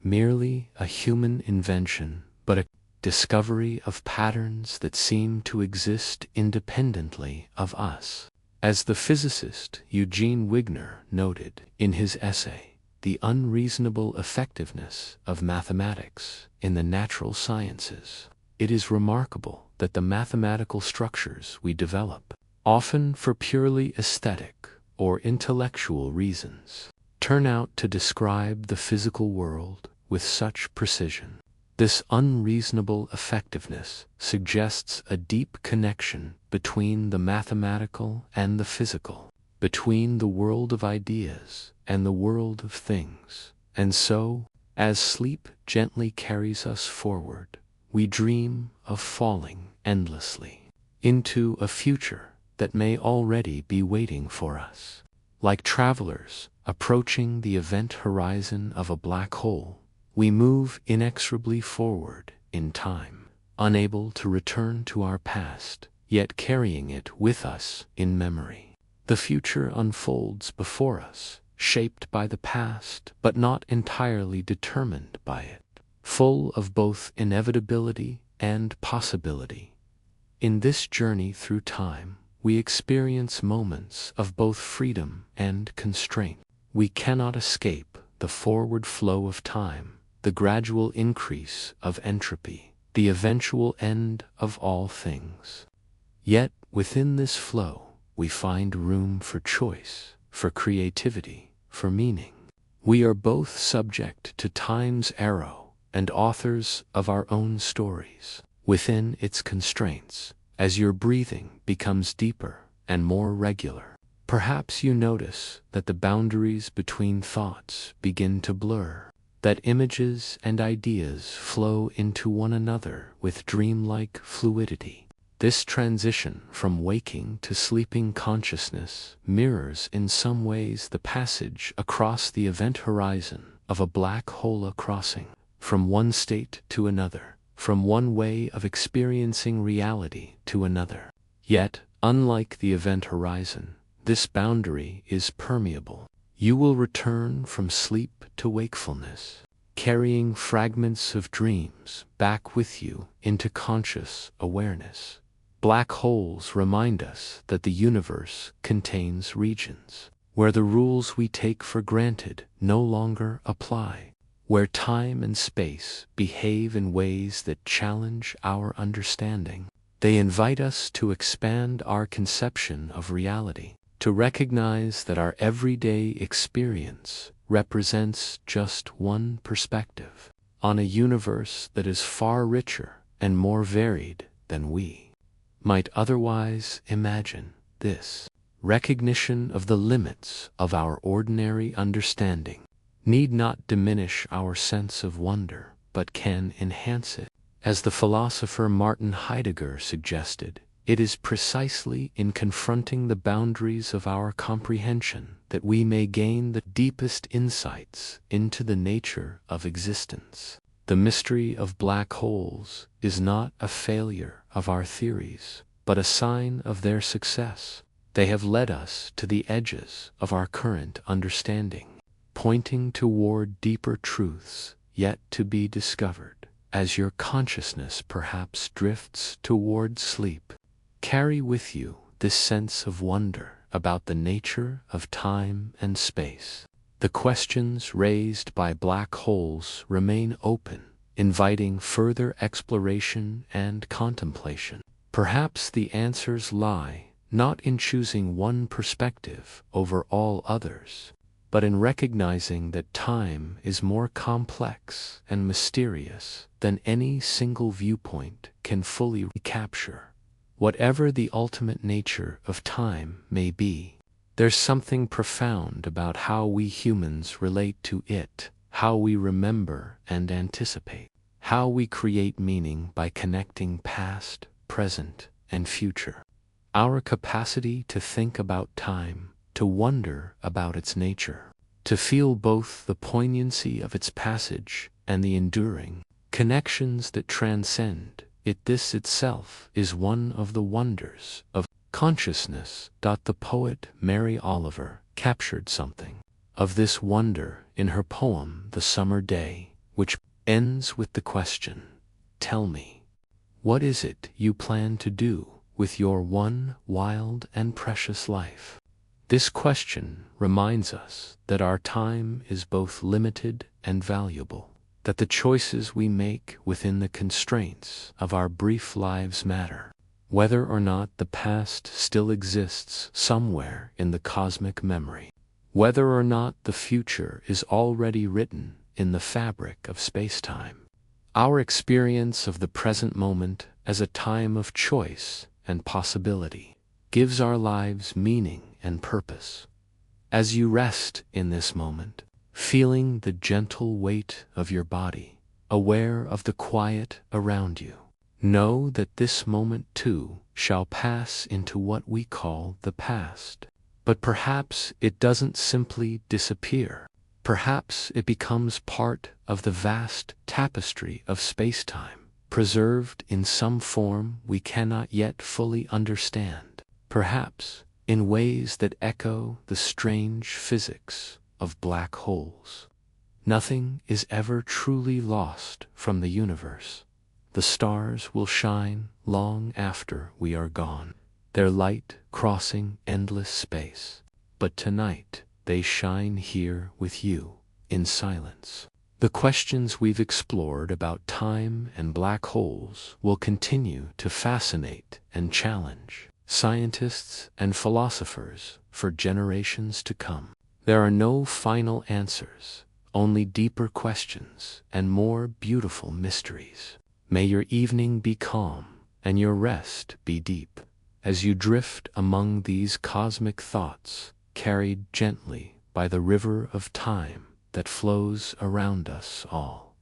merely a human invention, but a discovery of patterns that seem to exist independently of us. As the physicist Eugene Wigner noted in his essay, The Unreasonable Effectiveness of Mathematics in the Natural Sciences, it is remarkable that the mathematical structures we develop, often for purely aesthetic or intellectual reasons, turn out to describe the physical world with such precision. This unreasonable effectiveness suggests a deep connection between the mathematical and the physical. between the world of ideas and the world of things. And so, as sleep gently carries us forward, we dream of falling endlessly into a future that may already be waiting for us. Like travelers approaching the event horizon of a black hole, we move inexorably forward in time, unable to return to our past, yet carrying it with us in memory. The future unfolds before us, shaped by the past, but not entirely determined by it, full of both inevitability and possibility. In this journey through time, we experience moments of both freedom and constraint. We cannot escape the forward flow of time, the gradual increase of entropy, the eventual end of all things. Yet, within this flow, we find room for choice, for creativity, for meaning. We are both subject to time's arrow and authors of our own stories within its constraints. As your breathing becomes deeper and more regular, perhaps you notice that the boundaries between thoughts begin to blur, that images and ideas flow into one another with dreamlike fluidity. This transition from waking to sleeping consciousness mirrors in some ways the passage across the event horizon of a black hole crossing from one state to another, from one way of experiencing reality to another. Yet, unlike the event horizon, this boundary is permeable. You will return from sleep to wakefulness, carrying fragments of dreams back with you into conscious awareness. Black holes remind us that the universe contains regions where the rules we take for granted no longer apply, where time and space behave in ways that challenge our understanding. They invite us to expand our conception of reality, to recognize that our everyday experience represents just one perspective on a universe that is far richer and more varied than we might otherwise imagine. This recognition of the limits of our ordinary understanding need not diminish our sense of wonder, but can enhance it. As the philosopher Martin Heidegger suggested, it is precisely in confronting the boundaries of our comprehension that we may gain the deepest insights into the nature of existence. The mystery of black holes is not a failure of our theories, but a sign of their success. They have led us to the edges of our current understanding, pointing toward deeper truths yet to be discovered. As your consciousness perhaps drifts toward sleep, carry with you this sense of wonder about the nature of time and space. The questions raised by black holes remain open, inviting further exploration and contemplation. Perhaps the answers lie not in choosing one perspective over all others, but in recognizing that time is more complex and mysterious than any single viewpoint can fully capture. Whatever the ultimate nature of time may be, there's something profound about how we humans relate to it, how we remember and anticipate, how we create meaning by connecting past, present, and future. Our capacity to think about time, to wonder about its nature, to feel both the poignancy of its passage and the enduring connections that transcend it. This itself is one of the wonders of consciousness. The poet Mary Oliver captured something of this wonder in her poem The Summer Day, which ends with the question, "Tell me, what is it you plan to do with your one wild and precious life?" This question reminds us that our time is both limited and valuable, that the choices we make within the constraints of our brief lives matter, whether or not the past still exists somewhere in the cosmic memory, whether or not the future is already written in the fabric of spacetime. Our experience of the present moment as a time of choice and possibility gives our lives meaning and purpose. As you rest in this moment, feeling the gentle weight of your body, aware of the quiet around you, know that this moment too shall pass into what we call the past. But perhaps it doesn't simply disappear. Perhaps it becomes part of the vast tapestry of spacetime, preserved in some form we cannot yet fully understand. Perhaps in ways that echo the strange physics of black holes. Nothing is ever truly lost from the universe. The stars will shine long after we are gone, their light crossing endless space. But tonight, they shine here with you, in silence. The questions we've explored about time and black holes will continue to fascinate and challenge scientists and philosophers for generations to come. There are no final answers, only deeper questions and more beautiful mysteries. May your evening be calm and your rest be deep, as you drift among these cosmic thoughts, carried gently by the river of time that flows around us all.